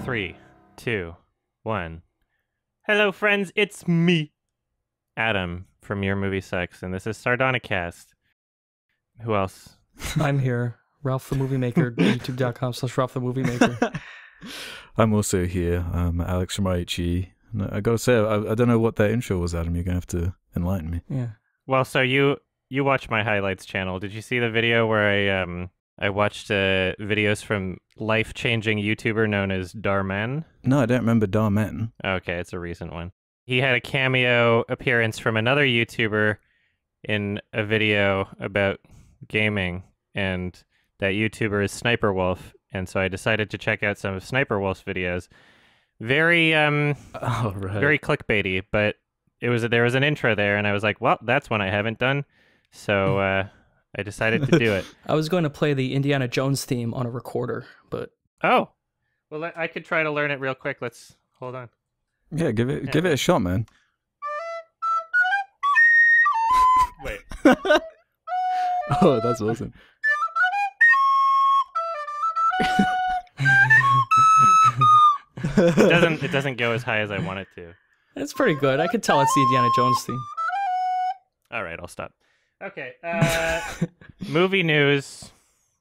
3, 2, 1. Hello, friends. It's me, Adam, from Your Movie Sucks, and this is Sardonicast. Who else? I'm here, Ralph the Movie Maker, youtube.com/Ralph the Movie Maker. I'm also here, Alex from IHE. And I gotta say, I don't know what that intro was, Adam. You're gonna have to enlighten me. Yeah. Well, so you watch my highlights channel. Did you see the video where I watched videos from life-changing YouTuber known as Darman? No, I don't remember Darman. Okay, it's a recent one. He had a cameo appearance from another YouTuber in a video about gaming, and that YouTuber is Sniper Wolf, and so I decided to check out some of Sniper Wolf's videos. Very very clickbaity, but there was an intro there, and I was like, well, that's one I haven't done, so I decided to do it. I was going to play the Indiana Jones theme on a recorder, but Oh, well, I could try to learn it real quick. Let's hold on. Yeah, give it a shot, man. Wait. Oh, that's awesome. It doesn't go as high as I want it to. it's pretty good. I could tell it's the Indiana Jones theme. All right, I'll stop. Okay, movie news.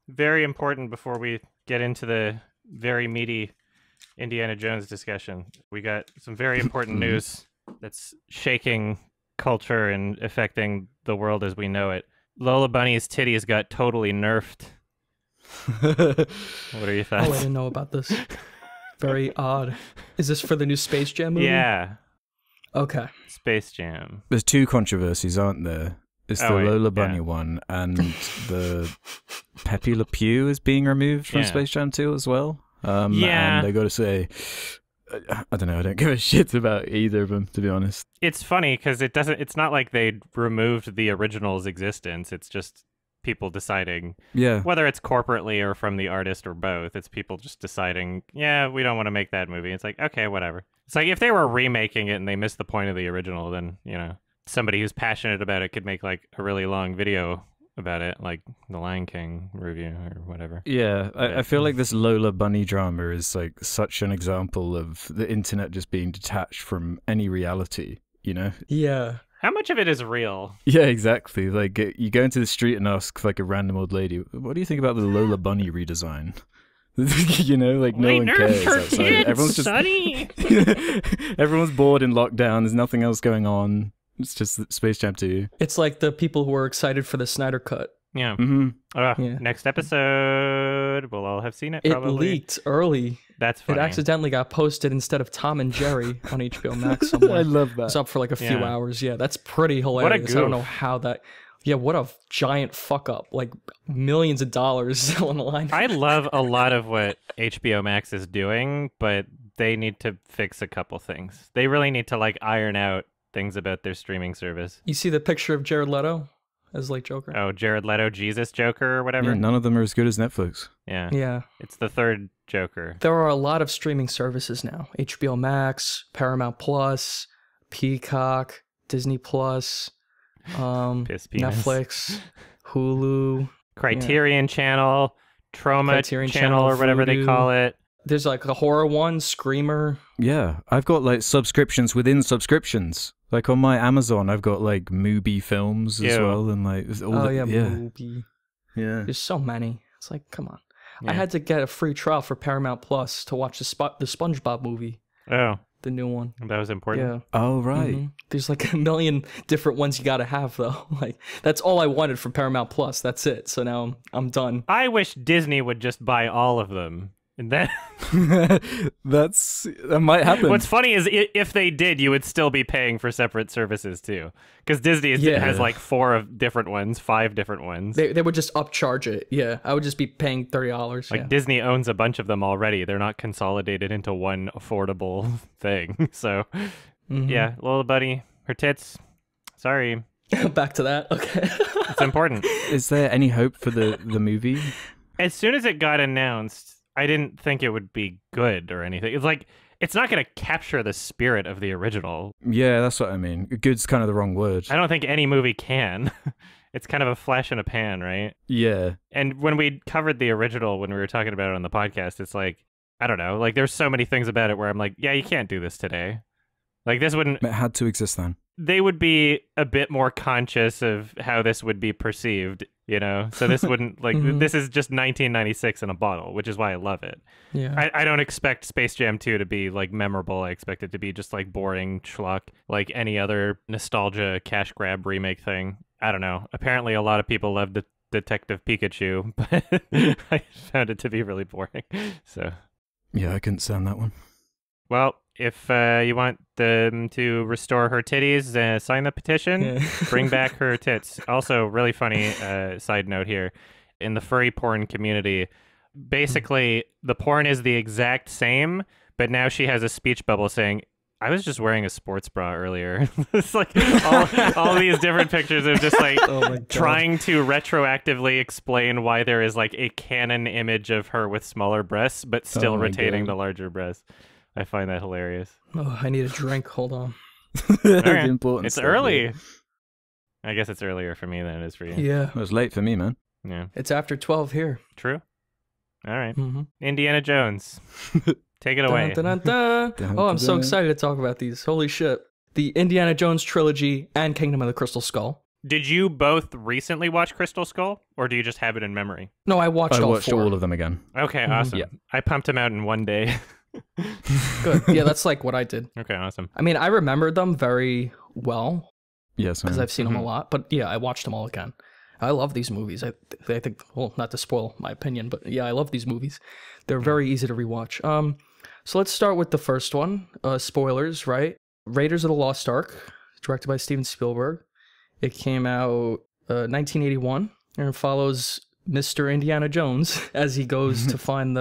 Very important before we get into the very meaty Indiana Jones discussion. We got some very important news that's shaking culture and affecting the world as we know it. Lola Bunny's titties got totally nerfed. What are your thoughts? Oh, I didn't know about this. Very odd. Is this for the new Space Jam movie? Yeah, Okay. Space Jam. There's two controversies, aren't there? It's the Lola Bunny one, and the Pepe Le Pew is being removed from Space Jam 2 as well. And I got to say, I don't know. I don't give a shit about either of them, to be honest. It's funny because it's not like they removed the original's existence. It's just people deciding, whether it's corporately or from the artist or both. It's people just deciding, yeah, we don't want to make that movie. It's like, okay, whatever. It's like if they were remaking it and they missed the point of the original, then somebody who's passionate about it could make like a really long video about it, like the Lion King review or whatever. Yeah, I feel like this Lola Bunny drama is like such an example of the internet just being detached from any reality, you know? Yeah. How much of it is real? Yeah, exactly. Like you go into the street and ask like a random old lady, what do you think about the Lola Bunny redesign? You know, like no one cares outside. Everyone's just everyone's bored in lockdown. There's nothing else going on. It's just Space Jam 2. It's like the people who are excited for the Snyder Cut. Yeah. Mm-hmm. Next episode, we'll all have seen it, probably. It leaked early. That's funny. It accidentally got posted instead of Tom and Jerry on HBO Max somewhere. I love that. It's up for like a few hours. Yeah, that's pretty hilarious. What a goof. I don't know how that... Yeah, what a giant fuck up. Like millions of dollars on the line. I love a lot of what HBO Max is doing, but they need to fix a couple things. They really need to like iron out things about their streaming service. You see the picture of Jared Leto as like Joker? Oh, Jared Leto, Jesus Joker or whatever? Yeah, none of them are as good as Netflix. Yeah. Yeah. It's the third Joker. There are a lot of streaming services now. HBO Max, Paramount Plus, Peacock, Disney Plus, Netflix, Hulu, Criterion Channel, Trauma Criterion Channel or whatever they call it. There's like a horror one, Screamer. Yeah, I've got like subscriptions within subscriptions. Like on my Amazon, I've got like Mubi films as well, and like all Mubi. Yeah. There's so many. It's like, come on. Yeah. I had to get a free trial for Paramount Plus to watch the SpongeBob movie. Oh, the new one. That was important. Yeah. Oh, right. Mm-hmm. There's like a million different ones you gotta have though. Like that's all I wanted from Paramount Plus. That's it. So now I'm done. I wish Disney would just buy all of them. And then that might happen. What's funny is if they did, you would still be paying for separate services too, because Disney has like 5 different ones. They would just upcharge it. Yeah, I would just be paying $30. Like Disney owns a bunch of them already. They're not consolidated into one affordable thing. So yeah, Lola Bunny, her tits. Sorry. Back to that. Okay. It's important. Is there any hope for the movie? As soon as it got announced, I didn't think it would be good or anything. It's like, it's not going to capture the spirit of the original. Yeah, that's what I mean. Good's kind of the wrong word. I don't think any movie can. It's kind of a flash in a pan, right? Yeah. And when we covered the original, when we were talking about it on the podcast, it's like, I don't know. Like, there's so many things about it where I'm like, yeah, you can't do this today. Like, this wouldn't. It had to exist then. They would be a bit more conscious of how this would be perceived, you know? So this wouldn't, like, this is just 1996 in a bottle, which is why I love it. Yeah. I don't expect Space Jam 2 to be, like, memorable. I expect it to be just, like, boring schlock, like any other nostalgia cash grab remake thing. I don't know. Apparently a lot of people love the Detective Pikachu, but I found it to be really boring. So. Yeah, I couldn't stand that one. Well, if you want them to restore her titties, sign the petition, bring back her tits. Also, really funny side note here. In the furry porn community, basically, the porn is the exact same, but now she has a speech bubble saying, I was just wearing a sports bra earlier. It's like all these different pictures of just like trying to retroactively explain why there is like a canon image of her with smaller breasts, but still retaining the larger breasts. I find that hilarious. Oh, I need a drink. Hold on. Right. Important it's stuff, early. yeah. I guess it's earlier for me than it is for you. Yeah. It was late for me, man. Yeah. It's after 12 here. True. All right. Mm-hmm. Indiana Jones. Take it away. Dun, dun, dun, dun. Oh, I'm so excited to talk about these. Holy shit. The Indiana Jones trilogy and Kingdom of the Crystal Skull. Did you both recently watch Crystal Skull, or do you just have it in memory? No, I watched all of them again. Okay, awesome. Yeah. I pumped them out in one day. Good. Yeah, that's like what I did. Okay, awesome. I mean, I remember them very well. Yes, because I've seen them a lot. But yeah, I watched them all again. I love these movies. I think, well, not to spoil my opinion, but yeah, I love these movies. They're very easy to rewatch. So let's start with the first one. Spoilers, right? Raiders of the Lost Ark, directed by Steven Spielberg. It came out 1981 and it follows Mr. Indiana Jones as he goes to find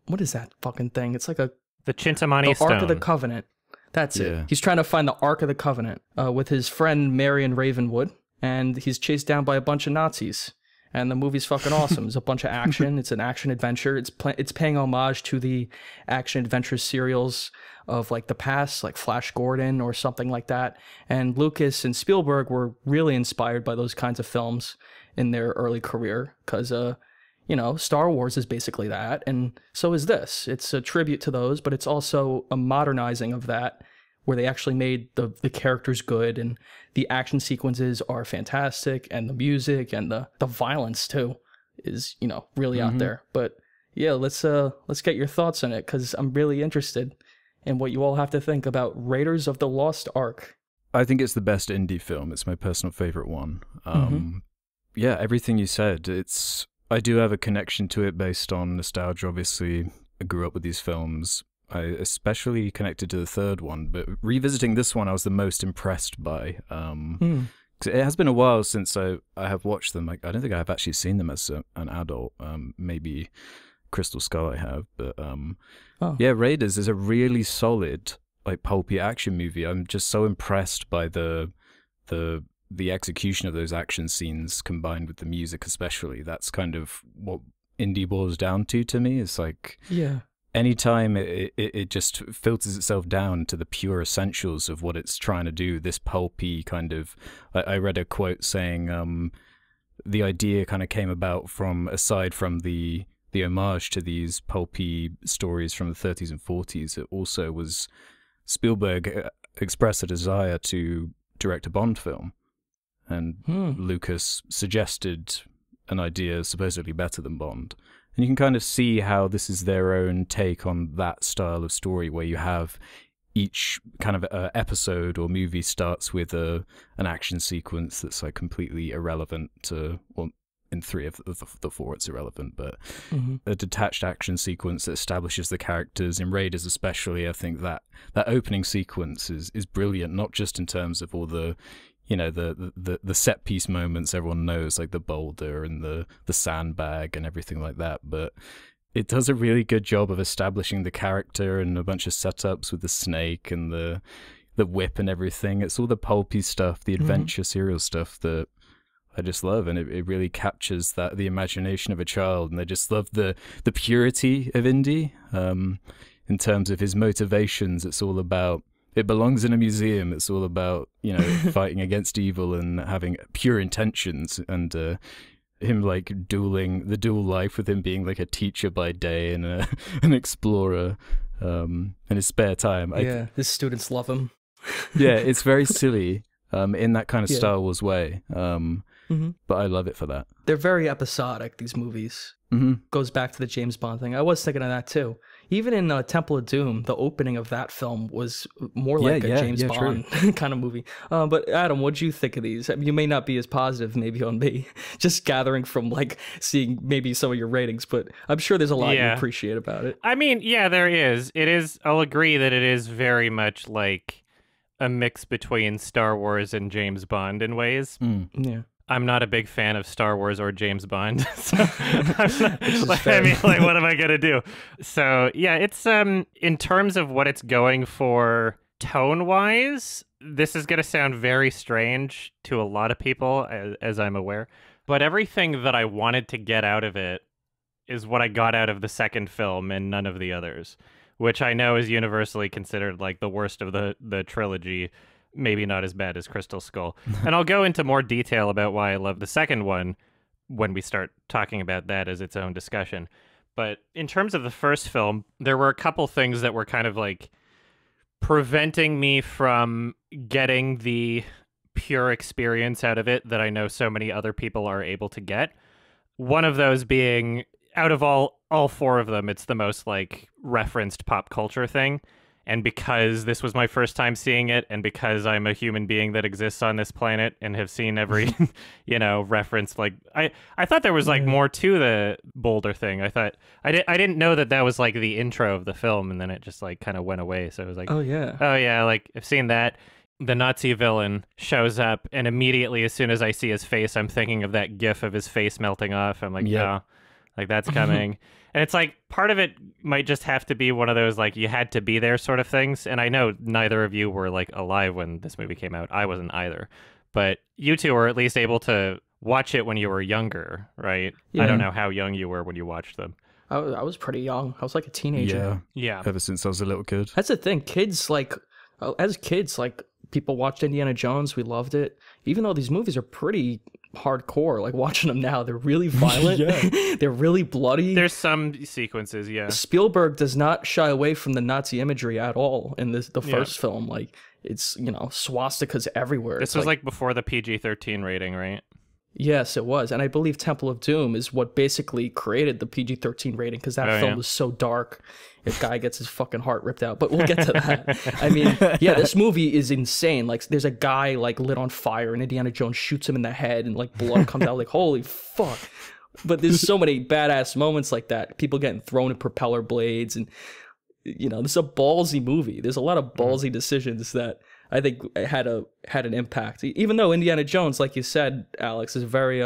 what is that fucking thing? It's like the Chintamani Stone. Ark of the Covenant. That's it. He's trying to find the Ark of the Covenant with his friend Marion Ravenwood, and he's chased down by a bunch of Nazis. And the movie's fucking awesome. It's a bunch of action. It's an action adventure. It's paying homage to the action adventure serials of like the past, like Flash Gordon or something like that. And Lucas and Spielberg were really inspired by those kinds of films in their early career because, you know, Star Wars is basically that. And so is this. It's a tribute to those, but it's also a modernizing of that where they actually made the characters good and the action sequences are fantastic and the music and the violence too is, you know, really out there. But yeah, let's get your thoughts on it because I'm really interested in what you all have to think about Raiders of the Lost Ark. I think it's the best indie film. It's my personal favorite one. Yeah, everything you said. I do have a connection to it based on nostalgia. Obviously, I grew up with these films. I especially connected to the third one, but revisiting this one, I was the most impressed by. 'Cause it has been a while since I have watched them. Like, I don't think I have actually seen them as an adult. Maybe Crystal Skull I have, but yeah, Raiders is a really solid, like, pulpy action movie. I'm just so impressed by the execution of those action scenes combined with the music, especially. That's kind of what indie boils down to me. It's like, yeah. Anytime it just filters itself down to the pure essentials of what it's trying to do, this pulpy kind of... I read a quote saying the idea kind of came about from, aside from the homage to these pulpy stories from the 30s and 40s, it also was Spielberg expressed a desire to direct a Bond film. And Lucas suggested an idea supposedly better than Bond. And you can kind of see how this is their own take on that style of story, where you have each kind of episode or movie starts with an action sequence that's like completely irrelevant to, well, in 3 of the 4 it's irrelevant, but a detached action sequence that establishes the characters. In Raiders especially, I think that opening sequence is brilliant, not just in terms of all the, you know, the set piece moments everyone knows, like the boulder and the sandbag and everything like that, but it does a really good job of establishing the character and a bunch of setups with the snake and the whip and everything. It's all the pulpy stuff, the adventure serial stuff that I just love, and it really captures the imagination of a child. And I just love the purity of Indy in terms of his motivations. It's all about, it belongs in a museum. It's all about, you know, fighting against evil and having pure intentions. And him like the dual life with him being like a teacher by day and an explorer in his spare time. His students love him. Yeah, it's very silly in that kind of Star Wars way. But I love it for that. They're very episodic, these movies. Goes back to the James Bond thing. I was thinking of that too. Even in Temple of Doom, the opening of that film was more like a James Bond kind of movie. But Adam, what do you think of these? I mean, you may not be as positive maybe on me, just gathering from like seeing maybe some of your ratings, but I'm sure there's a lot you appreciate about it. I mean, yeah, there is. It is. I'll agree that it is very much like a mix between Star Wars and James Bond in ways. Yeah. I'm not a big fan of Star Wars or James Bond. So I mean, like, what am I going to do? So, yeah, it's in terms of what it's going for tone-wise, this is going to sound very strange to a lot of people, as I'm aware. But everything that I wanted to get out of it is what I got out of the second film and none of the others, which I know is universally considered like the worst of the trilogy. Maybe not as bad as Crystal Skull. And I'll go into more detail about why I love the second one when we start talking about that as its own discussion. But in terms of the first film, there were a couple things that were kind of like preventing me from getting the pure experience out of it that I know so many other people are able to get. One of those being, out of all four of them, it's the most like referenced pop culture thing. And because this was my first time seeing it, and because I'm a human being that exists on this planet and have seen every, reference, like I thought there was like more to the Boulder thing. I thought I didn't know that was like the intro of the film, and then it just like kind of went away. So I was like, oh yeah, like I've seen that. The Nazi villain shows up, and immediately as soon as I see his face, I'm thinking of that GIF of his face melting off. I'm like, no, like that's coming. And it's like part of it might just have to be one of those like you had to be there sort of things. And I know neither of you were like alive when this movie came out. I wasn't either. But you two were at least able to watch it when you were younger, right? Yeah. I don't know how young you were when you watched them. I was pretty young. I was like a teenager. Yeah. Ever since I was a little kid. That's the thing. Kids, like, as kids, like, people watched Indiana Jones. We loved it. Even though these movies are pretty hardcore, like watching them now, they're really violent. They're really bloody. There's some sequences, Spielberg does not shy away from the Nazi imagery at all in the first film. Like, it's, swastikas everywhere. This was like before the PG-13 rating, right? Yes, it was. And I believe Temple of Doom is what basically created the PG-13 rating, because that film was so dark. A guy gets his fucking heart ripped out. But we'll get to that. I mean, this movie is insane. Like, there's a guy, like, lit on fire, and Indiana Jones shoots him in the head, and, like, blood comes out. Like, holy fuck. But there's so many badass moments like that. People getting thrown in propeller blades, and, this is a ballsy movie. There's a lot of ballsy decisions that I think had an impact. Even though Indiana Jones, like you said, Alex, is very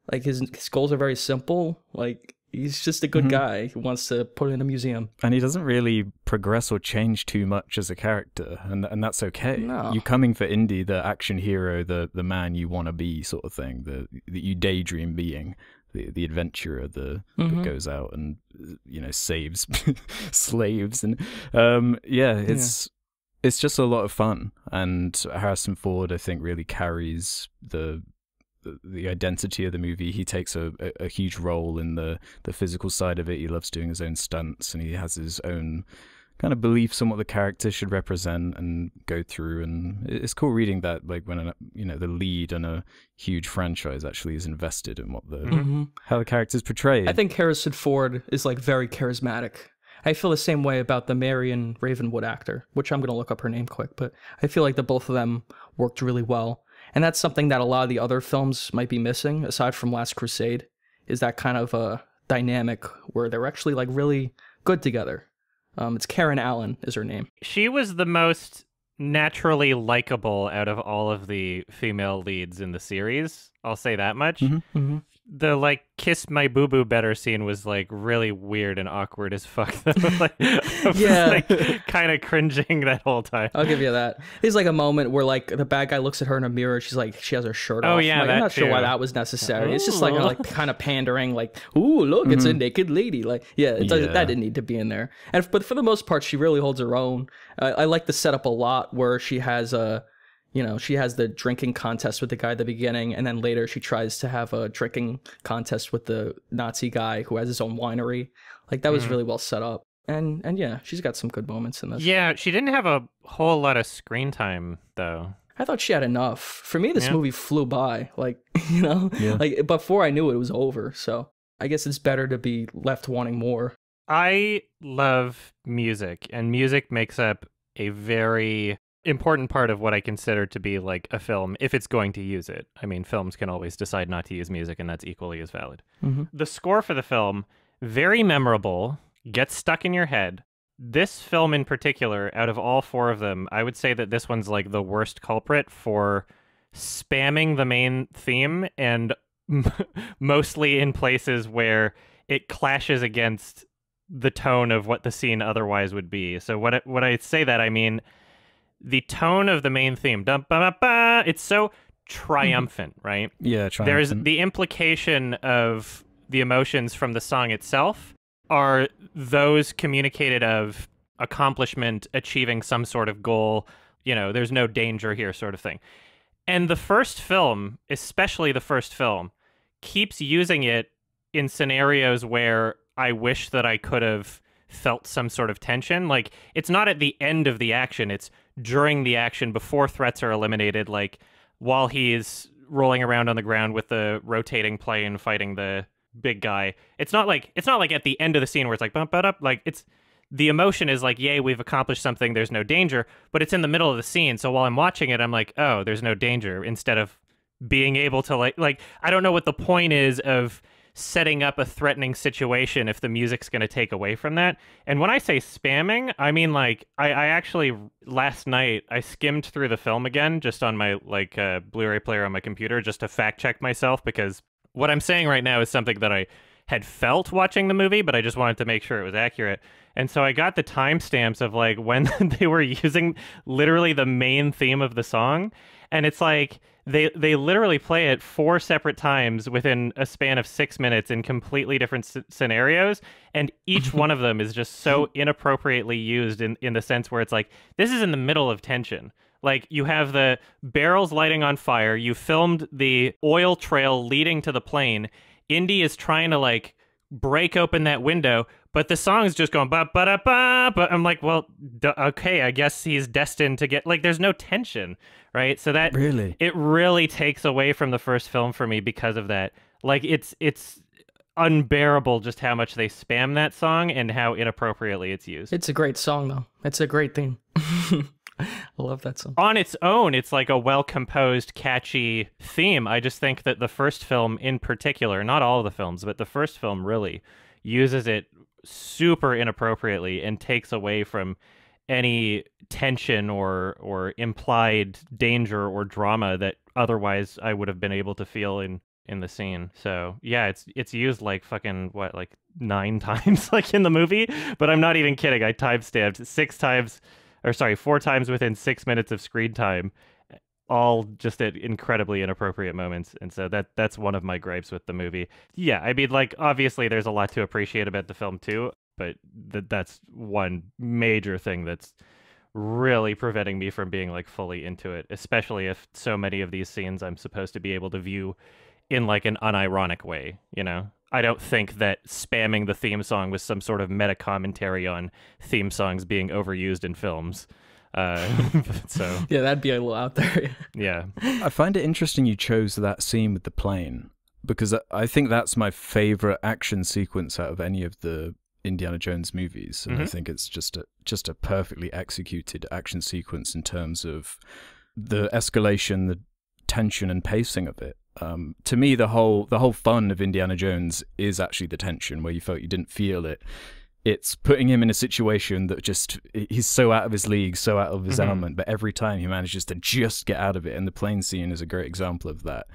like his goals are very simple. Like, he's just a good guy who wants to put it in a museum. And he doesn't really progress or change too much as a character, and that's okay. No. You're coming for Indy, the action hero, the man you want to be, sort of thing, that you daydream being. The adventurer that goes out and saves slaves, and it's just a lot of fun. And Harrison Ford, I think, really carries the identity of the movie. He takes a huge role in the physical side of it. He loves doing his own stunts, and he has his own kind of beliefs on what the character should represent and go through. And it's cool reading that, like, when the lead in a huge franchise actually is invested in what how the character's portrayed. I think Harrison Ford is like very charismatic. I feel the same way about the Marion Ravenwood actor, which I'm going to look up her name quick, but I feel like the both of them worked really well. And that's something that a lot of the other films might be missing, aside from Last Crusade, is that kind of a dynamic where they're actually like really good together. It's Karen Allen is her name. She was the most naturally likable out of all of the female leads in the series. I'll say that much. The like kiss my boo boo better scene was like really weird and awkward as fuck. Like, I was like kind of cringing that whole time. I'll give you that. There's like a moment where like the bad guy looks at her in a mirror. She's like, she has her shirt off. Oh yeah, like, I'm not sure why that was necessary. It's just like kind of pandering. Like, ooh, look, it's a naked lady. Like, that didn't need to be in there. But for the most part, she really holds her own. I like the setup a lot where she has You know, she has the drinking contest with the guy at the beginning, and then later she tries to have a drinking contest with the Nazi guy who has his own winery. Like, that was really well set up. And yeah, she's got some good moments in this. Yeah, she didn't have a whole lot of screen time, though. I thought she had enough. For me, this movie flew by. Like, you know, like before I knew it was over. So I guess it's better to be left wanting more. I love music, and music makes up a very important part of what I consider to be like a film if it's going to use it. I mean, films can always decide not to use music, and that's equally as valid. The score for the film, very memorable, gets stuck in your head. This film in particular, out of all four of them, I would say that this one's like the worst culprit for spamming the main theme, and mostly in places where it clashes against the tone of what the scene otherwise would be. So what I say that, I mean, the tone of the main theme, it's so triumphant, right? Yeah, triumphant. There's the implication of the emotions from the song itself are those communicated of accomplishment, achieving some sort of goal, you know, there's no danger here sort of thing. And the first film, especially the first film, keeps using it in scenarios where I wish that I could have felt some sort of tension. Like, it's not at the end of the action, it's during the action, before threats are eliminated, like while he's rolling around on the ground with the rotating plane fighting the big guy. It's not like at the end of the scene where it's like bump up, like it's the emotion is like, yay, we've accomplished something, there's no danger, but it's in the middle of the scene. So while I'm watching it, I'm like, oh, there's no danger, instead of being able to like I don't know what the point is of setting up a threatening situation if the music's going to take away from that. And when I say spamming, I mean, like, I actually, last night, I skimmed through the film again, just on my, like, Blu-ray player on my computer, just to fact-check myself, because what I'm saying right now is something that I had felt watching the movie, but I just wanted to make sure it was accurate. And so I got the timestamps of, like, when they were using literally the main theme of the song, and it's like, they literally play it 4 separate times within a span of 6 minutes in completely different scenarios, and each one of them is just so inappropriately used in the sense where it's like, this is in the middle of tension. Like, you have the barrels lighting on fire, you filmed the oil trail leading to the plane, Indy is trying to, like, break open that window, but the song's just going ba-ba-da-ba, but I'm like, well, okay, I guess he's destined to get, like, there's no tension, right? So that it really takes away from the first film for me because of that. Like, it's unbearable just how much they spam that song and how inappropriately it's used. It's a great song, though. It's a great theme. I love that song. On its own, it's like a well-composed, catchy theme. I just think that the first film in particular, not all of the films, but the first film really uses it super inappropriately and takes away from any tension or implied danger or drama that otherwise I would have been able to feel in the scene. So yeah, it's used like fucking like 9 times like in the movie, but I'm not even kidding. I timestamped 4 times within 6 minutes of screen time, all just at incredibly inappropriate moments. And so that's one of my gripes with the movie. Yeah, I mean, like, obviously there's a lot to appreciate about the film too, but that's one major thing that's really preventing me from being, like, fully into it, especially if so many of these scenes I'm supposed to be able to view in, like, an unironic way, you know? I don't think that spamming the theme song was some sort of meta commentary on theme songs being overused in films. So yeah, that'd be a little out there. Yeah. I find it interesting you chose that scene with the plane, because I think that's my favorite action sequence out of any of the Indiana Jones movies, and I think it's just a perfectly executed action sequence in terms of the escalation, the tension and pacing of it. To me, the whole fun of Indiana Jones is actually the tension, where you felt you didn't feel it. It's putting him in a situation that he's so out of his league, so out of his element, but every time he manages to just get out of it, and the plane scene is a great example of that.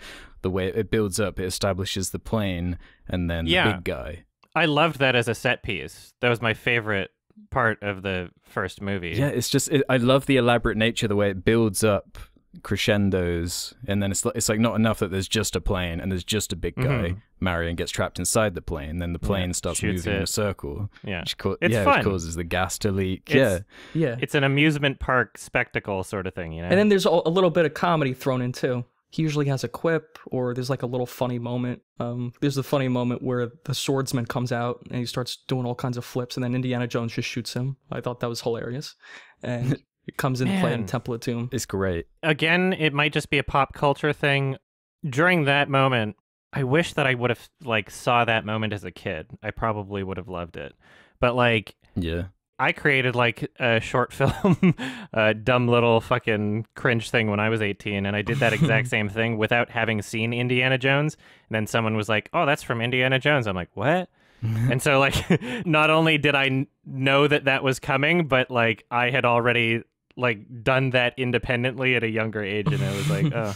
The way it builds up, it establishes the plane and then the big guy. I loved that as a set piece. That was my favorite part of the first movie. Yeah, it's just, I love the elaborate nature, the way it builds up. crescendos, and then it's like not enough that there's just a plane and there's just a big guy. Marion gets trapped inside the plane, then the plane starts moving in a circle. Yeah, which fun. Which causes the gas to leak. It's an amusement park spectacle sort of thing, you know. And then there's a little bit of comedy thrown in too. He usually has a quip, or there's like a little funny moment. There's a funny moment where the swordsman comes out and he starts doing all kinds of flips, and then Indiana Jones just shoots him. I thought that was hilarious. And it comes into play in Temple of Doom. It's great. Again, it might just be a pop culture thing. During that moment, I wish that I would have like saw that moment as a kid. I probably would have loved it. But like, I created like a short film, a dumb little fucking cringe thing when I was 18, and I did that exact same thing without having seen Indiana Jones. And then someone was like, "Oh, that's from Indiana Jones." I'm like, "What?" And so like, not only did I know that that was coming, but like I had already like done that independently at a younger age, and I was like, "Oh."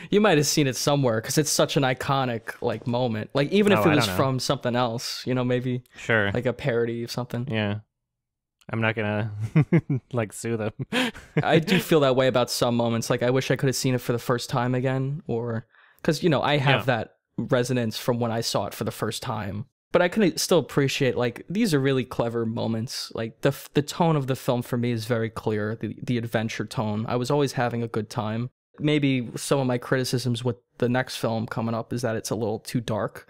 You might have seen it somewhere because it's such an iconic like moment. Like even if it was from something else, you know, maybe like a parody of something. Yeah. I'm not gonna like sue them. I do feel that way about some moments. Like I wish I could have seen it for the first time again, or because you know I have that resonance from when I saw it for the first time. But I can still appreciate like these are really clever moments. Like the tone of the film for me is very clear. The adventure tone. I was always having a good time. Maybe some of my criticisms with the next film coming up is that it's a little too dark.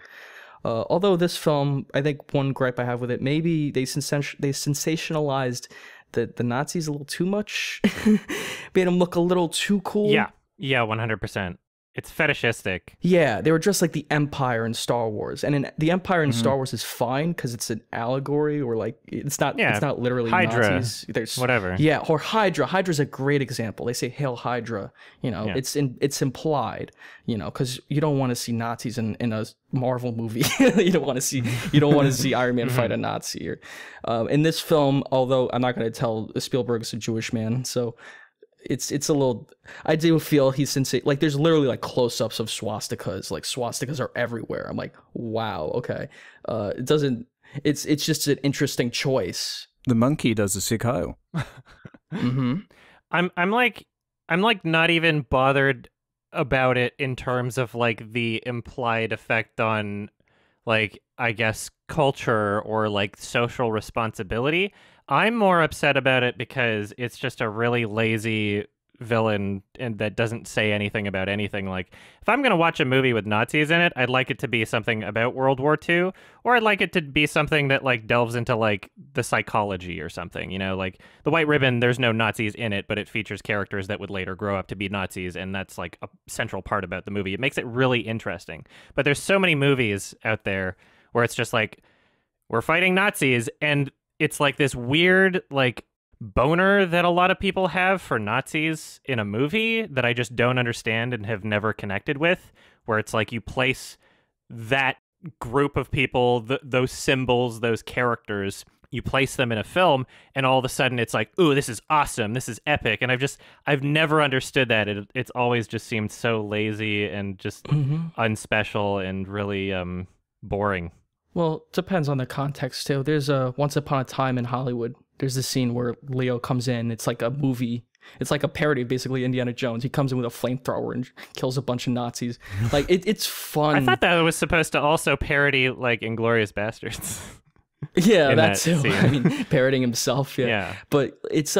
Although this film, I think one gripe I have with it, maybe they sensationalized the Nazis a little too much, made them look a little too cool. Yeah, 100%. It's fetishistic. Yeah, they were dressed like the Empire in Star Wars, and the Empire in Star Wars is fine because it's an allegory, or like it's not literally Hydra, Nazis. There's whatever. Yeah, or Hydra. Hydra's a great example. They say "Hail Hydra." You know, it's implied. You know, because you don't want to see Nazis in a Marvel movie. you don't want to see Iron Man fight a Nazi. Or in this film, although I'm not going to tell Spielberg's a Jewish man, so. It's a little. I do feel he's like there's literally like close-ups of swastikas. Like swastikas are everywhere. I'm like, wow, okay. It doesn't. It's just an interesting choice. The monkey does a Sieg Heil. I'm like not even bothered about it in terms of like the implied effect on like I guess culture or like social responsibility. I'm more upset about it because it's just a really lazy villain and that doesn't say anything about anything. Like, if I'm going to watch a movie with Nazis in it, I'd like it to be something about World War II, or I'd like it to be something that, like, delves into, like, the psychology or something, you know? Like, The White Ribbon, there's no Nazis in it, but it features characters that would later grow up to be Nazis, and that's, like, a central part about the movie. It makes it really interesting. But there's so many movies out there where it's just, like, we're fighting Nazis, and it's like this weird, like, boner that a lot of people have for Nazis in a movie that I just don't understand and have never connected with, where it's like you place that group of people, those symbols, those characters, you place them in a film, and all of a sudden it's like, ooh, this is awesome, this is epic. And I've never understood that. It's always just seemed so lazy and just unspecial and really boring. Well, it depends on the context, too. There's a Once Upon a Time in Hollywood. There's this scene where Leo comes in. It's like a movie. It's like a parody, basically, Indiana Jones. He comes in with a flamethrower and kills a bunch of Nazis. Like, it's fun. I thought that was supposed to also parody, like, Inglourious Basterds. Yeah, that too. I mean, parodying himself, yeah. But it's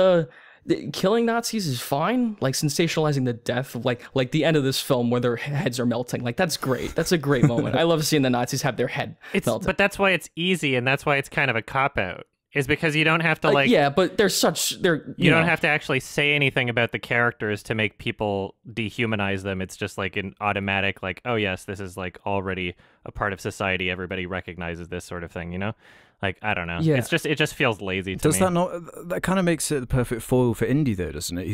killing Nazis is fine. Like sensationalizing the death of like the end of this film where their heads are melting. Like that's great. That's a great moment. I love seeing the Nazis have their head melted. But that's why it's easy, and that's why it's kind of a cop-out. Is because you don't have to like yeah, but you don't have to actually say anything about the characters to make people dehumanize them. It's just like an automatic like, oh yes, this is like already a part of society. Everybody recognizes this sort of thing, you know? Like I don't know. Yeah. It just feels lazy to me. Does that not that kind of makes it the perfect foil for Indy though, doesn't it?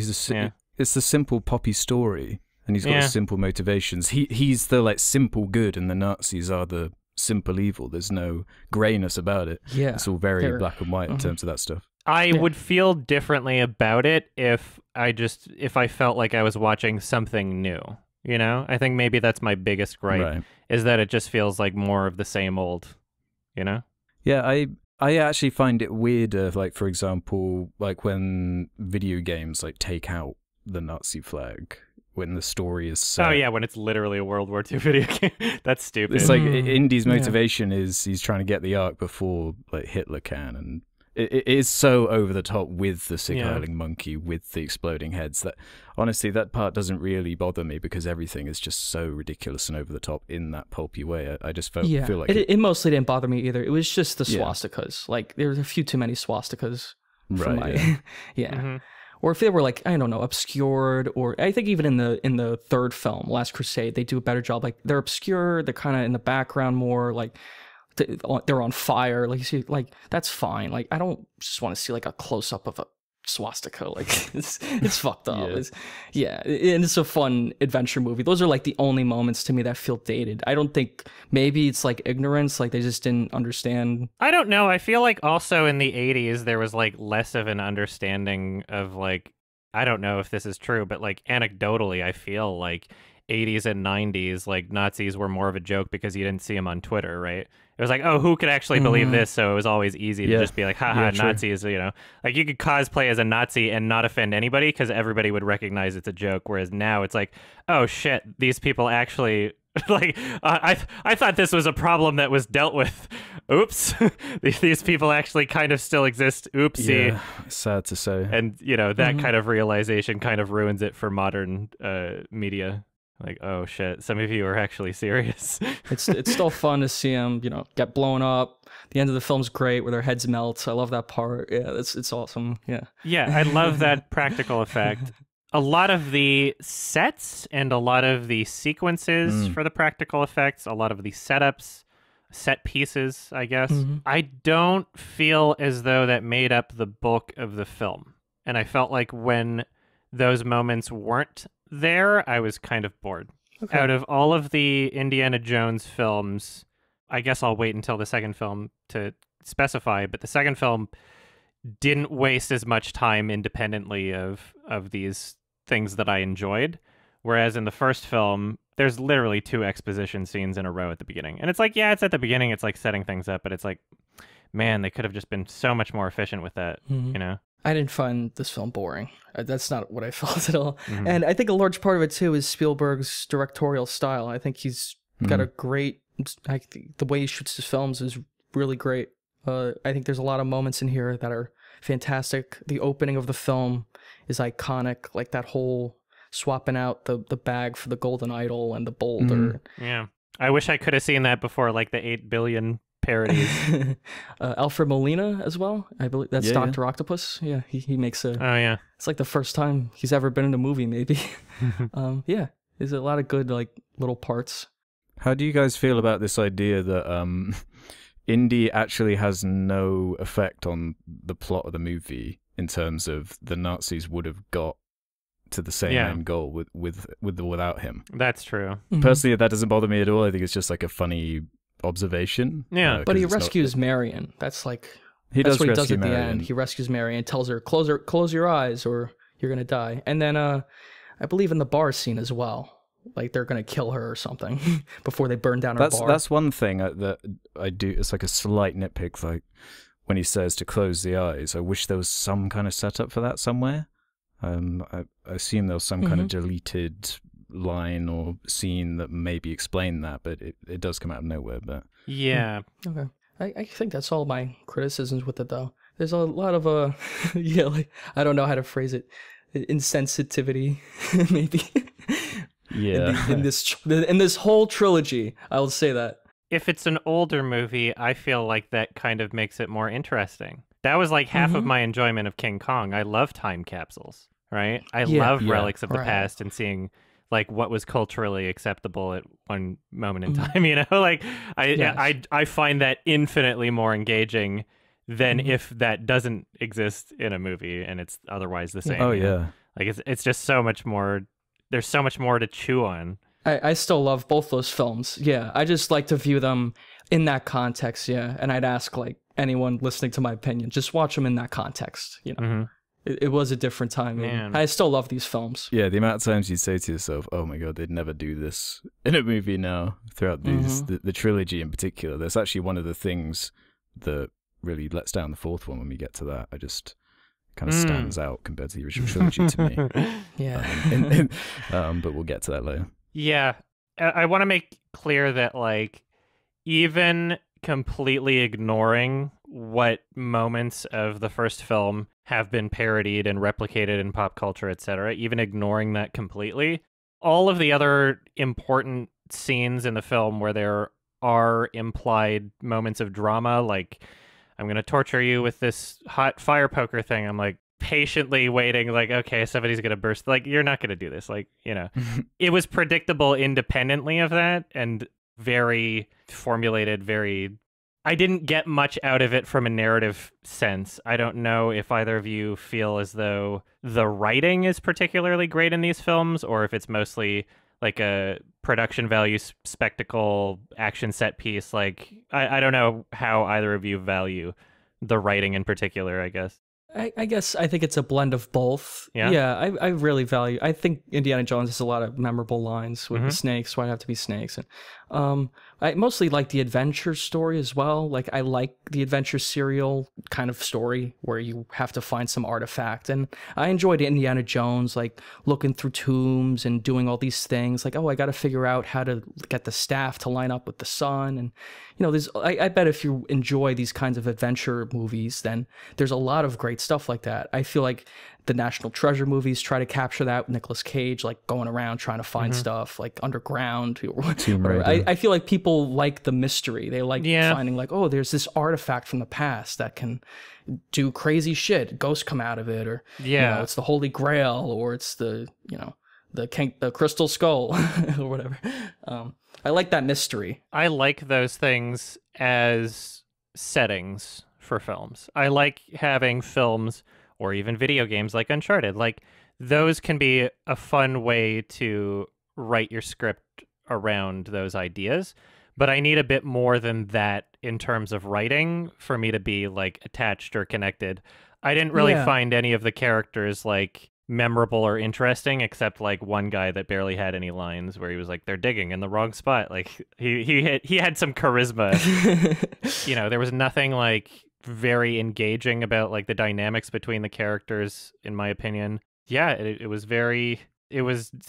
It's a simple poppy story and he's got simple motivations. He's the like simple good and the Nazis are the simple evil. There's no grayness about it. Yeah, it's all very black and white in terms of that stuff. I would feel differently about it if I felt like I was watching something new. You know, I think maybe that's my biggest gripe is that it just feels like more of the same old. You know? Yeah, I actually find it weirder. Like for example, like when video games like take out the Nazi flag when the story is set. Oh yeah, when it's literally a World War II video game. That's stupid. It's like Indy's motivation is he's trying to get the Ark before like Hitler can, and it is so over the top with the Sick Howling Monkey, with the exploding heads, that honestly that part doesn't really bother me because everything is just so ridiculous and over the top in that pulpy way. I just feel like it mostly didn't bother me either. It was just the swastikas. Like there was a few too many swastikas. Right. Or if they were like, I don't know, obscured, or I think even in the third film, Last Crusade, they do a better job. Like they're obscure, they're kind of in the background more, like they're on fire. Like you see, like that's fine. Like I don't just want to see like a close up of a swastika. Like it's fucked up. And it's a fun adventure movie. Those are like the only moments to me that feel dated. I don't think, maybe it's like ignorance, like they just didn't understand. I don't know. I feel like also in the 80s there was like less of an understanding of like, I don't know if this is true, but like anecdotally I feel like 80s and 90s like Nazis were more of a joke because you didn't see them on Twitter, right? It was like, oh, who could actually believe this? So it was always easy to just be like, haha, Nazis, you know. Like you could cosplay as a Nazi and not offend anybody because everybody would recognize it's a joke. Whereas now it's like, oh shit, these people actually like I thought this was a problem that was dealt with. Oops. These people actually kind of still exist. Oopsie. Yeah, sad to say. And you know, that kind of realization kind of ruins it for modern media. Like, oh shit, some of you are actually serious. It's still fun to see them, you know, get blown up. The end of the film's great where their heads melt. I love that part. Yeah, it's awesome. Yeah. Yeah, I love that practical effect. A lot of the sets and a lot of the sequences for the practical effects, a lot of the setups, set pieces, I guess. I don't feel as though that made up the bulk of the film. And I felt like when those moments weren't there, I was kind of bored. Okay. Out of all of the Indiana Jones films, I guess I'll wait until the second film to specify, but the second film didn't waste as much time independently of these things that I enjoyed. Whereas in the first film, there's literally 2 exposition scenes in a row at the beginning. And it's like, yeah, it's at the beginning, it's like setting things up, but it's like, man, they could have just been so much more efficient with that, you know? I didn't find this film boring. That's not what I felt at all. And I think a large part of it, too, is Spielberg's directorial style. I think he's got a great... the way he shoots his films is really great. I think there's a lot of moments in here that are fantastic. The opening of the film is iconic, like that whole swapping out the bag for the golden idol and the boulder. Yeah. I wish I could have seen that before, like the 8 billion... parodies. Alfred Molina as well. I believe that's Dr. Octopus. Yeah, he makes a... Oh, yeah. It's like the first time he's ever been in a movie, maybe. Yeah, there's a lot of good, like, little parts. How do you guys feel about this idea that Indy actually has no effect on the plot of the movie in terms of the Nazis would have got to the same end goal with or without him? That's true. Personally, that doesn't bother me at all. I think it's just like a funny observation. Yeah, but he rescues Marion. That's like that's what he does at the end. He rescues Marion, tells her, close your eyes or you're gonna die. And then I believe in the bar scene as well, like they're gonna kill her or something before they burn down her bar. That's one thing that I do. It's like a slight nitpick, like when he says to close the eyes. I wish there was some kind of setup for that somewhere. I assume there was some kind of deleted line or scene that maybe explained that, but it does come out of nowhere. But yeah, okay. I think that's all my criticisms with it, though. There's a lot of like I don't know how to phrase it, insensitivity, maybe. Yeah. in this whole trilogy, I'll say that. If it's an older movie, I feel like that kind of makes it more interesting. That was like half of my enjoyment of King Kong. I love time capsules, right? I love relics of the past and seeing like what was culturally acceptable at one moment in time, you know? Like I find that infinitely more engaging than if that doesn't exist in a movie and it's otherwise the same. Oh yeah. Like it's just so much more, there's so much more to chew on. I still love both those films. Yeah. I just like to view them in that context, yeah. And I'd ask like anyone listening to my opinion, just watch them in that context, you know. It was a different time. I still love these films. Yeah, the amount of times you'd say to yourself, oh my god, they'd never do this in a movie now, throughout these the trilogy in particular. That's actually one of the things that really lets down the fourth one when we get to that. kind of stands out compared to the original trilogy to me. Yeah. But we'll get to that later. Yeah. I want to make clear that, like, even completely ignoring what moments of the first film have been parodied and replicated in pop culture, etc., even ignoring that completely, all of the other important scenes in the film where there are implied moments of drama, like, I'm going to torture you with this hot fire poker thing. I'm like patiently waiting, like, okay, somebody's going to burst. Like, you're not going to do this. Like, you know, it was predictable independently of that and very formulated, I didn't get much out of it from a narrative sense. I don't know if either of you feel as though the writing is particularly great in these films or if it's mostly like a production value spectacle action set piece. Like, I don't know how either of you value the writing in particular, I guess. I guess I think it's a blend of both. Yeah, I really value. I think Indiana Jones has a lot of memorable lines with the snakes. Why have to be snakes? And I mostly like the adventure story as well. Like, I like the adventure serial kind of story where you have to find some artifact. And I enjoyed Indiana Jones, like looking through tombs and doing all these things. Like, oh, I got to figure out how to get the staff to line up with the sun. And you know, I bet if you enjoy these kinds of adventure movies, then there's a lot of great stuff like that. I feel like the National Treasure movies try to capture that with Nicolas Cage, like going around trying to find stuff like underground. I feel like people like the mystery. They like finding like, oh, there's this artifact from the past that can do crazy shit. Ghosts come out of it, or you know, it's the Holy Grail, or it's the, you know, the Crystal Skull or whatever. I like that mystery. I like those things as settings for films. I like having films or even video games like Uncharted. Like, those can be a fun way to write your script around those ideas. But I need a bit more than that in terms of writing for me to be, like, attached or connected. I didn't really find any of the characters, like, memorable or interesting, except like one guy that barely had any lines where he was like, they're digging in the wrong spot. Like, he had some charisma. You know, there was nothing like very engaging about like the dynamics between the characters, in my opinion. Yeah, it was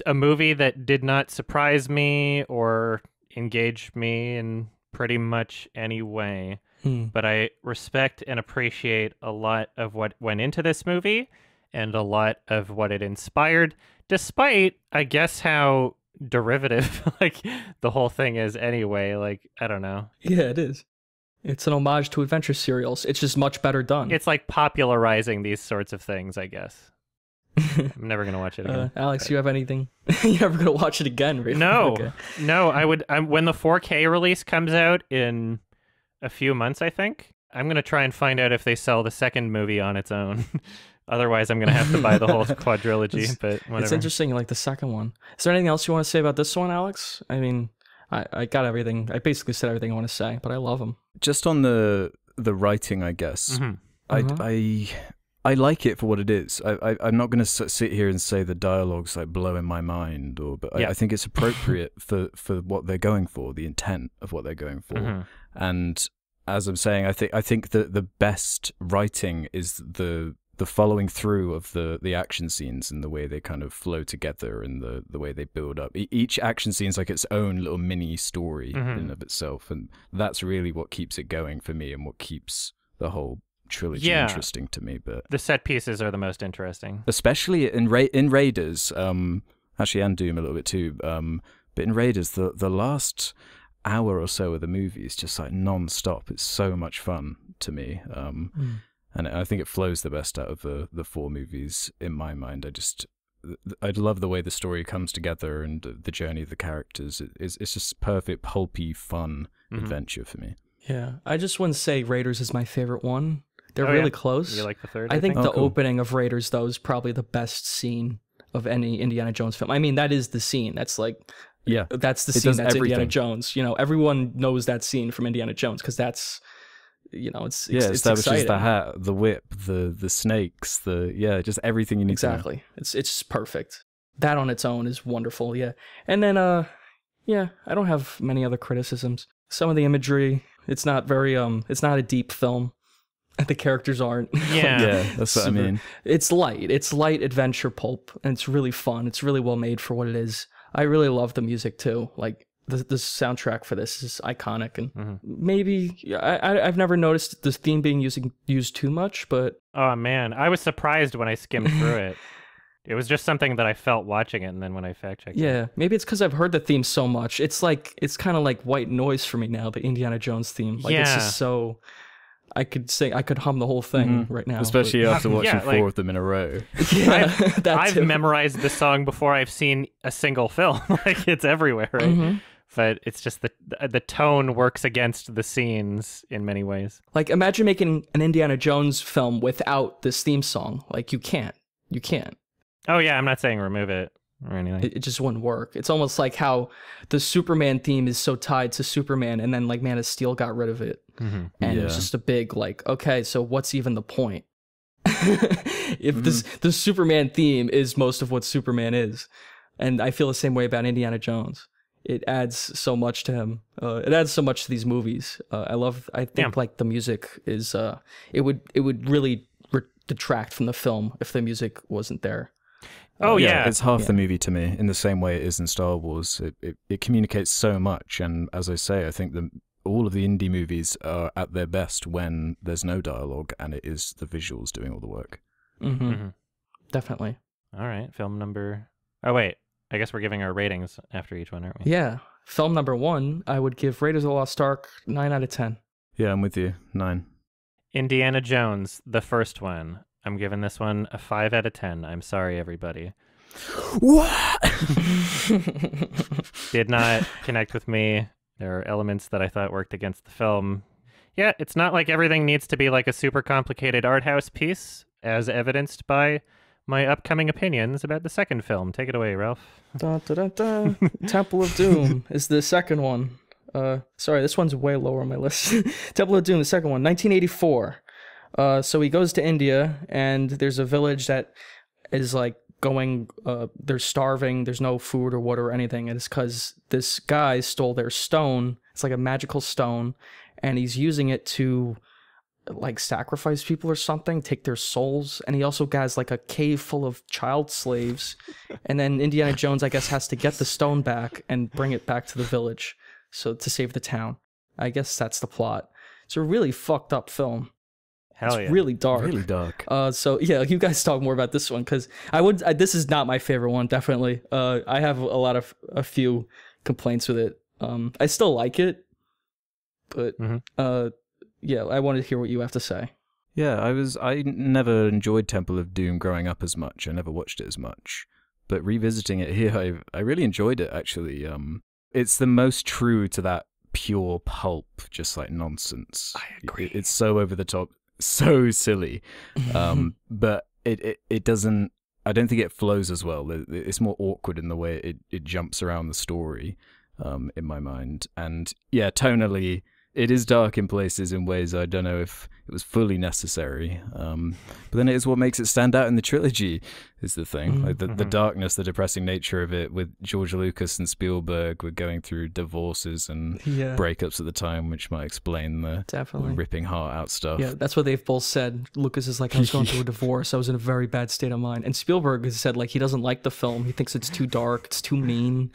a movie that did not surprise me or engage me in pretty much any way. But I respect and appreciate a lot of what went into this movie and a lot of what it inspired, despite, I guess, how derivative like the whole thing is anyway. Like, I don't know. Yeah, it is. It's an homage to adventure serials. It's just much better done. It's like popularizing these sorts of things, I guess. I'm never going to watch it again. Alex, you have anything? You're never going to watch it again, really? No. Okay. No, when the 4K release comes out in a few months, I think, I'm going to try and find out if they sell the second movie on its own. Otherwise, I'm going to have to buy the whole quadrilogy, but whatever. It's interesting, like the second one. Is there anything else you want to say about this one, Alex? I mean, I got everything. I basically said everything I want to say, but I love them. Just on the writing, I guess. I like it for what it is. I'm not going to sit here and say the dialogue's like blowing my mind, but I think it's appropriate for what they're going for, the intent of what they're going for. And as I'm saying, I think that the best writing is the following through of the action scenes and the way they kind of flow together and the way they build up. Each action scene is like its own little mini story in and of itself, and that's really what keeps it going for me and what keeps the whole trilogy interesting to me. But the set pieces are the most interesting, especially in Raiders, actually, and Doom a little bit too. But in Raiders, the last hour or so of the movie is just like non-stop. It's so much fun to me. And I think it flows the best out of the four movies in my mind. I love the way the story comes together and the journey of the characters. It's just perfect, pulpy, fun adventure for me. Yeah, I just wouldn't say Raiders is my favorite one. They're really close. You like the third? I think the opening of Raiders, though, is probably the best scene of any Indiana Jones film. I mean, that is the scene. That's like, that's the scene that's everything. Indiana Jones. You know, everyone knows that scene from Indiana Jones because that's, you know, it's establishes exciting. The hat, the whip, the snakes, just everything you need to know. It's just perfect. That on its own is wonderful. Yeah, and then I don't have many other criticisms. Some of the imagery, it's not very it's not a deep film. The characters aren't. Yeah, that's what I mean. It's light adventure pulp, and it's really fun. It's really well made for what it is. I really love the music too. Like the soundtrack for this is iconic, and maybe I've never noticed this theme being used too much, but oh man, I was surprised when I skimmed through it. It was just something that I felt watching it, and then when I fact checked it. Maybe it's because I've heard the theme so much. It's kind of like white noise for me now. The Indiana Jones theme, it's just so. I could hum the whole thing right now. Especially after watching 4 of them in a row. Yeah, I've memorized the song before I've seen a single film. Like, it's everywhere, right? But it's just the tone works against the scenes in many ways. Like, imagine making an Indiana Jones film without this theme song. Like, you can't. Oh yeah, I'm not saying remove it or anything. It just wouldn't work. It's almost like how the Superman theme is so tied to Superman, and then like Man of Steel got rid of it. And it was just a big like, okay, so what's even the point? If the Superman theme is most of what Superman is. And I feel the same way about Indiana Jones. It adds so much to him. It adds so much to these movies. I think like the music is it would really detract from the film if the music wasn't there. It's half the movie to me, in the same way it is in Star Wars. It communicates so much, and as I say, I think all of the indie movies are at their best when there's no dialogue and it is the visuals doing all the work. Definitely. All right, film number... Oh, wait. I guess we're giving our ratings after each one, aren't we? Yeah. Film number 1, I would give Raiders of the Lost Ark 9 out of 10. Yeah, I'm with you. 9. Indiana Jones, the first one. I'm giving this one a 5 out of 10. I'm sorry, everybody. What? Did not connect with me. There are elements that I thought worked against the film. Yeah, it's not like everything needs to be like a super complicated art house piece, as evidenced by my upcoming opinions about the second film. Take it away, Ralph. Temple of Doom is the second one. Sorry, this one's way lower on my list. Temple of Doom, the second one, 1984. So he goes to India, and there's a village that is like going, they're starving, there's no food or water or anything, and it's because this guy stole their stone. It's like a magical stone, and he's using it to like sacrifice people or something, take their souls, and he also has like a cave full of child slaves, and then Indiana Jones, I guess, has to get the stone back and bring it back to the village, so to save the town. I guess that's the plot. It's a really fucked up film. It's really dark. Really dark. So yeah, you guys talk more about this one, because this is not my favorite one, definitely. I have a few complaints with it. I still like it, but yeah, I wanted to hear what you have to say. Yeah, I never enjoyed Temple of Doom growing up as much. I never watched it as much. But revisiting it here, I really enjoyed it, actually. It's the most true to that pure pulp, just like nonsense. I agree. It's so over the top, so silly. But it doesn't, I don't think it flows as well. It's more awkward in the way it jumps around the story, in my mind. And yeah, tonally, it is dark in places in ways I don't know if it was fully necessary. But then it is what makes it stand out in the trilogy, is the thing. Like the darkness, the depressing nature of it, with George Lucas and Spielberg were going through divorces and breakups at the time, which might explain the ripping heart out stuff. Yeah, that's what they've both said. Lucas is like, I was going through a divorce, I was in a very bad state of mind. And Spielberg has said like he doesn't like the film. He thinks it's too dark, it's too mean.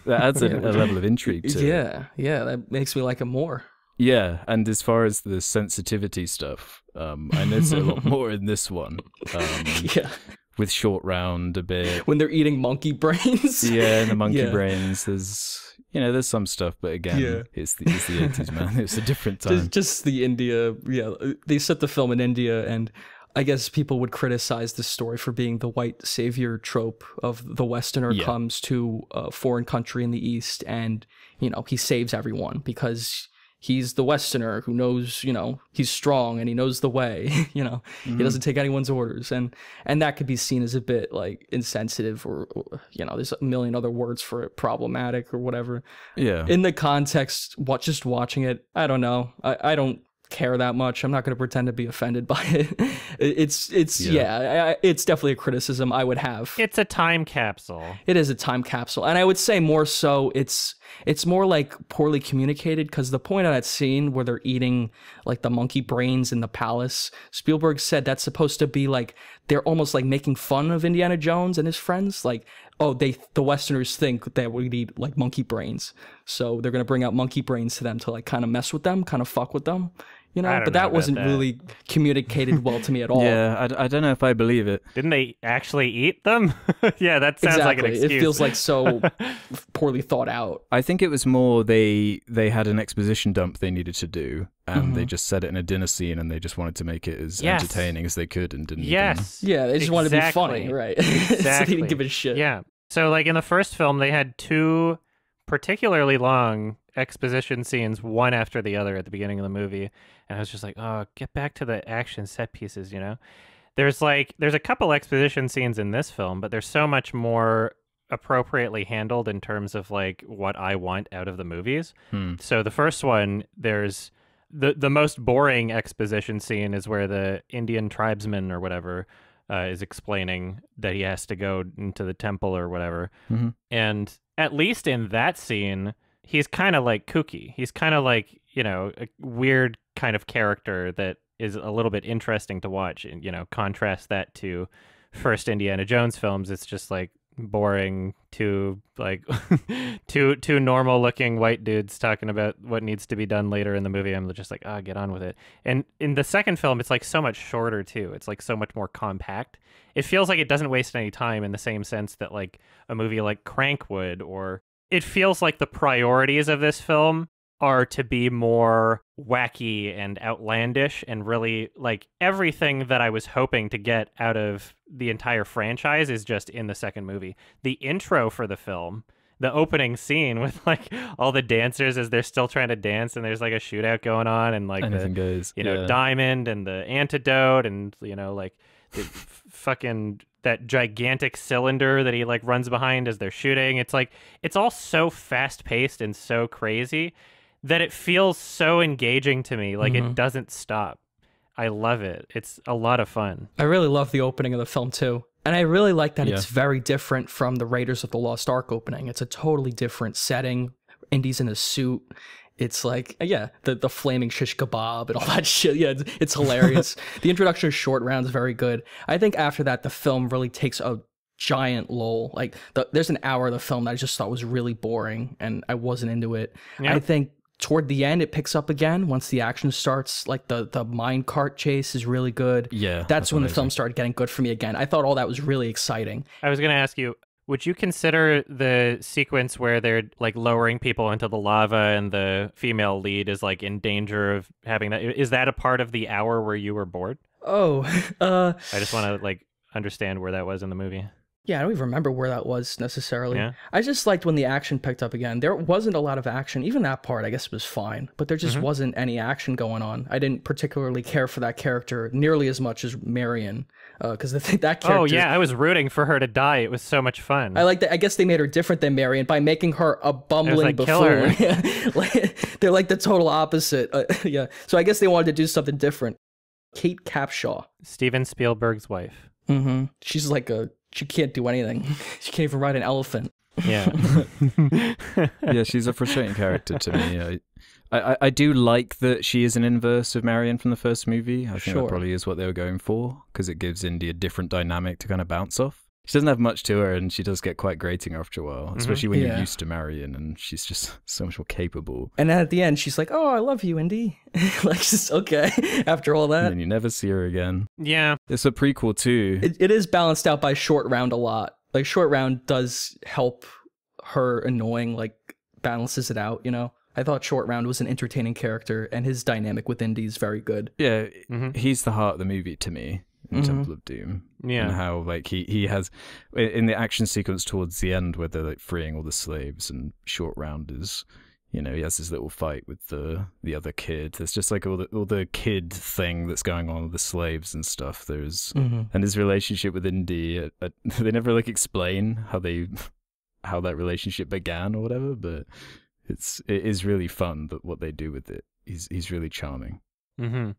That adds a level of intrigue to it. Yeah, that makes me like it more. Yeah, and as far as the sensitivity stuff, I noticed it a lot more in this one. With Short Round a bit. When they're eating monkey brains. Yeah, and the monkey brains. There's some stuff, but again, it's the 80s, man. It's a different time. Just the India, they set the film in India, and I guess people would criticize this story for being the white savior trope of the Westerner comes to a foreign country in the East, and, he saves everyone because he's the Westerner who knows, he's strong and he knows the way, he doesn't take anyone's orders. And that could be seen as a bit like insensitive or there's a million other words for it, problematic or whatever. Yeah. In the context, just watching it, I don't know. I don't care that much. I'm not going to pretend to be offended by it. It's it's definitely a criticism I would have. It's a time capsule. It is a time capsule, and I would say more so it's more like poorly communicated, because the point of that scene where they're eating like the monkey brains in the palace, Spielberg said that's supposed to be like they're almost like making fun of Indiana Jones and his friends, like, oh, the Westerners think that we eat like monkey brains, so they're gonna bring out monkey brains to them to like kind of mess with them, kind of fuck with them, you know. But that wasn't really communicated well to me at all. Yeah, I don't know if I believe it. Didn't they actually eat them? Yeah, that sounds like an excuse. It feels like so poorly thought out. I think it was more they had an exposition dump they needed to do, and they just said it in a dinner scene, and they just wanted to make it as entertaining as they could, and didn't. Yeah, they just wanted to be funny, right? Exactly. So they didn't give a shit. Yeah. So like in the first film, they had 2 particularly long exposition scenes, one after the other at the beginning of the movie, and I was just like, oh, get back to the action set pieces, you know. There's a couple exposition scenes in this film, but there's so much more appropriately handled in terms of like what I want out of the movies. So the first one, there's the most boring exposition scene is where the Indian tribesman or whatever is explaining that he has to go into the temple or whatever. And at least in that scene, he's kind of like kooky. He's kind of like, you know, a weird kind of character that is a little bit interesting to watch. And, you know, contrast that to first Indiana Jones films. It's just like boring, two normal looking white dudes talking about what needs to be done later in the movie. I'm just like, get on with it. And in the second film, it's like so much shorter too. It's like so much more compact. It feels like it doesn't waste any time in the same sense that like a movie like Crank would, or it feels like the priorities of this film are to be more wacky and outlandish, and really like everything that I was hoping to get out of the entire franchise is just in the second movie. The intro for the film, the opening scene with like all the dancers as they're still trying to dance, and there's like a shootout going on, and like anything goes, you know, Diamond and the antidote, and you know, like the fucking that gigantic cylinder that he like runs behind as they're shooting. It's like it's all so fast paced and so crazy that it feels so engaging to me. Like it doesn't stop. I love it. It's a lot of fun. I really love the opening of the film too. And I really like that it's very different from the Raiders of the Lost Ark opening. It's a totally different setting. Indy's in a suit. It's like, the flaming shish kebab and all that shit. Yeah, it's hilarious. The introduction of Short Round is very good. I think after that, the film really takes a giant lull. Like, there's an hour of the film that I just thought was really boring, and I wasn't into it. Yeah. I think toward the end, it picks up again once the action starts. Like, the mine cart chase is really good. Yeah. That's when the film started getting good for me again. I thought all that was really exciting. I was going to ask you, would you consider the sequence where they're like lowering people into the lava and the female lead is like in danger of having that? Is that a part of the hour where you were bored? Oh, I just want to like understand where that was in the movie. Yeah, I don't even remember where that was necessarily. Yeah. I just liked when the action picked up again. There wasn't a lot of action. Even that part, I guess, was fine. But there just wasn't any action going on. I didn't particularly care for that character nearly as much as Marion. Because that character... Oh, yeah, I was rooting for her to die. It was so much fun. I like that. I guess they made her different than Marion by making her a bumbling buffoon. They're like the total opposite. Yeah. So I guess they wanted to do something different. Kate Capshaw. Steven Spielberg's wife. She's like she can't do anything. She can't even ride an elephant. Yeah. Yeah, she's a frustrating character to me. I do like that she is an inverse of Marion from the first movie. I think that probably is what they were going for, because it gives Indy a different dynamic to kind of bounce off. She doesn't have much to her, and she does get quite grating after a while, especially when you're used to Marion, and she's just so much more capable. And then at the end, she's like, "Oh, I love you, Indy." Like, just okay after all that. And then you never see her again. Yeah. It's a prequel too. It is balanced out by Short Round a lot. Like, Short Round does help her annoying, like, balances it out, you know? I thought Short Round was an entertaining character, and his dynamic with Indy is very good. Yeah, he's the heart of the movie to me. In Temple of Doom, and how like he has in the action sequence towards the end where they're like freeing all the slaves, and Short Round is, you know, he has this little fight with the other kid. There's just like all the kid thing that's going on with the slaves and stuff. There's and his relationship with Indy. They never like explain how that relationship began or whatever, but it is really fun. But what they do with it, he's really charming. Mm-hmm.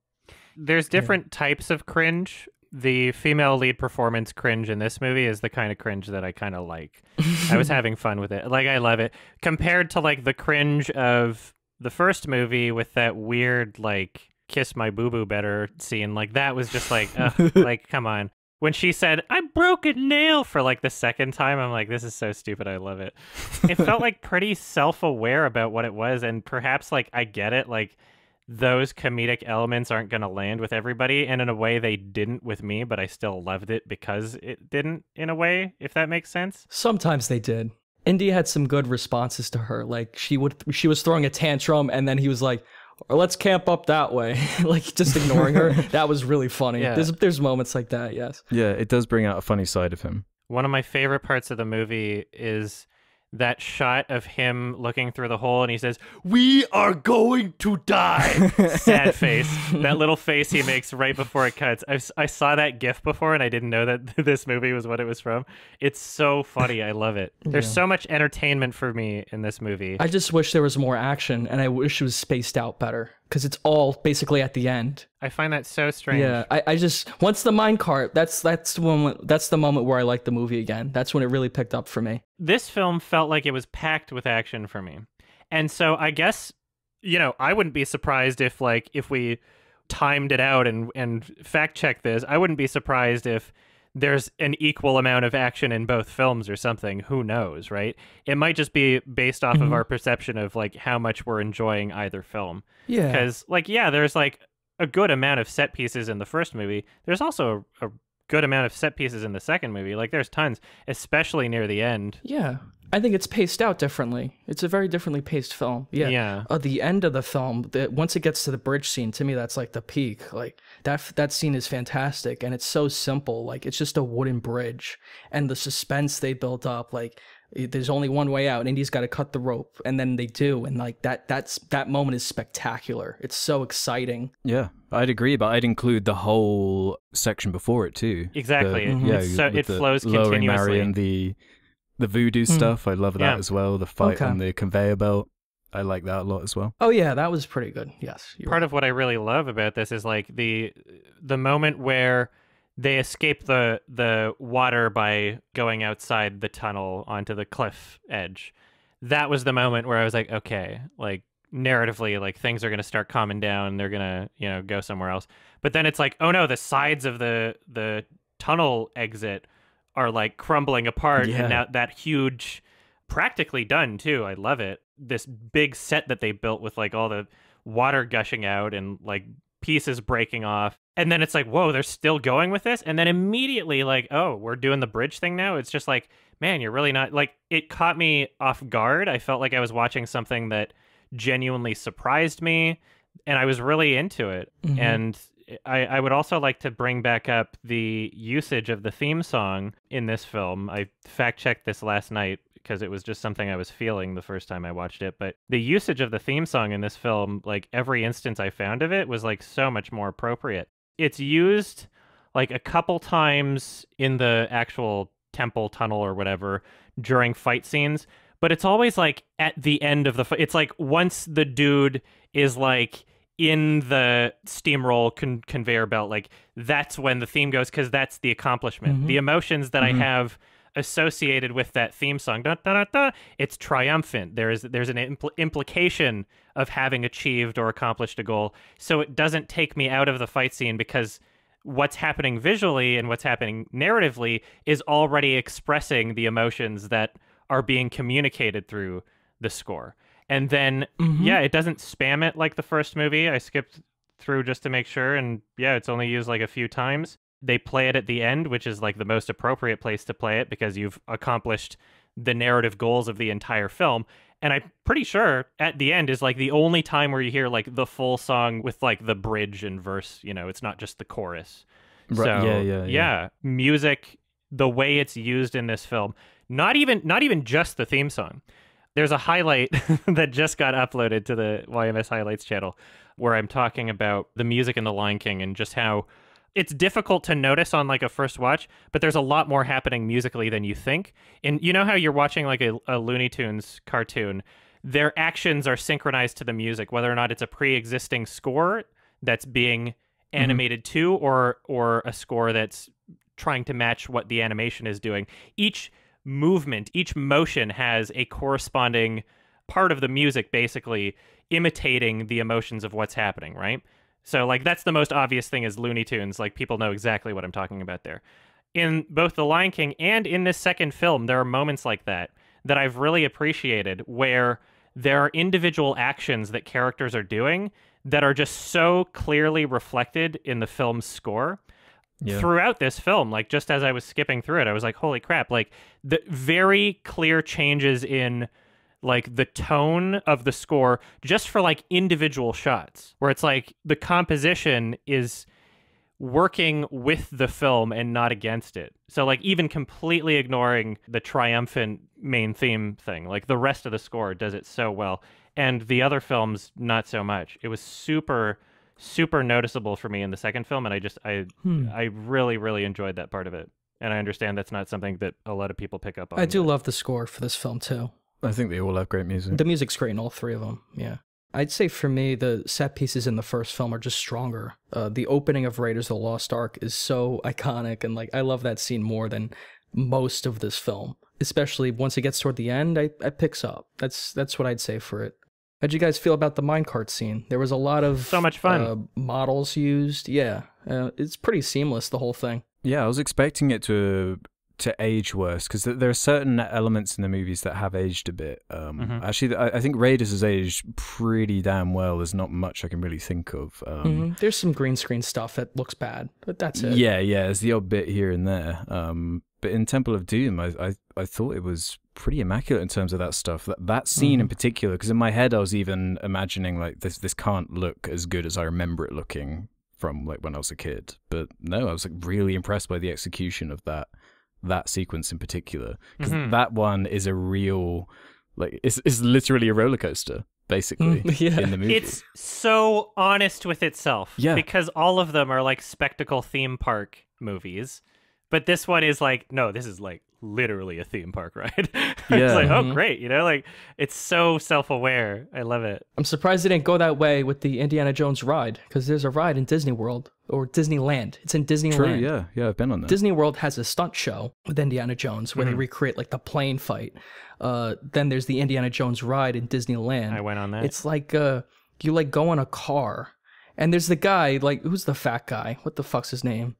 There's different types of cringe. The female lead performance cringe in this movie is the kind of cringe that I kind of like. I was having fun with it. Like, I love it. Compared to, like, the cringe of the first movie with that weird, like, kiss my boo-boo better scene. Like, that was just like, like, come on. When she said, I broke a nail for, like, the second time, I'm like, this is so stupid. I love it. It felt, like, pretty self-aware about what it was, and perhaps, like, I get it. Like, those comedic elements aren't going to land with everybody, and in a way they didn't with me, but I still loved it because it didn't, in a way, if that makes sense. Sometimes they did. Indy had some good responses to her. Like, she was throwing a tantrum, and then he was like, or let's camp up that way. Like, just ignoring her. That was really funny. Yeah. There's moments like that, yes. Yeah, it does bring out a funny side of him. One of my favorite parts of the movie is that shot of him looking through the hole, and he says, "We are going to die." Sad face. That little face he makes right before it cuts. I saw that GIF before, and I didn't know that this movie was what it was from. It's so funny. I love it. There's so much entertainment for me in this movie. I just wish there was more action, and I wish it was spaced out better, because it's all basically at the end. I find that so strange. Yeah, I just, once the minecart, that's the moment where I liked the movie again. That's when it really picked up for me. This film felt like it was packed with action for me. And so I guess, you know, I wouldn't be surprised if we timed it out and fact check this. I wouldn't be surprised if there's an equal amount of action in both films or something. Who knows, right? It might just be based off of our perception of, like, how much we're enjoying either film. Yeah. Because, like, yeah, there's, like, a good amount of set pieces in the first movie. There's also a good amount of set pieces in the second movie. Like, there's tons, especially near the end. Yeah. I think it's paced out differently. It's a very differently paced film. Yeah. Yeah. At the end of the film, once it gets to the bridge scene, to me, that's like the peak. Like, that scene is fantastic, and it's so simple. Like, it's just a wooden bridge, and the suspense they built up, like, there's only one way out, and Indy's got to cut the rope, and then they do, and like that moment is spectacular. It's so exciting. Yeah, I'd agree, but I'd include the whole section before it too. Exactly. It flows lowering continuously. Marion, the voodoo stuff. I love that as well. The fight on the conveyor belt. I like that a lot as well. Oh yeah, that was pretty good. Yes. Part of what I really love about this is, like, the moment where they escape the water by going outside the tunnel onto the cliff edge. That was the moment where I was like, okay, like, narratively, like, things are going to start calming down. They're going to, you know, go somewhere else. But then it's like, oh no, the sides of the tunnel exit are, like, crumbling apart. Yeah. And now that huge, practically done too. I love it. This big set that they built with, like, all the water gushing out and, like, pieces breaking off. And then it's like, whoa, they're still going with this? And then immediately, like, oh, we're doing the bridge thing now? It's just like, man, you're really not... Like, it caught me off guard. I felt like I was watching something that genuinely surprised me, and I was really into it. And I would also like to bring back up the usage of the theme song in this film. I fact-checked this last night because it was just something I was feeling the first time I watched it. But the usage of the theme song in this film, like, every instance I found of it was, like, so much more appropriate. It's used, like, a couple times in the actual temple tunnel or whatever during fight scenes, but it's always, like, at the end of the fight. It's like once the dude is, like, in the steamroll conveyor belt, like, that's when the theme goes, because that's the accomplishment. The emotions that I have associated with that theme song, da, da, da, da, it's triumphant. There's an implication of having achieved or accomplished a goal. So it doesn't take me out of the fight scene, because what's happening visually and what's happening narratively is already expressing the emotions that are being communicated through the score. And then, yeah, it doesn't spam it like the first movie. I skipped through just to make sure, and yeah, it's only used, like, a few times. They play it at the end, which is, like, the most appropriate place to play it, because you've accomplished the narrative goals of the entire film. And I'm pretty sure at the end is, like, the only time where you hear, like, the full song with, like, the bridge and verse. You know, it's not just the chorus. Right. So, yeah, music, the way it's used in this film, not even just the theme song. There's a highlight that just got uploaded to the YMS Highlights channel where I'm talking about the music in The Lion King and just how it's difficult to notice on, like, a first watch, but there's a lot more happening musically than you think. And you know how you're watching, like, a Looney Tunes cartoon, their actions are synchronized to the music, whether or not it's a pre-existing score that's being animated to, or a score that's trying to match what the animation is doing. Each movement, each motion has a corresponding part of the music basically imitating the emotions of what's happening, right? So like that's the most obvious thing is Looney Tunes. Like people know exactly what I'm talking about there. In both The Lion King and in this second film, there are moments like that I've really appreciated where there are individual actions that characters are doing that are just so clearly reflected in the film's score. Yeah. Throughout this film, like just as I was skipping through it, I was like, holy crap, like the very clear changes in like the tone of the score just for like individual shots where it's like the composition is working with the film and not against it. So like even completely ignoring the triumphant main theme thing, like the rest of the score does it so well. And the other films, not so much. It was super noticeable for me in the second film, and I really, really enjoyed that part of it. And I understand that's not something that a lot of people pick up on. I do love the score for this film, too. I think they all have great music. The music's great in all three of them, yeah. I'd say for me, the set pieces in the first film are just stronger. The opening of Raiders of the Lost Ark is so iconic, and like I love that scene more than most of this film. Especially once it gets toward the end, it picks up. That's what I'd say for it. How'd you guys feel about the minecart scene? There was a lot of so much fun models used. Yeah, it's pretty seamless, the whole thing. Yeah, I was expecting it to age worse because there are certain elements in the movies that have aged a bit. Actually, I think Raiders has aged pretty damn well. There's not much I can really think of. There's some green screen stuff that looks bad, but that's it. Yeah, there's the odd bit here and there. But in Temple of Doom, I thought it was pretty immaculate in terms of that stuff. That scene in particular, because in my head I was even imagining like this can't look as good as I remember it looking from like when I was a kid. But no, I was like really impressed by the execution of that sequence in particular, because that one is a real like it's literally a roller coaster basically in the movie. It's so honest with itself, because all of them are like spectacle theme park movies. But this one is like, no, this is like literally a theme park ride. It's like, oh, great. You know, like it's so self-aware. I love it. I'm surprised they didn't go that way with the Indiana Jones ride, because there's a ride in Disney World or Disneyland. It's in Disneyland. True, yeah, I've been on that. Disney World has a stunt show with Indiana Jones where they recreate like the plane fight. Then there's the Indiana Jones ride in Disneyland. I went on that. It's like you like go in a car, and there's the guy, like, who's the fat guy? What the fuck's his name?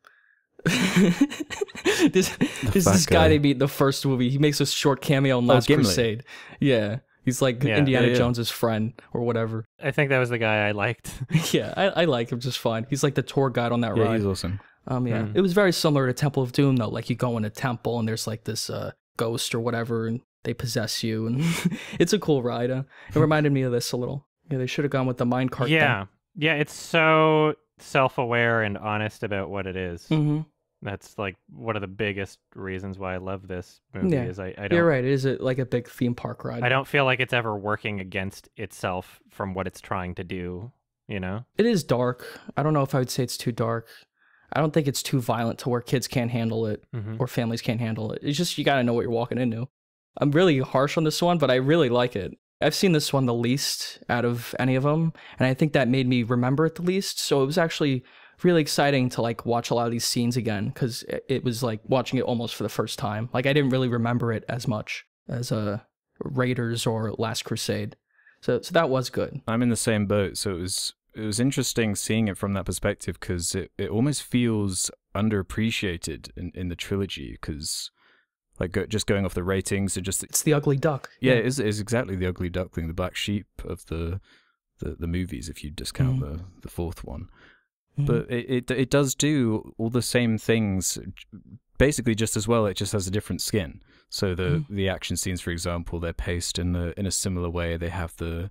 this guy they meet in the first movie. He makes a short cameo in Last Crusade. Yeah, he's like Indiana Jones's friend or whatever. I think that was the guy I liked. Yeah, I like him just fine. He's like the tour guide on that ride. Yeah, he's awesome. It was very similar to Temple of Doom though. Like you go in a temple and there's like this ghost or whatever, and they possess you, and it's a cool ride. It reminded me of this a little. Yeah, they should have gone with the minecart. Yeah, yeah, it's so self-aware and honest about what it is. That's like one of the biggest reasons why I love this movie. Is I don't. You're right. It is like a big theme park ride. I don't feel like it's ever working against itself from what it's trying to do. You know, it is dark. I don't know if I would say it's too dark. I don't think it's too violent to where kids can't handle it or families can't handle it. It's just you got to know what you're walking into. I'm really harsh on this one, but I really like it. I've seen this one the least out of any of them, and I think that made me remember it the least. So it was actually really exciting to like watch a lot of these scenes again, because it was like watching it almost for the first time. Like I didn't really remember it as much as Raiders or Last Crusade. So that was good. I'm in the same boat. So it was interesting seeing it from that perspective, because it almost feels underappreciated in the trilogy, because like just going off the ratings and just it's the ugly duck. Yeah, it is exactly the ugly duckling, the black sheep of the movies if you discount the fourth one. But it does do all the same things basically just as well. It just has a different skin. So the action scenes, for example, they're paced in a similar way. They have the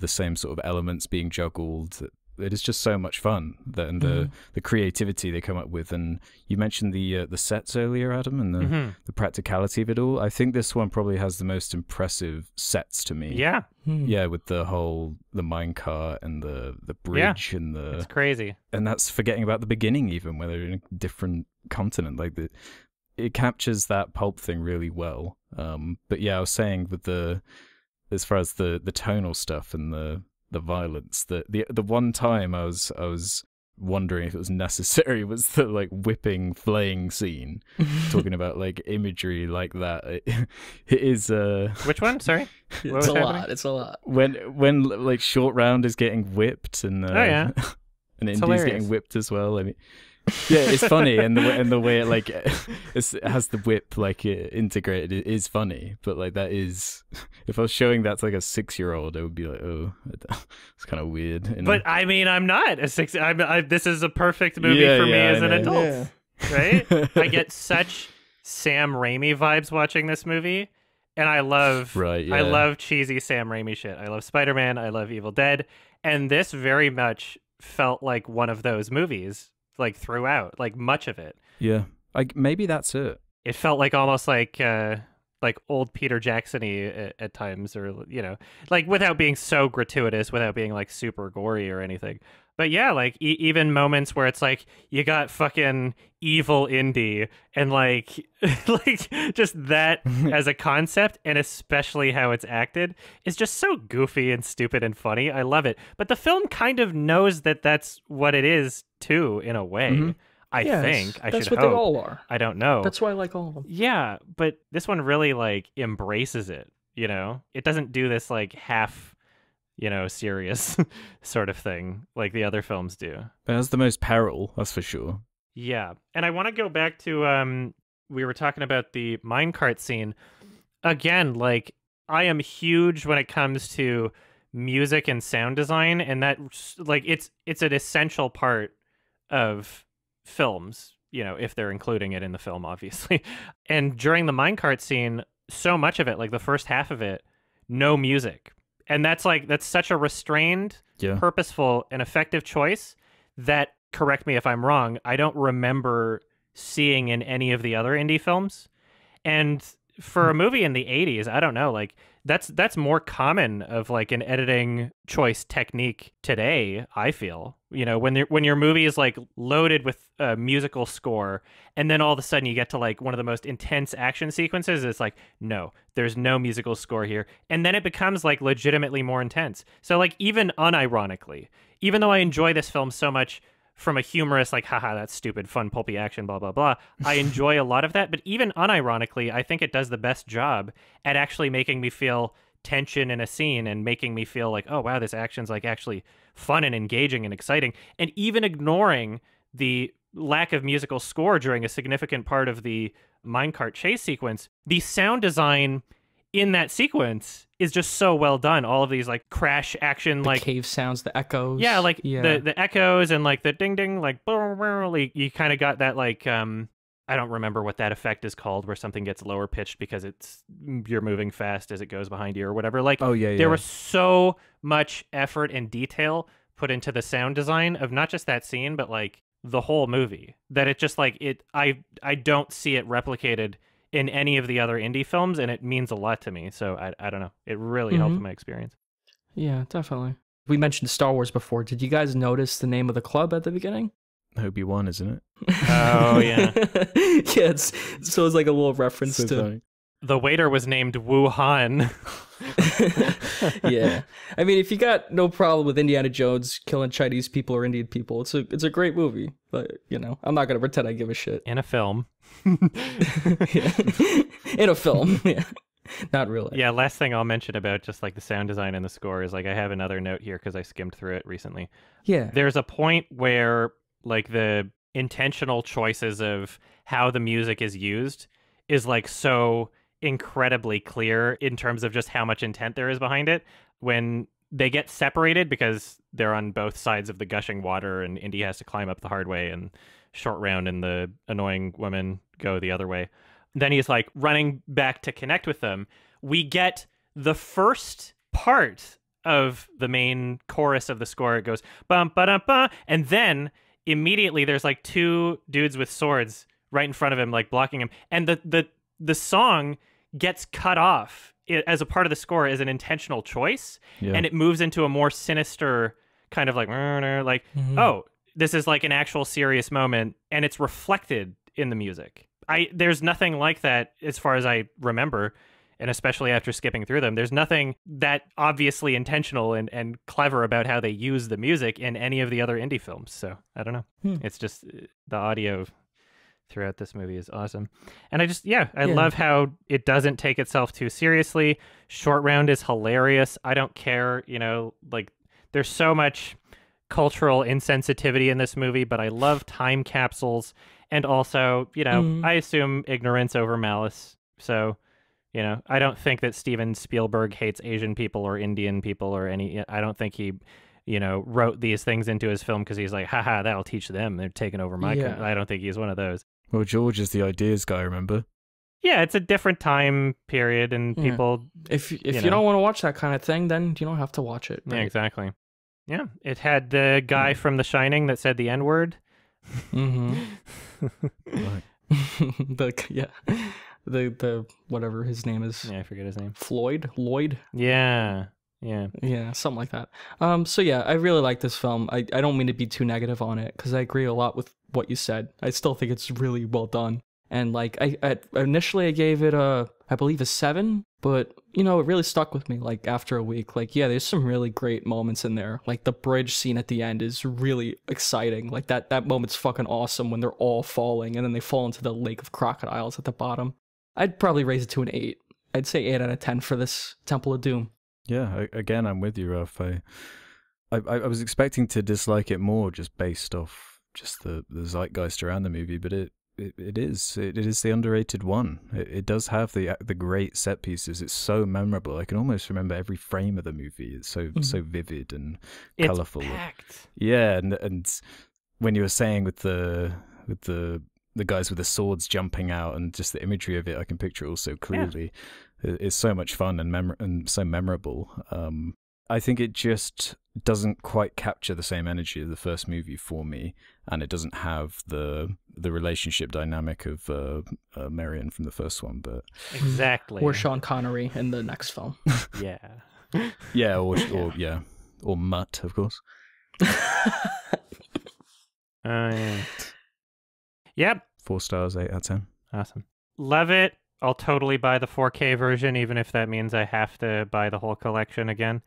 same sort of elements being juggled. It is just so much fun, and the creativity they come up with. And you mentioned the sets earlier, Adam, and the practicality of it all. I think this one probably has the most impressive sets to me. Yeah. Yeah, with the minecart and the bridge and the... It's crazy. And that's forgetting about the beginning even, where they're in a different continent. It captures that pulp thing really well. But yeah, I was saying with as far as the tonal stuff and the the violence. The one time I was wondering if it was necessary was the like whipping, flaying scene, talking about like imagery like that. It is Which one? Sorry. It's a lot. It's a lot. When like Short Round is getting whipped and oh yeah, and Indy's getting whipped as well. I mean, yeah, it's funny, and the way it like it has the whip like integrated, it is funny. But like that is, if I was showing that to like a 6-year-old, I would be like, oh, it's kind of weird. But I mean, I'm not a 6. This is a perfect movie for me as an adult, right? I get such Sam Raimi vibes watching this movie, and I love I love cheesy Sam Raimi shit. I love Spider-Man. I love Evil Dead, and this very much felt like one of those movies. Like throughout, like much of it. Yeah, like maybe that's it. It felt like almost like old Peter Jackson-y at times, or like without being so gratuitous, without being like super gory or anything. But yeah, like even moments where it's like you got fucking evil Indy and like like just that as a concept, and especially how it's acted is just so goofy and stupid and funny. I love it. But the film kind of knows that that's what it is too, in a way. Mm-hmm. I think. That's what they all are. I don't know. That's why I like all of them. Yeah, but this one really like embraces it. It doesn't do this like half serious sort of thing like the other films do. But that's the most peril, that's for sure. Yeah. And I want to go back to we were talking about the minecart scene. Again, like I am huge when it comes to music and sound design, and that like it's an essential part of films, if they're including it in the film, obviously. And during the minecart scene, so much of it, like the first half of it, no music. And that's such a restrained, purposeful, and effective choice that, correct me if I'm wrong, I don't remember seeing in any of the other indie films. And for a movie in the 80s, I don't know, like that's more common of like an editing choice technique today, I feel. When your movie is like loaded with a musical score, and then all of a sudden you get to like one of the most intense action sequences, it's like, no, there's no musical score here. And then it becomes like legitimately more intense. So like even unironically, even though I enjoy this film so much from a humorous, like, haha, that's stupid, fun, pulpy action, blah, blah, blah, I enjoy a lot of that. But even unironically, I think it does the best job at actually making me feel tension in a scene and making me feel like, oh, wow, this action's like actually fun and engaging and exciting. And even ignoring the lack of musical score during a significant part of the minecart chase sequence, the sound design in that sequence is just so well done. All of these like crash action, like cave sounds, the echoes. Yeah, like the echoes and like the ding ding, like you kind of got that like I don't remember what that effect is called, where something gets lower pitched because you're moving fast as it goes behind you or whatever. Like, there was so much effort and detail put into the sound design of not just that scene, but like the whole movie, that it just like I don't see it replicated in any of the other indie films, and it means a lot to me. So I don't know. It really helped my experience. Yeah, definitely. We mentioned Star Wars before. Did you guys notice the name of the club at the beginning? Obi-Wan, isn't it? Oh, yeah. Yeah, it's like a little reference to... Funny. The waiter was named Wuhan. Yeah. I mean, if you got no problem with Indiana Jones killing Chinese people or Indian people, it's a great movie. But, I'm not going to pretend I give a shit. In a film. Yeah. In a film, yeah. Not really. Yeah, last thing I'll mention about just like the sound design and the score is like I have another note here because I skimmed through it recently. Yeah. There's a point where like the intentional choices of how the music is used is like so incredibly clear in terms of just how much intent there is behind it. When they get separated because they're on both sides of the gushing water and Indy has to climb up the hard way and Short Round and the annoying woman go the other way. Then he's like running back to connect with them. We get the first part of the main chorus of the score. It goes bum ba dum ba, and then immediately there's like two dudes with swords right in front of him, like blocking him, and the song gets cut off as a part of the score as an intentional choice, and it moves into a more sinister kind of like oh, this is like an actual serious moment, and it's reflected in the music. There's nothing like that as far as I remember, and especially after skipping through them, there's nothing that obviously intentional and clever about how they use the music in any of the other indie films. So I don't know. It's just the audio throughout this movie is awesome. And I love how it doesn't take itself too seriously. Short Round is hilarious. I don't care, like there's so much cultural insensitivity in this movie, but I love time capsules. And also, I assume ignorance over malice. So, I don't think that Steven Spielberg hates Asian people or Indian people or I don't think he, wrote these things into his film because he's like, haha, that'll teach them. They're taking over my country. I don't think he's one of those. Well, George is the ideas guy, remember? Yeah, it's a different time period and people... If you don't want to watch that kind of thing, then you don't have to watch it. Right? Yeah, exactly. Yeah, it had the guy from The Shining that said the N-word. The whatever his name is. Yeah, I forget his name. Lloyd. Yeah, something like that. So yeah, I really like this film. I don't mean to be too negative on it because I agree a lot with what you said. I still think it's really well done. And like I initially I gave it I believe a 7, but it really stuck with me like after a week. Like there's some really great moments in there. Like the bridge scene at the end is really exciting. Like that moment's fucking awesome when they're all falling and then they fall into the lake of crocodiles at the bottom. I'd probably raise it to an 8. I'd say 8 out of 10 for this Temple of Doom. Yeah, again, I'm with you, Ralph. I was expecting to dislike it more just based off just the zeitgeist around the movie, but it is the underrated one. It does have the great set pieces. It's so memorable. I can almost remember every frame of the movie. It's so vivid and colorful. It's packed. Yeah, and when you were saying with the guys with the swords jumping out and just the imagery of it, I can picture it all so clearly. Yeah. It's so much fun and so memorable. I think it just doesn't quite capture the same energy of the first movie for me, and it doesn't have the relationship dynamic of Marion from the first one. But exactly, or Sean Connery in the next film. Yeah, or Mutt, of course. Yep. 4 stars, 8 out of 10. Awesome. Love it. I'll totally buy the 4K version, even if that means I have to buy the whole collection again.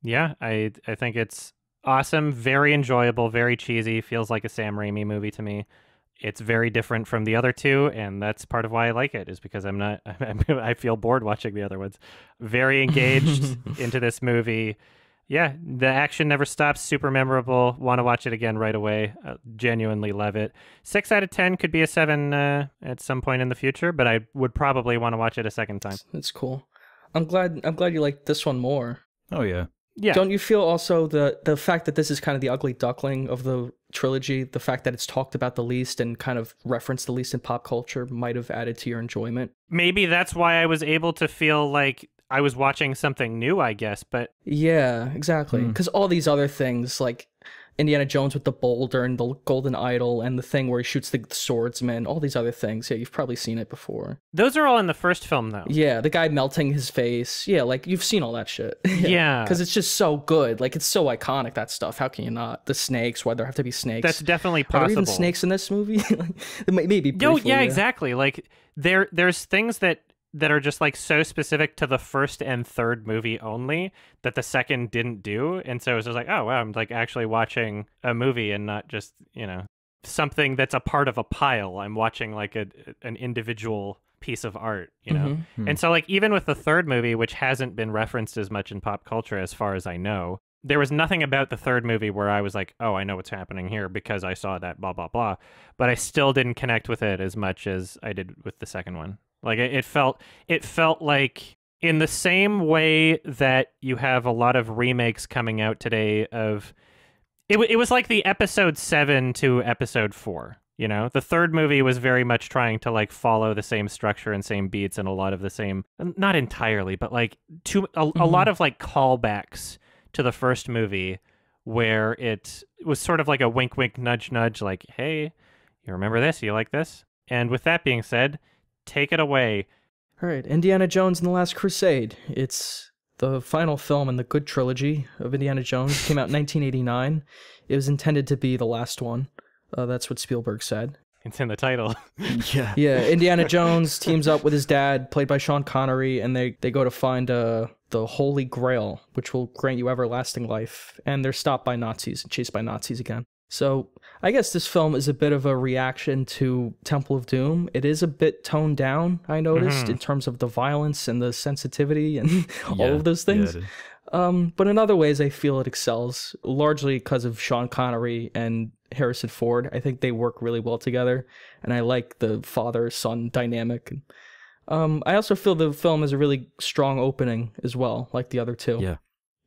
Yeah, I think it's awesome, very enjoyable, very cheesy, feels like a Sam Raimi movie to me. It's very different from the other two, and that's part of why I like it, is because I feel bored watching the other ones. Very engaged into this movie. Yeah, the action never stops, super memorable. Want to watch it again right away. Genuinely love it. 6 out of 10 could be a 7 at some point in the future, but I would probably want to watch it a second time. That's cool. I'm glad you like this one more. Oh yeah. Yeah. Don't you feel also the fact that this is kind of the ugly duckling of the trilogy, the fact that it's talked about the least and kind of referenced the least in pop culture might have added to your enjoyment? Maybe that's why I was able to feel like I was watching something new, I guess, but... Yeah, exactly. Because all these other things, like Indiana Jones with the boulder and the golden idol and the thing where he shoots the swordsman, all these other things, yeah, you've probably seen it before. Those are all in the first film, though. Yeah, the guy melting his face. Yeah, like, you've seen all that shit. Yeah. Because it's just so good. Like, it's so iconic, that stuff. How can you not? The snakes, why there have to be snakes. That's definitely possible. Are there even snakes in this movie? Maybe briefly. No, yeah, exactly. Like, there's things that are just like so specific to the first and third movie only that the second didn't do. And so it was just like, oh wow, I'm like actually watching a movie and not just, something that's a part of a pile. I'm watching like an individual piece of art, And so like even with the third movie, which hasn't been referenced as much in pop culture as far as I know, there was nothing about the third movie where I was like, oh, I know what's happening here because I saw that blah, blah, blah. But I still didn't connect with it as much as I did with the second one. Like it felt like in the same way that you have a lot of remakes coming out today of it was like the episode 7 to episode 4, The third movie was very much trying to like follow the same structure and same beats and a lot of the same, not entirely, but like a lot of like callbacks to the first movie where it was sort of like a wink wink nudge nudge, like, hey, you remember this? You like this? And with that being said, take it away. All right, Indiana Jones and the Last Crusade. It's the final film in the good trilogy of Indiana Jones. It came out in 1989. It was intended to be the last one. That's what Spielberg said. It's in the title. Yeah. Yeah, Indiana Jones teams up with his dad, played by Sean Connery, and they go to find the Holy Grail, which will grant you everlasting life. And they're stopped by Nazis and chased by Nazis again. So I guess this film is a bit of a reaction to Temple of Doom. It is a bit toned down, I noticed, in terms of the violence and the sensitivity and all of those things. But in other ways, I feel it excels, largely because of Sean Connery and Harrison Ford. I think they work really well together, and I like the father-son dynamic. I also feel the film has a really strong opening as well, like the other two. Yeah.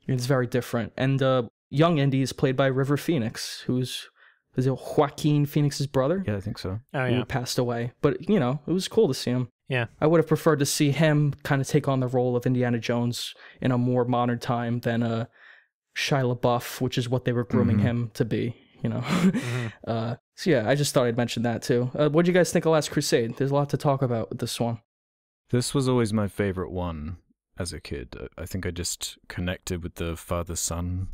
It's very different. And young Indy is played by River Phoenix, is it Joaquin Phoenix's brother? Yeah, I think so. Oh, yeah. Who passed away. But, you know, it was cool to see him. Yeah. I would have preferred to see him kind of take on the role of Indiana Jones in a more modern time than Shia LaBeouf, which is what they were grooming him to be, you know. So yeah, I just thought I'd mention that too. What do you guys think of Last Crusade? There's a lot to talk about with this one. This was always my favorite one as a kid. I think I just connected with the father-son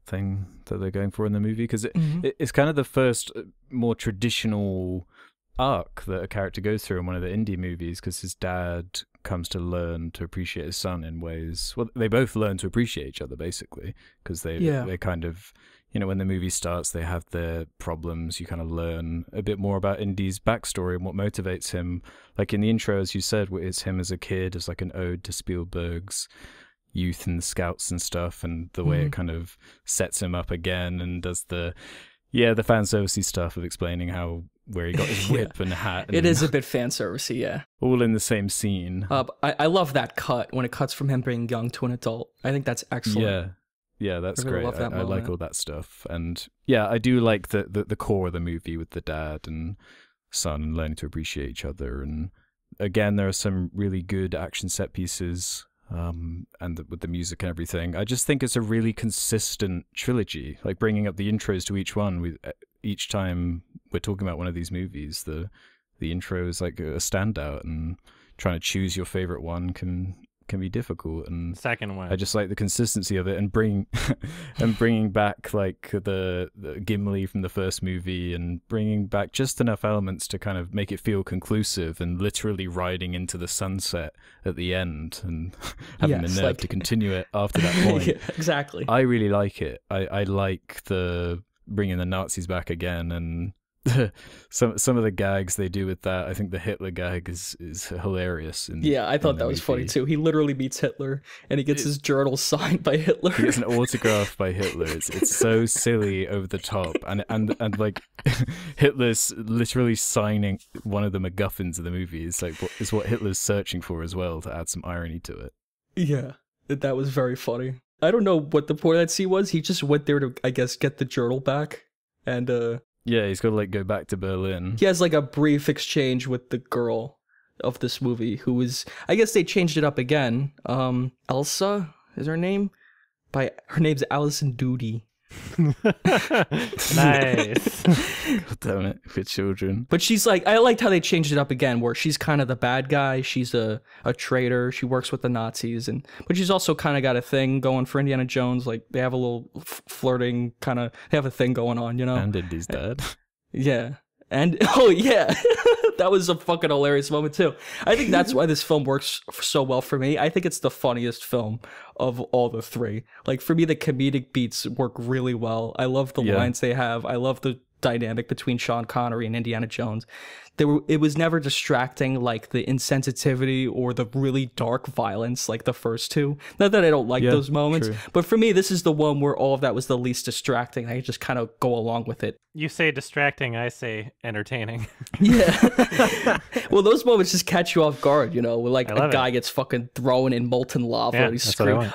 thing that they're going for in the movie, because it's kind of the first more traditional arc that a character goes through in one of the indie movies, because his dad comes to learn to appreciate his son in ways. Well, they both learn to appreciate each other, basically, because they kind of, you know, when the movie starts, they have their problems. You kind of learn a bit more about Indy's backstory and what motivates him. Like in the intro, as you said, it's him as a kid, as like an ode to Spielberg's youth and the Scouts and stuff, and the way it kind of sets him up again and does the fan servicey stuff of explaining where he got his whip and hat. And it is a bit fan servicey, yeah. All in the same scene. I love that cut when it cuts from him being young to an adult. I think that's excellent. Yeah, that's really great. love that I like all that stuff. And yeah, I do like the core of the movie with the dad and son and learning to appreciate each other. And again, there are some really good action set pieces. With the music and everything, I just think it's a really consistent trilogy. Like bringing up the intros to each one, each time we're talking about one of these movies, the intro is like a standout, and trying to choose your favorite one can be difficult. And second one, I just like the consistency of it, and bringing back like the Gimli from the first movie, and bringing back just enough elements to kind of make it feel conclusive, and literally riding into the sunset at the end and having the nerve to continue it after that point. Yeah, exactly. I really like it. I like the bringing the Nazis back again, and some of the gags they do with that. I think the Hitler gag is hilarious. I thought that was funny too. He literally meets Hitler and he gets his journal signed by Hitler. He gets an autograph by Hitler. It's so silly, over the top, and like Hitler's literally signing one of the MacGuffins of the movie. It's like is what Hitler's searching for as well, to add some irony to it. Yeah, that was very funny. I don't know what the point of that scene was. He just went there to, I guess, get the journal back, and yeah, he's got to like go back to Berlin. He has like a brief exchange with the girl of this movie, who is, I guess they changed it up again. Elsa is her name. Her name's Alison Doody. Nice. God damn it, for children. But she's like, I liked how they changed it up again, where she's kind of the bad guy. She's a traitor. She works with the Nazis, but she's also kind of got a thing going for Indiana Jones. Like they have a little flirting kind of. They have a thing going on, you know. And Indy's dad. Yeah. And oh yeah, that was a fucking hilarious moment too. I think that's why this film works so well for me. I think it's the funniest film of all the three. Like for me, the comedic beats work really well. I love the lines they have. I love the dynamic between Sean Connery and Indiana Jones. It was never distracting like the insensitivity or the really dark violence like the first two. Not that I don't like those moments, but for me, this is the one where all of that was the least distracting. I just kind of go along with it. You say distracting, I say entertaining. Yeah. Well, those moments just catch you off guard, you know, where like a guy gets fucking thrown in molten lava and he's screaming.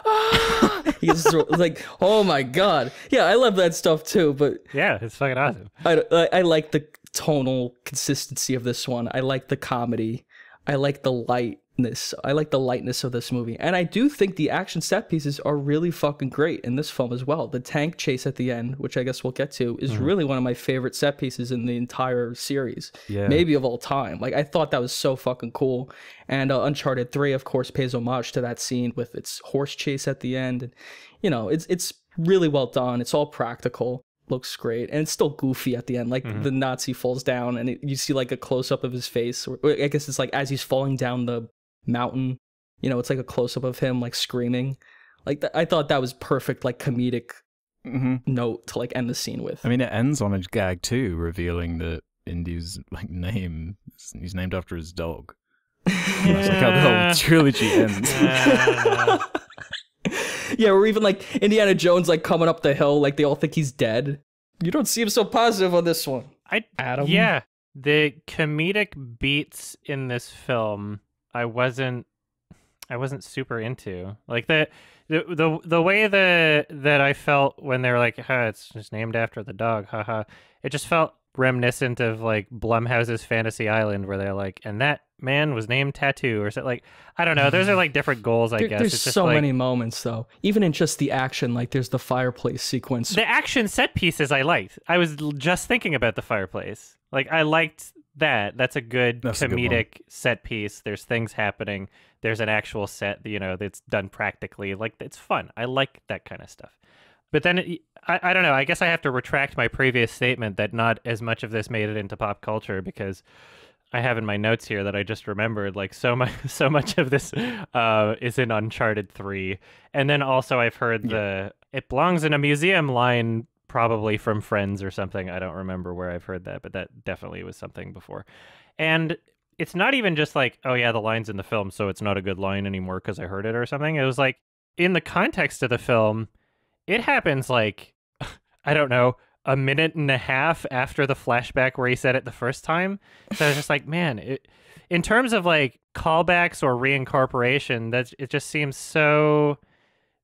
He's like, oh my god. Yeah, I love that stuff too, but yeah, it's fucking awesome. I like the tonal consistency of this one. I like the comedy. I like the lightness. I like the lightness of this movie. And I do think the action set pieces are really fucking great in this film as well. The tank chase at the end, which I guess we'll get to, is really one of my favorite set pieces in the entire series. Yeah. Maybe of all time. Like, I thought that was so fucking cool. And Uncharted 3, of course, pays homage to that scene with its horse chase at the end. And, you know, it's really well done. It's all practical. looks great, and it's still goofy at the end. Like the Nazi falls down, and you see like a close up of his face, or I guess it's like as he's falling down the mountain. You know, it's like a close up of him like screaming. Like I thought that was perfect, like comedic note to like end the scene with. I mean, it ends on a gag too, revealing that Indy's like he's named after his dog. That's like how the whole trilogy ends. Yeah, or even like Indiana Jones like coming up the hill, like they all think he's dead. You don't seem so positive on this one, Adam. Yeah, the comedic beats in this film, I wasn't super into. Like the way that I felt when they were like, it's just named after the dog, haha. It just felt reminiscent of like Blumhouse's Fantasy Island, where they're like, and that man was named Tattoo, or something. Like, I don't know. Those are like different goals, I guess. There's it's just so like, many moments though. Even in just the action, like there's the fireplace sequence. The action set pieces I liked. I was just thinking about the fireplace. Like I liked that. That's a good comedic set piece. There's things happening. There's an actual set, that's done practically. Like, it's fun. I like that kind of stuff. But then, I don't know. I guess I have to retract my previous statement that not as much of this made it into pop culture, because I have in my notes here that I just remembered, like, so much of this is in Uncharted 3. And then also I've heard it belongs in a museum line, probably from Friends or something. I don't remember where I've heard that, but that definitely was something before. And it's not even just like, oh yeah, the line's in the film, so it's not a good line anymore because I heard it or something. It was like, in the context of the film, it happens like, I don't know, a minute and a half after the flashback where he said it the first time. So I was just like, man, in terms of like callbacks or reincorporation, it just seems so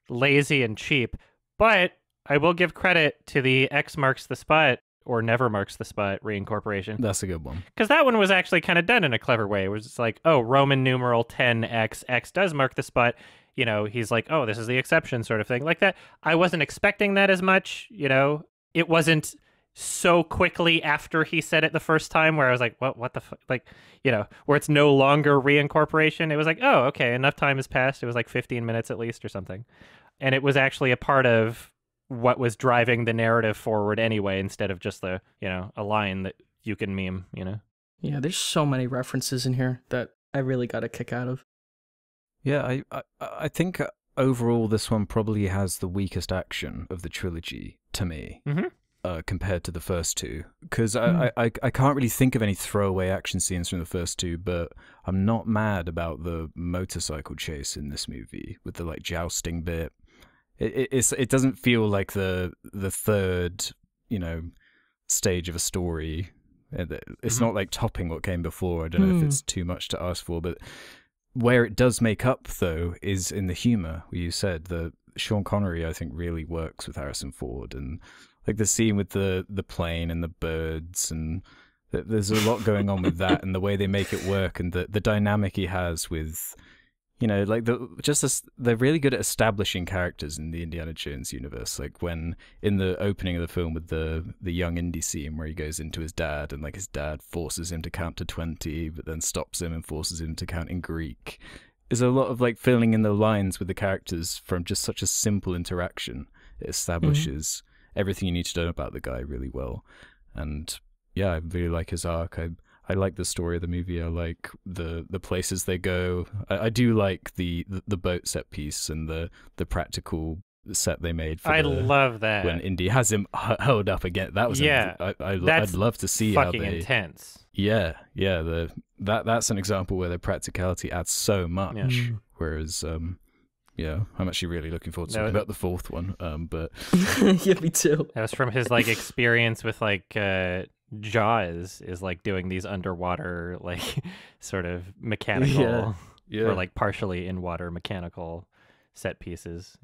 lazy and cheap. But I will give credit to the X marks the spot or never marks the spot reincorporation. That's a good one. Because that one was actually kind of done in a clever way. It was just like, oh, Roman numeral 10X, X does mark the spot. He's like, oh, this is the exception sort of thing. Like that. I wasn't expecting that as much, It wasn't so quickly after he said it the first time where I was like, what the fuck? Like, where it's no longer reincorporation. It was like, oh, okay, enough time has passed. It was like 15 minutes at least or something. And it was actually a part of what was driving the narrative forward anyway, instead of just a line that you can meme, Yeah, there's so many references in here that I really got a kick out of. Yeah, I think overall this one probably has the weakest action of the trilogy to me, compared to the first two. Because I can't really think of any throwaway action scenes from the first two, but I'm not mad about the motorcycle chase in this movie with the like jousting bit. It doesn't feel like the third, stage of a story. It's not like topping what came before. I don't know if it's too much to ask for, but where it does make up, though, is in the humor. You said the Sean Connery, I think, really works with Harrison Ford, and like the scene with the plane and the birds, and there's a lot going on with that, and the way they make it work, and the dynamic he has with, like they're really good at establishing characters in the Indiana Jones universe. Like when in the opening of the film with the young Indy scene where he goes into his dad, and like his dad forces him to count to 20, but then stops him and forces him to count in Greek. There's a lot of like filling in the lines with the characters from just such a simple interaction. It establishes everything you need to know about the guy really well. And yeah, I really like his arc. I like the story of the movie. I like the places they go. I do like the boat set piece and the practical set they made. I love that when Indy has him held up again. That was I'd love to see fucking how they intense. Yeah. That's an example where the practicality adds so much. Yeah. Whereas I'm actually really looking forward to talking about the fourth one. But yeah, me too. That was from his like experience with like Jaws, is like doing these underwater like sort of mechanical or like partially in water mechanical set pieces.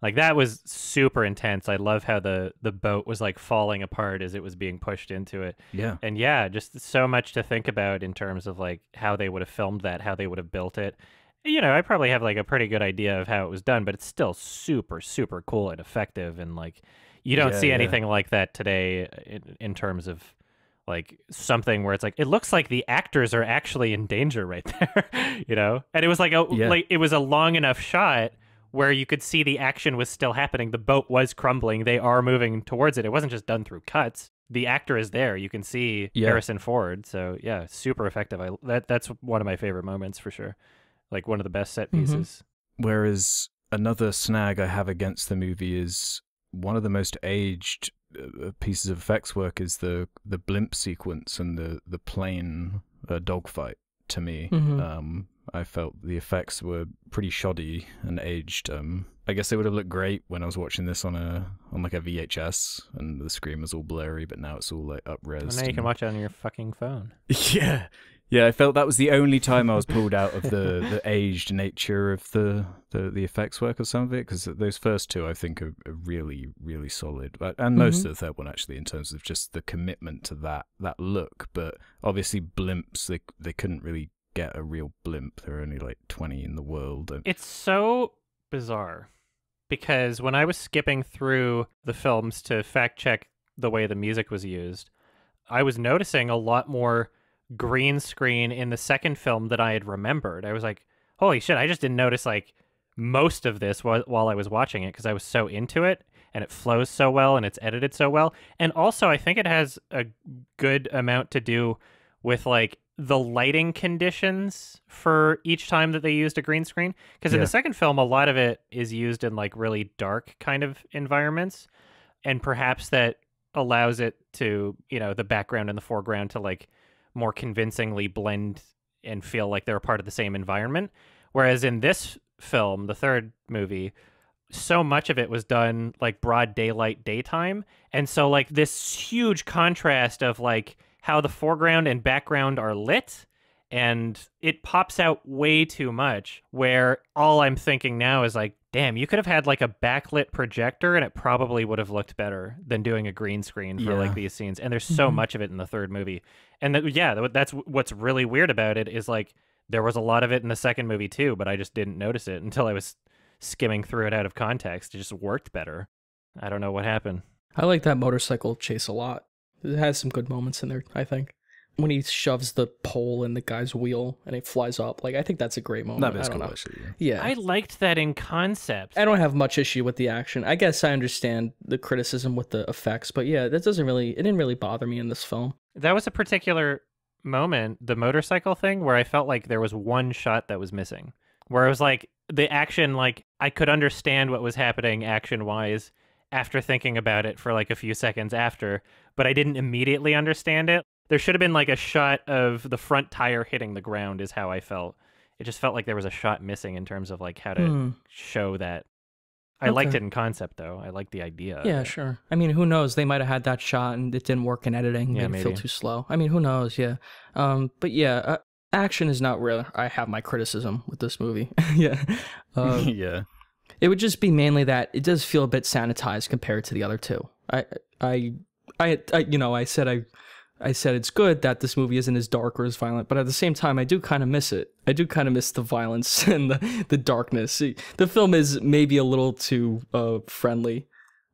Like that was super intense. I love how the boat was like falling apart as it was being pushed into it. Yeah. And just so much to think about in terms of like how they would have filmed that, how they would have built it. I probably have like a pretty good idea of how it was done, but it's still super, super cool and effective. And like, you don't see anything like that today in terms of like something where it's like, it looks like the actors are actually in danger right there, And it was like, like it was a long enough shot where you could see the action was still happening. The boat was crumbling. They are moving towards it. It wasn't just done through cuts. The actor is there. You can see Harrison Ford. So yeah, super effective. That's one of my favorite moments for sure. Like one of the best set pieces. Whereas another snag I have against the movie is one of the most aged pieces of effects work is the blimp sequence and the plane dogfight. To me, I felt the effects were pretty shoddy and aged. I guess they would have looked great when I was watching this on like a VHS and the screen was all blurry, but now it's all like up-res. Well, now you can watch it on your fucking phone. Yeah, I felt that was the only time I was pulled out of the aged nature of the effects work of some of it, because those first two I think are really, really solid. And most of the third one, actually, in terms of just the commitment to that look. But obviously blimps, they couldn't really get a real blimp. There are only like 20 in the world. It's so bizarre, because when I was skipping through the films to fact check the way the music was used, I was noticing a lot more green screen in the second film that I had remembered. I was like, holy shit, I just didn't notice like most of this while I was watching it because I was so into it, and it flows so well and it's edited so well. And also I think it has a good amount to do with like the lighting conditions for each time that they used a green screen, because in the second film a lot of it is used in like really dark kind of environments, and perhaps that allows it to, you know, the background and the foreground to like more convincingly blend and feel like they're a part of the same environment. Whereas in this film, the third movie, so much of it was done like broad daylight daytime. And so like this huge contrast of like how the foreground and background are lit, and it pops out way too much, where all I'm thinking now is like, damn, you could have had like a backlit projector and it probably would have looked better than doing a green screen for like these scenes. And there's so much of it in the third movie. And that's what's really weird about it, is like there was a lot of it in the second movie too, but I just didn't notice it until I was skimming through it out of context. It just worked better. I don't know what happened. I like that motorcycle chase a lot. It has some good moments in there, I think. When he shoves the pole in the guy's wheel and it flies up, like I think that's a great moment. That is cool, actually. Yeah, I liked that in concept. I don't have much issue with the action. I guess I understand the criticism with the effects, but yeah, it didn't really bother me in this film. That was a particular moment, the motorcycle thing, where I felt like there was one shot that was missing, where it was like the action, like I could understand what was happening action-wise after thinking about it for like a few seconds after, but I didn't immediately understand it. There should have been like a shot of the front tire hitting the ground, is how I felt. It just felt like there was a shot missing in terms of like how to show that. I liked it in concept, though. I liked the idea. Yeah, sure. I mean, who knows? They might have had that shot and it didn't work in editing. Yeah, maybe. Feel too slow. I mean, who knows? Yeah. But yeah, action is not really. I have my criticism with this movie. Yeah. Yeah. It would just be mainly that it does feel a bit sanitized compared to the other two. I said it's good that this movie isn't as dark or as violent, but at the same time, I do kind of miss it. I do kind of miss the violence and the darkness. The film is maybe a little too friendly,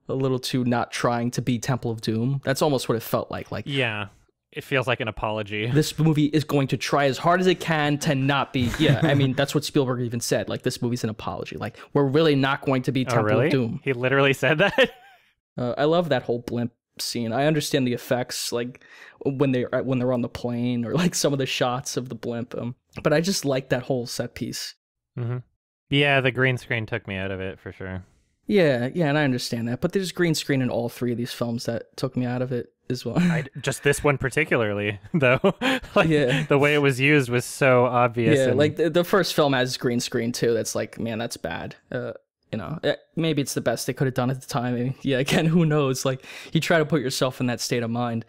a little too not trying to be Temple of Doom. That's almost what it felt like. Like, yeah, it feels like an apology. This movie is going to try as hard as it can to not be. Yeah, I mean, that's what Spielberg even said. Like, this movie's an apology. Like, we're really not going to be Temple of Doom. He literally said that? I love that whole blimp scene. I understand the effects, like when they're on the plane, or like some of the shots of the blimp, but I just like that whole set piece. Yeah, the green screen took me out of it for sure. Yeah, and I understand that, but there's green screen in all three of these films that took me out of it as well. Just this one particularly, though. Like, the way it was used was so obvious. Yeah, like the first film has green screen too. That's like, man, that's bad. You know, maybe it's the best they could have done at the time. Yeah, again, who knows? Like, you try to put yourself in that state of mind.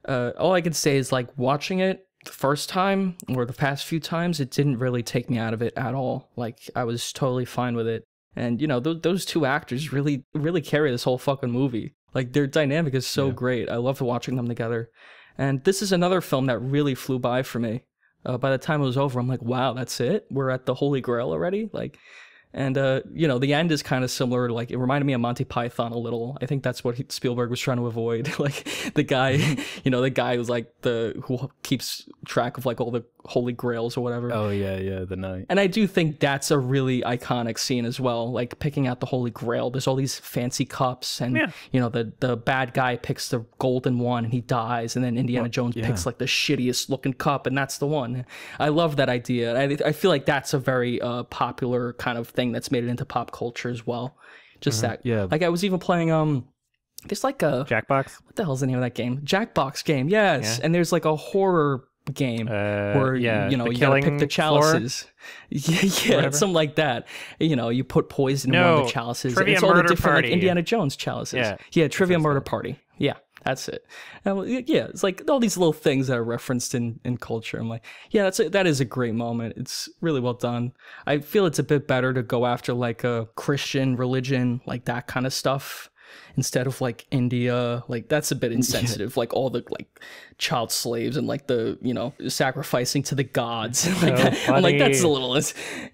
All I can say is, like, watching it the first time or the past few times, it didn't really take me out of it at all. Like, I was totally fine with it. And, you know, those two actors really, really carry this whole fucking movie. Like, their dynamic is so great. I love watching them together. And this is another film that really flew by for me. By the time it was over, I'm like, wow, that's it? We're at the Holy Grail already? Like... And, you know, the end is kind of similar. Like, it reminded me of Monty Python a little. I think that's what Spielberg was trying to avoid. Like, the guy, you know, the guy who's like who keeps track of like all the holy grails or whatever. Oh yeah, the knight. And I do think that's a really iconic scene as well, like picking out the holy grail. There's all these fancy cups, and you know, the bad guy picks the golden one and he dies, and then Indiana Jones picks like the shittiest looking cup, and that's the one. I love that idea. I feel like that's a very popular kind of thing that's made it into pop culture as well. Just that, like I was even playing there's like a Jackbox. What the hell's the name of that game? Jackbox game, yes. And there's like a horror game where you know you gotta pick the chalices. Yeah, something like that. You know, you put poison in one of the chalices. Trivia it's all the Murder different Party. like Indiana Jones chalices. Yeah, Trivia Murder Party. Yeah. That's it. Yeah, it's like all these little things that are referenced in culture. I'm like, yeah, that is a great moment. It's really well done. I feel it's a bit better to go after like a Christian religion, like that kind of stuff, instead of like India. Like that's a bit insensitive. Like all the like child slaves and like the, you know, sacrificing to the gods. Like that. I'm like, that's a little,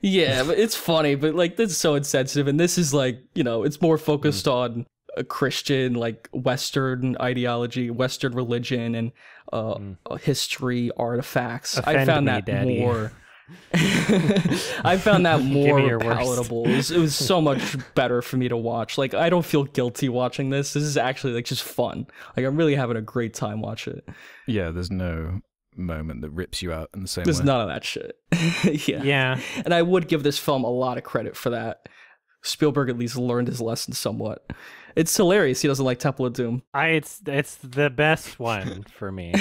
yeah, but it's funny, but like that's so insensitive. And this is like, you know, it's more focused on a Christian, like Western ideology, Western religion, and history artifacts. I found that more. I found that more palatable. It was so much better for me to watch. Like I don't feel guilty watching this. This is actually like just fun. Like I'm really having a great time watching it. Yeah, there's no moment that rips you out in the same way. There's none of that shit. Yeah. And I would give this film a lot of credit for that. Spielberg at least learned his lesson somewhat. It's hilarious he doesn't like Temple of Doom. It's the best one for me.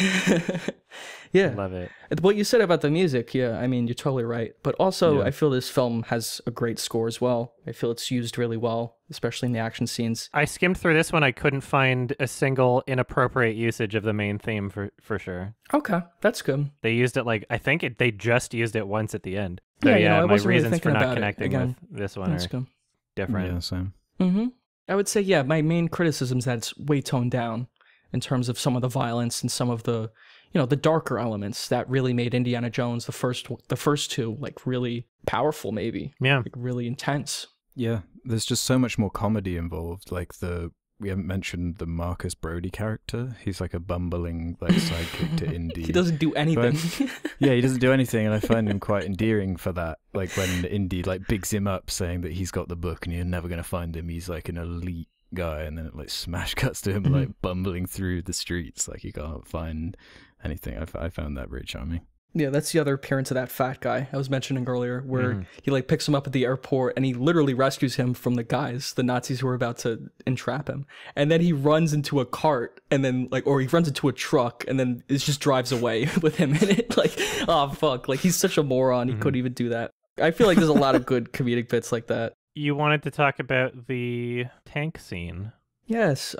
Yeah. Love it. What you said about the music, yeah, I mean, you're totally right. But also, I feel this film has a great score as well. I feel it's used really well, especially in the action scenes. I skimmed through this one. I couldn't find a single inappropriate usage of the main theme for sure. Okay, that's good. They used it like, I think they just used it once at the end. So, I my wasn't really reasons for thinking not about it connecting again. with this one That's are good. different. Yeah, same. Mm-hmm. I would say, yeah, my main criticism is that it's way toned down in terms of some of the violence and some of the, you know, the darker elements that really made Indiana Jones, the first two, like really powerful, maybe. Yeah. Like really intense. Yeah, there's just so much more comedy involved. Like we haven't mentioned the Marcus Brody character. He's like a bumbling like sidekick to Indy. He doesn't do anything. Yeah, he doesn't do anything, and I find him quite endearing for that. Like when Indy like bigs him up, saying that he's got the book and you're never gonna find him. He's like an elite guy, and then it like smash cuts to him like bumbling through the streets, like he can't find anything. I found that very charming. Yeah, that's the other appearance of that fat guy I was mentioning earlier, where he like picks him up at the airport and he literally rescues him from the guys, the Nazis who are about to entrap him. And then he runs into a cart and then or he runs into a truck and then it just drives away with him in it. Like, oh fuck, like he's such a moron. He couldn't even do that. I feel like there's a lot of good comedic bits like that. You wanted to talk about the tank scene. Yes,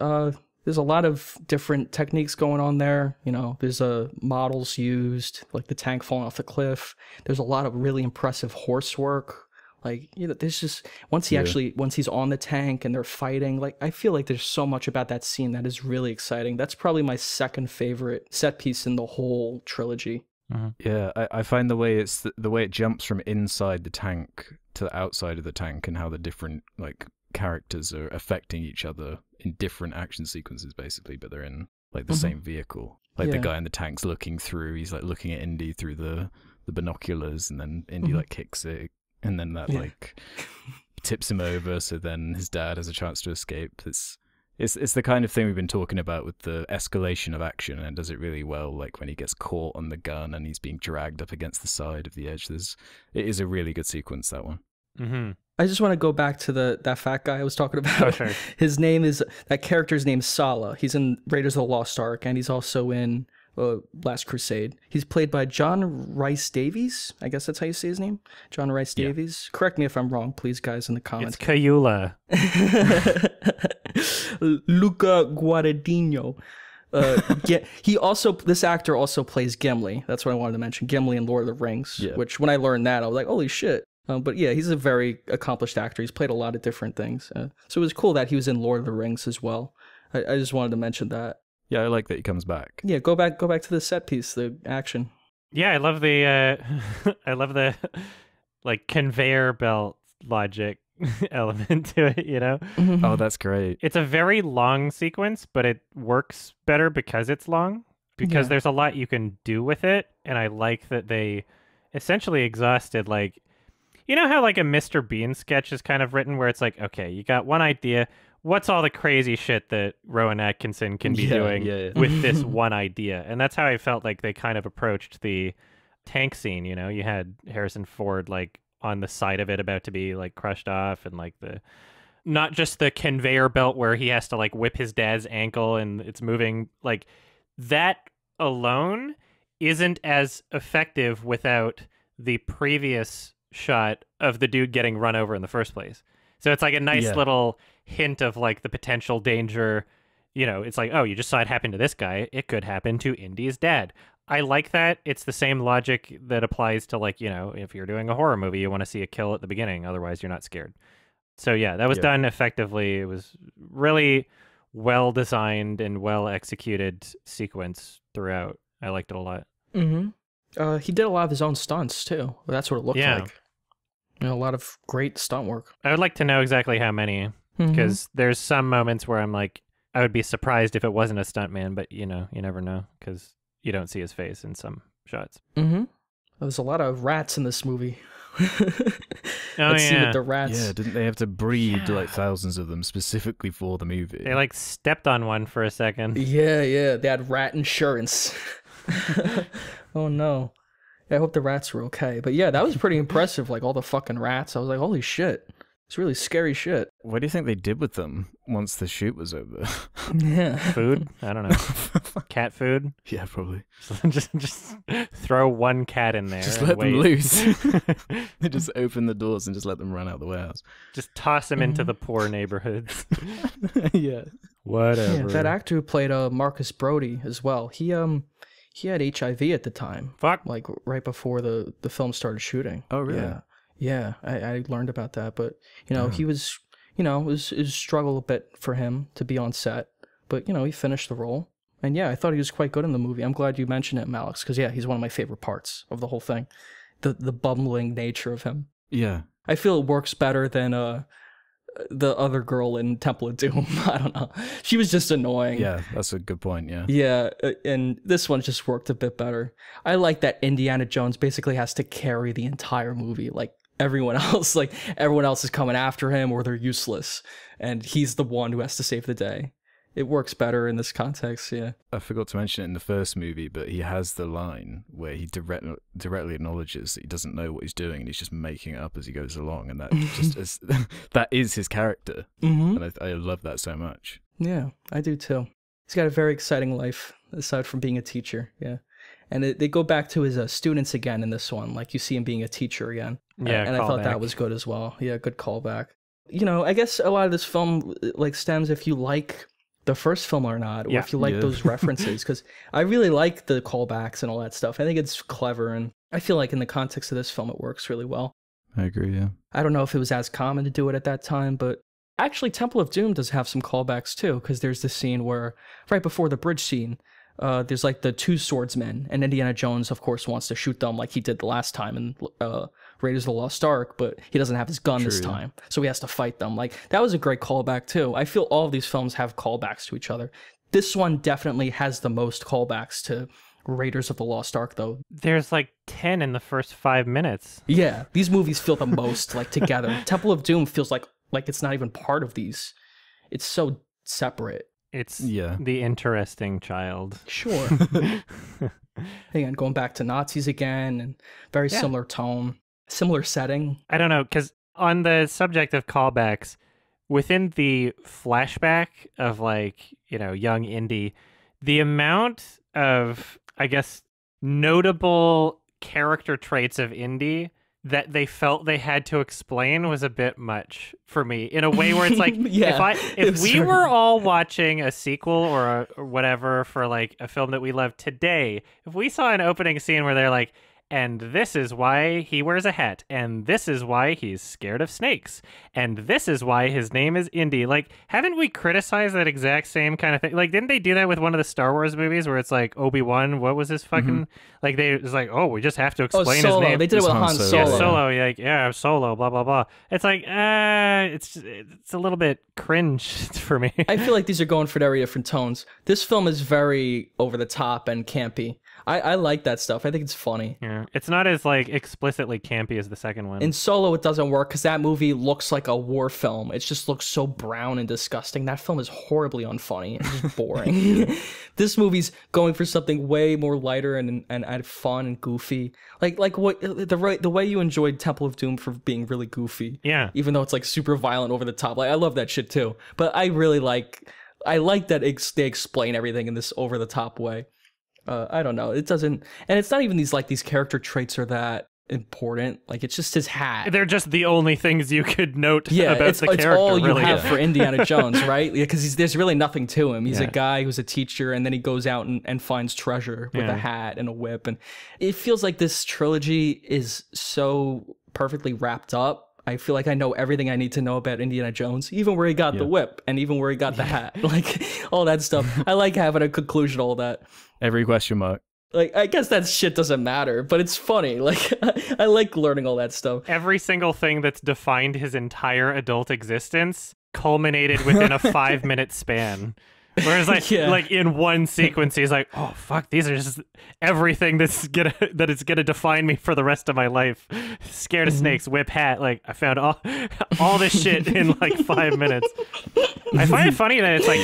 there's a lot of different techniques going on there. You know, there's models used, like the tank falling off the cliff. There's a lot of really impressive horse work. Like, you know, there's just once he's on the tank and they're fighting, like I feel like there's so much about that scene that is really exciting. That's probably my second favorite set piece in the whole trilogy. Yeah, I find the way the way it jumps from inside the tank to the outside of the tank and how the different like characters are affecting each other in different action sequences basically, but they're in like the same vehicle. Like the guy in the tank's looking through, he's like looking at Indy through the binoculars, and then Indy like kicks it, and then that like tips him over, so then his dad has a chance to escape. It's the kind of thing we've been talking about with the escalation of action, and does it really well, like when he gets caught on the gun and he's being dragged up against the side of the edge. It is a really good sequence, that one. I just want to go back to that fat guy I was talking about. Oh, sure. That character's name's Sala. He's in Raiders of the Lost Ark, and he's also in Last Crusade. He's played by John Rhys Davies. I guess that's how you say his name. John Rhys Davies. Correct me if I'm wrong, please, guys, in the comments. It's Cayula. Luca Guadagnino. This actor also plays Gimli. That's what I wanted to mention. Gimli in Lord of the Rings. Yeah. Which when I learned that, I was like, holy shit. But yeah, he's a very accomplished actor. He's played a lot of different things. So it was cool that he was in Lord of the Rings as well. I just wanted to mention that. Yeah, I like that he comes back. Yeah, go back to the set piece, the action. Yeah, I love the like conveyor belt logic element to it, you know? Oh, that's great. It's a very long sequence, but it works better because it's long. because there's a lot you can do with it, and I like that they essentially exhausted, like, you know how like a Mr. Bean sketch is kind of written where it's like, okay, you got one idea, what's all the crazy shit that Rowan Atkinson can be doing with this one idea? And that's how I felt like they kind of approached the tank scene. You know, you had Harrison Ford like on the side of it about to be like crushed off, and like the not just the conveyor belt where he has to like whip his dad's ankle and it's moving, like that alone isn't as effective without the previous shot of the dude getting run over in the first place. So it's like a nice little hint of like the potential danger. You know, it's like, oh, you just saw it happen to this guy. It could happen to Indy's dad. I like that. It's the same logic that applies to, like, you know, if you're doing a horror movie, you want to see a kill at the beginning. Otherwise, you're not scared. So, yeah, that was done effectively. It was really well-designed and well-executed sequence throughout. I liked it a lot. Mm-hmm. He did a lot of his own stunts, too. That's what it looked like. You know, a lot of great stunt work. I would like to know exactly how many, because there's some moments where I'm like, I would be surprised if it wasn't a stuntman, but, you know, you never know, because you don't see his face in some shots. There's a lot of rats in this movie. Let's see with the rats. Yeah, didn't they have to breed like thousands of them specifically for the movie? They like stepped on one for a second. Yeah, they had rat insurance. Oh no. Yeah, I hope the rats were okay. But yeah, that was pretty impressive, like all the fucking rats. I was like, holy shit. It's really scary shit. What do you think they did with them once the shoot was over? Yeah. Food? I don't know. Cat food? Yeah, probably. just throw one cat in there. Just let them loose. They just open the doors and just let them run out the warehouse. Just toss them into the poor neighborhoods. Yeah. Whatever. Yeah, that actor who played Marcus Brody as well. He had HIV at the time. Fuck. Like right before the film started shooting. Oh, really? Yeah, I learned about that, but you know, he was, you know, it was a struggle a bit for him to be on set, but you know, he finished the role, and yeah, I thought he was quite good in the movie. I'm glad you mentioned it, Alex, because yeah, he's one of my favorite parts of the whole thing, the bumbling nature of him. Yeah, I feel it works better than the other girl in Temple of Doom. I don't know, she was just annoying. Yeah, that's a good point. Yeah, and this one just worked a bit better. I like that Indiana Jones basically has to carry the entire movie, like everyone else is coming after him or they're useless, and he's the one who has to save the day. It works better in this context. Yeah, I forgot to mention it in the first movie, but he has the line where he directly acknowledges that he doesn't know what he's doing and he's just making it up as he goes along, and that just that is his character. And I love that so much. Yeah, I do too. He's got a very exciting life aside from being a teacher. Yeah. And they go back to his students again in this one. Like, you see him being a teacher again. Yeah, and I thought that was good as well. Yeah, good callback. You know, I guess a lot of this film, like, stems if you like the first film or not, or if you like those references. Because I really like the callbacks and all that stuff. I think it's clever, and I feel like in the context of this film, it works really well. I agree, yeah. I don't know if it was as common to do it at that time, but actually, Temple of Doom does have some callbacks, too. Because there's this scene where, right before the bridge scene, there's like the two swordsmen, and Indiana Jones, of course, wants to shoot them like he did the last time in Raiders of the Lost Ark, but he doesn't have his gun this time, so he has to fight them. Like, that was a great callback too. I feel all of these films have callbacks to each other. This one definitely has the most callbacks to Raiders of the Lost Ark, though. There's like 10 in the first 5 minutes. Yeah, these movies feel the most like together. Temple of Doom feels like it's not even part of these. It's so separate. It's the interesting child. Sure. Again, going back to Nazis again, and very similar tone, similar setting. I don't know, because on the subject of callbacks, within the flashback of, like, you know, young Indy, the amount of, I guess, notable character traits of Indy that they felt they had to explain was a bit much for me, in a way where it's like, if we were all watching a sequel or whatever for like a film that we love today, if we saw an opening scene where they're like, and this is why he wears a hat, and this is why he's scared of snakes, and this is why his name is Indy. Like, haven't we criticized that exact same kind of thing? Like, didn't they do that with one of the Star Wars movies where it's like Obi-Wan, what was his fucking like they was like, oh, we just have to explain his name. They did it with Han Solo. Yeah, Solo, like, yeah, Solo, blah blah blah. It's like it's a little bit cringe for me. I feel like these are going for very different tones. This film is very over the top and campy. I like that stuff. I think it's funny. Yeah, it's not as like explicitly campy as the second one. In Solo, it doesn't work because that movie looks like a war film. It just looks so brown and disgusting. That film is horribly unfunny and just boring. This movie's going for something way more lighter and fun and goofy. Like what the way you enjoyed Temple of Doom for being really goofy. Yeah. Even though it's like super violent, over the top. Like I love that shit too. But I like that they explain everything in this over the top way. I don't know. It doesn't, and it's not even these character traits are that important. Like it's just his hat. They're just the only things you could note about the character. It's all you really. have for Indiana Jones, right? Because there's really nothing to him. He's a guy who's a teacher, and then he goes out and finds treasure with a hat and a whip. And it feels like this trilogy is so perfectly wrapped up. I feel like I know everything I need to know about Indiana Jones, even where he got the whip and even where he got the hat, like all that stuff. I like having a conclusion, all that. Every question mark. Like, I guess that shit doesn't matter, but it's funny. Like, I like learning all that stuff. Every single thing that's defined his entire adult existence culminated within a 5-minute span. Whereas like in one sequence, he's like, "Oh fuck, these are just everything that is gonna define me for the rest of my life." Scared of snakes, whip hat. Like I found all this shit in like 5 minutes. I find it funny that it's like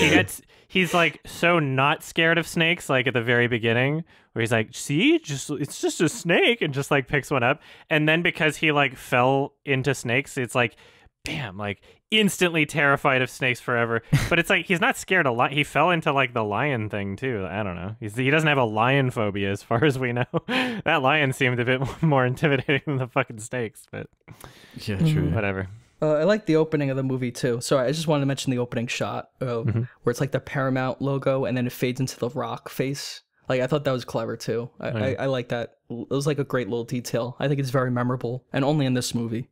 he's like so not scared of snakes, like at the very beginning, where he's like, "See, it's just a snake," and just like picks one up, and then because he like fell into snakes, it's like, damn, like instantly terrified of snakes forever. But it's like he's not scared a lot. He fell into like the lion thing too. I don't know. He doesn't have a lion phobia as far as we know. That lion seemed a bit more intimidating than the fucking snakes. But yeah, true. Whatever. I like the opening of the movie too. So I just wanted to mention the opening shot where it's like the Paramount logo and then it fades into the rock face. Like I thought that was clever too. I like that. It was like a great little detail. I think it's very memorable and only in this movie.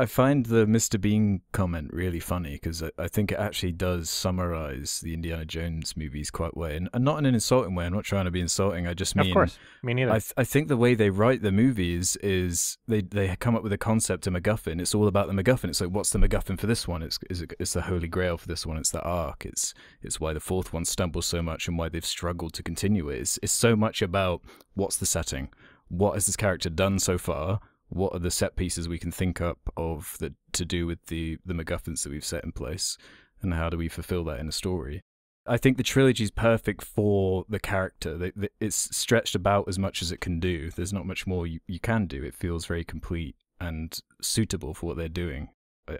I find the Mr. Bean comment really funny because I think it actually does summarize the Indiana Jones movies quite well. And not in an insulting way. I'm not trying to be insulting. I just mean... Of course. Me neither. I think the way they write the movies is they come up with a concept, a MacGuffin. It's all about the MacGuffin. It's like, what's the MacGuffin for this one? It's the Holy Grail for this one. It's the Ark. It's why the fourth one stumbles so much and why they've struggled to continue it. It's so much about what's the setting? What has this character done so far? What are the set pieces we can think up of that to do with the MacGuffins that we've set in place, and how do we fulfill that in a story? I think the trilogy is perfect for the character. It's stretched about as much as it can do. There's not much more you can do. It feels very complete and suitable for what they're doing.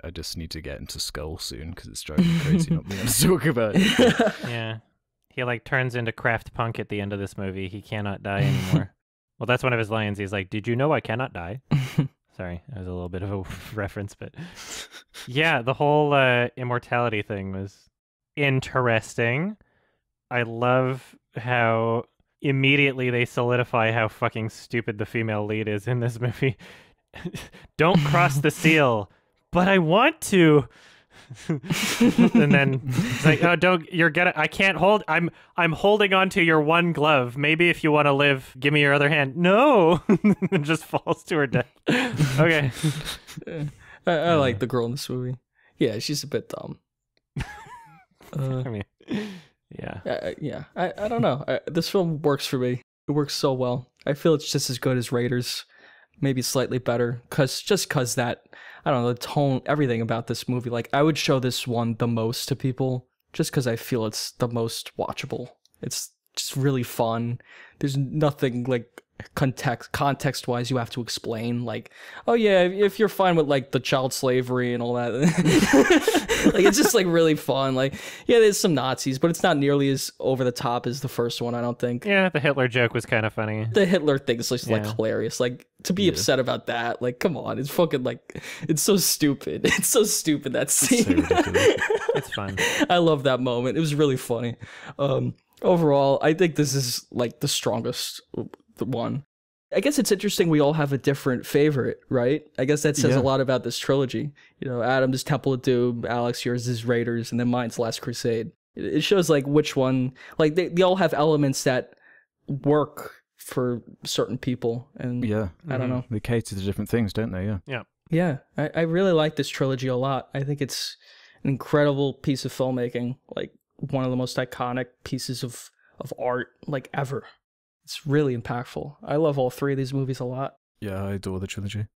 I just need to get into Skull soon because it's driving me crazy not being able to talk about it. Yeah. He like turns into Kraft Punk at the end of this movie. He cannot die anymore. Well, that's one of his lines. He's like, "Did you know I cannot die?" Sorry, that was a little bit of a reference, but yeah, the whole immortality thing was interesting. I love how immediately they solidify how fucking stupid the female lead is in this movie. Don't cross the seal, but I want to. And then it's like, "Oh, I can't hold, I'm holding on to your one glove. Maybe if you want to live, give me your other hand." No. And just falls to her death. Okay. I like the girl in this movie. Yeah, she's a bit dumb. I mean, yeah. Yeah. I don't know. This film works for me. It works so well. I feel it's just as good as Raiders. Maybe slightly better, cause that, I don't know, the tone, everything about this movie. Like, I would show this one the most to people, just because I feel it's the most watchable. It's just really fun. There's nothing like context-wise you have to explain. Like, oh yeah, if you're fine with like the child slavery and all that, like it's just like really fun. Like, yeah, there's some Nazis, but it's not nearly as over the top as the first one, I don't think. Yeah, the Hitler joke was kind of funny. The Hitler thing is just like hilarious. Like, to be upset about that, like, come on, it's fucking like, it's so stupid. It's so stupid, that scene. It's so ridiculous. It's fun. I love that moment. It was really funny. Overall, I think this is like the strongest one. I guess it's interesting we all have a different favorite, right? I guess that says a lot about this trilogy. You know, Adam's Temple of Doom, Alex, yours is Raiders, and then mine's Last Crusade. It shows like which one, like they all have elements that work for certain people, and I don't know. They cater to different things, don't they? Yeah. I really like this trilogy a lot. I think it's an incredible piece of filmmaking, like one of the most iconic pieces of art like ever. It's really impactful. I love all three of these movies a lot. Yeah, I adore the trilogy.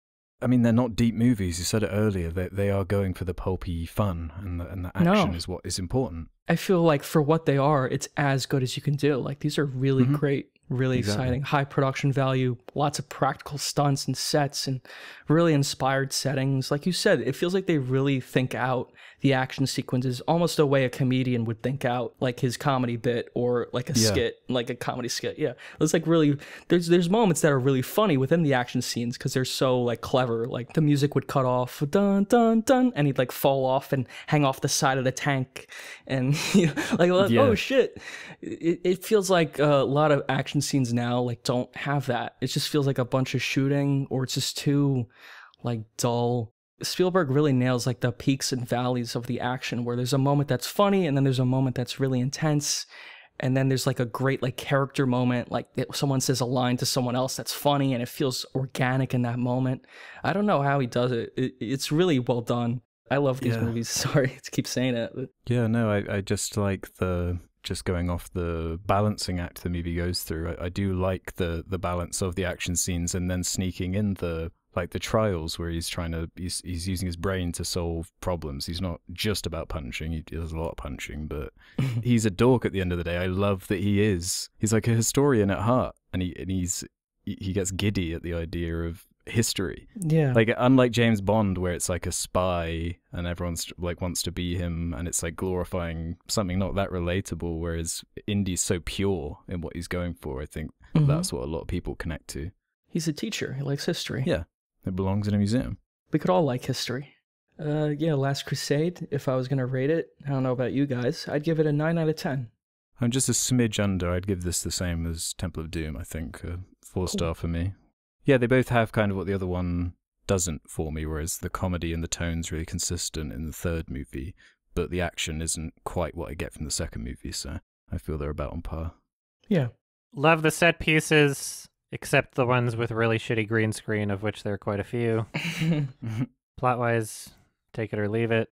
I mean, they're not deep movies. You said it earlier. They are going for the pulpy fun, and the action is what is important. I feel like for what they are, it's as good as you can do. Like, these are really great, really exciting, high production value, lots of practical stunts and sets, and really inspired settings. Like you said, it feels like they really think out the action sequences almost the way a comedian would think out like his comedy bit or like a skit, like a comedy skit. Yeah, it's like really, there's moments that are really funny within the action scenes because they're so like clever. Like the music would cut off, dun dun dun, and he'd like fall off and hang off the side of the tank, and you know, like oh shit. It feels like a lot of action scenes now like don't have that. It just feels like a bunch of shooting, or it's just too like dull. Spielberg really nails like the peaks and valleys of the action, where there's a moment that's funny and then there's a moment that's really intense, and then there's like a great like character moment, like someone says a line to someone else that's funny and it feels organic in that moment. I don't know how he does it. It's really well done. I love these movies. Sorry to keep saying it. But... Yeah, no, I just like just going off the balancing act the movie goes through. I do like the balance of the action scenes and then sneaking in the trials where he's using his brain to solve problems. He's not just about punching. He does a lot of punching, but he's a dork at the end of the day. I love that he's like a historian at heart, and he gets giddy at the idea of history. Yeah. Like, unlike James Bond, where it's like a spy and everyone's like wants to be him, and it's like glorifying something not that relatable, whereas Indy's so pure in what he's going for. I think that's what a lot of people connect to. He's a teacher. He likes history. Yeah. It belongs in a museum. We could all like history. Last Crusade, if I was going to rate it, I don't know about you guys, I'd give it a 9 out of 10. I'm just a smidge under. I'd give this the same as Temple of Doom, I think. 4-star for me. Yeah, they both have kind of what the other one doesn't for me, whereas the comedy and the tone's really consistent in the third movie, but the action isn't quite what I get from the second movie, so I feel they're about on par. Yeah. Love the set pieces, except the ones with really shitty green screen, of which there are quite a few. Plot-wise, take it or leave it.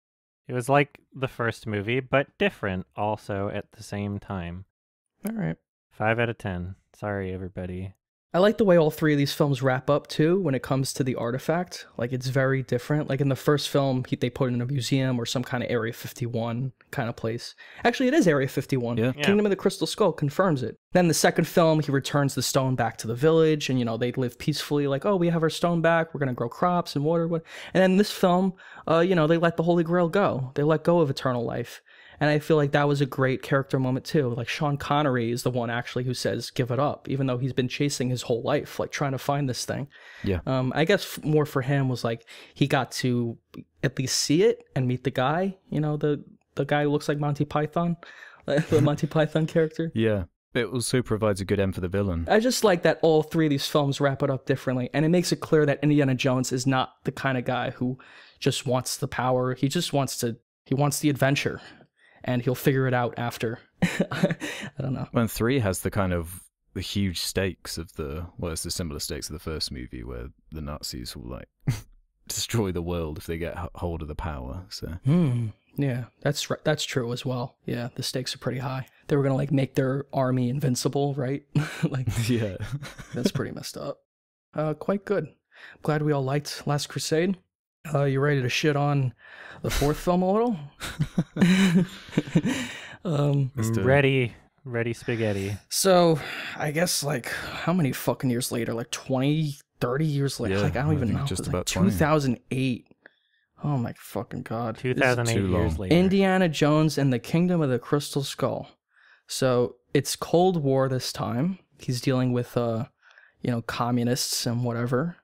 It was like the first movie, but different also at the same time. All right. 5 out of 10. Sorry, everybody. I like the way all three of these films wrap up, too, when it comes to the artifact. Like, it's very different. Like, in the first film, they put it in a museum or some kind of Area 51 kind of place. Actually, it is Area 51. Yeah. Kingdom of the Crystal Skull confirms it. Then the second film, he returns the stone back to the village, and, you know, they live peacefully, like, oh, we have our stone back, we're going to grow crops and water. And then this film, they let the Holy Grail go. They let go of eternal life. And I feel like that was a great character moment too. Like Sean Connery is the one actually who says, give it up, even though he's been chasing his whole life, like trying to find this thing. Yeah. I guess more for him was like, he got to at least see it and meet the guy, you know, the guy who looks like Monty Python, the Monty Python character. Yeah. It also provides a good end for the villain. I just like that all three of these films wrap it up differently. And it makes it clear that Indiana Jones is not the kind of guy who just wants the power. He just wants the adventure. And he'll figure it out after. I don't know. When 3 has the huge stakes of it's the similar stakes of the first movie where the Nazis will like destroy the world if they get hold of the power. So yeah, that's true as well. Yeah, the stakes are pretty high. They were gonna like make their army invincible, right? Like yeah, that's pretty messed up. Quite good. Glad we all liked Last Crusade. You ready to shit on the fourth film a little? Ready spaghetti. So, I guess, like, how many fucking years later? Like 20, 30 years later? Yeah, like, I don't even know. Just about like 2008. Oh my fucking God. 2008 years later. Indiana Jones and the Kingdom of the Crystal Skull. So, it's Cold War this time. He's dealing with, communists and whatever.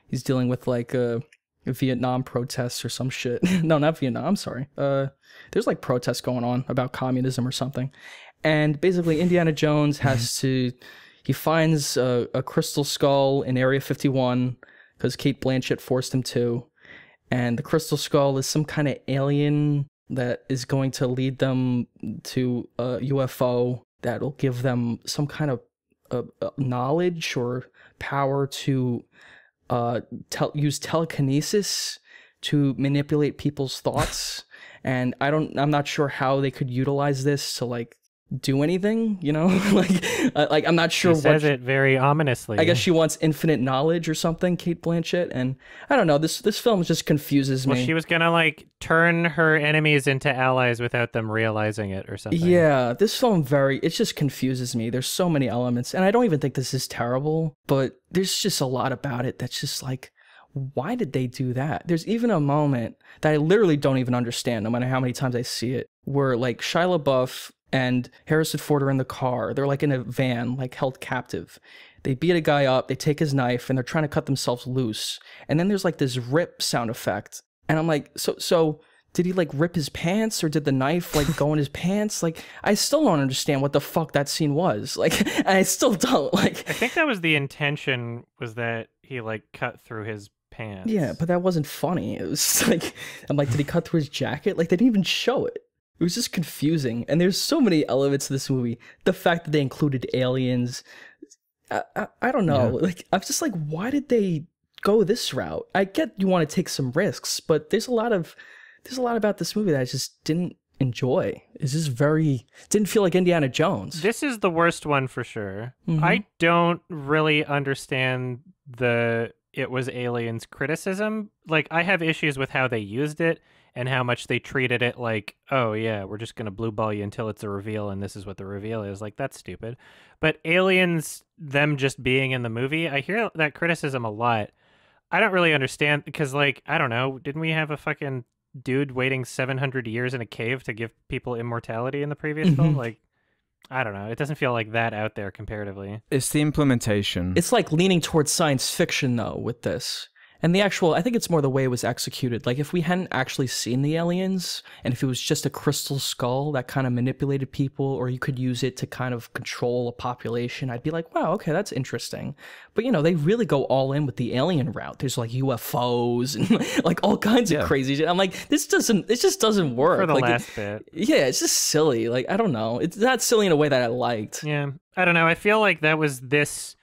He's dealing with, like, Vietnam protests or some shit. No, not Vietnam, I'm sorry. There's like protests going on about communism or something. And basically Indiana Jones has to, He finds a crystal skull in Area 51 because Cate Blanchett forced him to. And the crystal skull is some kind of alien that is going to lead them to a UFO that will give them some kind of knowledge or power to use telekinesis to manipulate people's thoughts. And I'm not sure how they could utilize this to like do anything, you know? like I'm not sure. She says it very ominously. I guess she wants infinite knowledge or something, Cate Blanchett, and I don't know. This film just confuses me. Well, she was gonna like turn her enemies into allies without them realizing it or something. Yeah, this film it just confuses me. There's so many elements, and I don't even think this is terrible, but there's just a lot about it that's just like, why did they do that? There's even a moment that I literally don't even understand, no matter how many times I see it, where like Shia LaBeouf and Harrison Ford are in the car. They're like in a van, like held captive. They beat a guy up, they take his knife, and they're trying to cut themselves loose. And then there's like this rip sound effect. And I'm like, so did he like rip his pants, or did the knife like go in his pants? Like, I still don't understand what the fuck that scene was. Like, I still don't. Like, I think that was the intention, was that he like cut through his pants. Yeah, but that wasn't funny. It was like, I'm like, did he cut through his jacket? Like, they didn't even show it. It was just confusing, and there's so many elements to this movie. The fact that they included aliens, I don't know. Yeah. Like, I'm just like, why did they go this route? I get you want to take some risks, but there's a lot about this movie that I just didn't enjoy. It's just didn't feel like Indiana Jones. This is the worst one for sure. Mm-hmm. I don't really understand it was aliens criticism. Like, I have issues with how they used it and how much they treated it like, oh yeah, we're just going to blue ball you until it's a reveal, and this is what the reveal is. Like, that's stupid. But aliens, them just being in the movie, I hear that criticism a lot. I don't really understand, because, like, I don't know, didn't we have a fucking dude waiting 700 years in a cave to give people immortality in the previous film? Like, I don't know. It doesn't feel like that out there comparatively. It's the implementation. It's like leaning towards science fiction, though, with this. And I think it's more the way it was executed. Like, if we hadn't actually seen the aliens, and if it was just a crystal skull that kind of manipulated people, or you could use it to kind of control a population, I'd be like, wow, okay, that's interesting. But, you know, they really go all in with the alien route. There's like UFOs and like all kinds of crazy shit. I'm like, it just doesn't work. For the like, last bit. Yeah, it's just silly. Like, I don't know. It's not silly in a way that I liked. Yeah, I don't know. I feel like that was this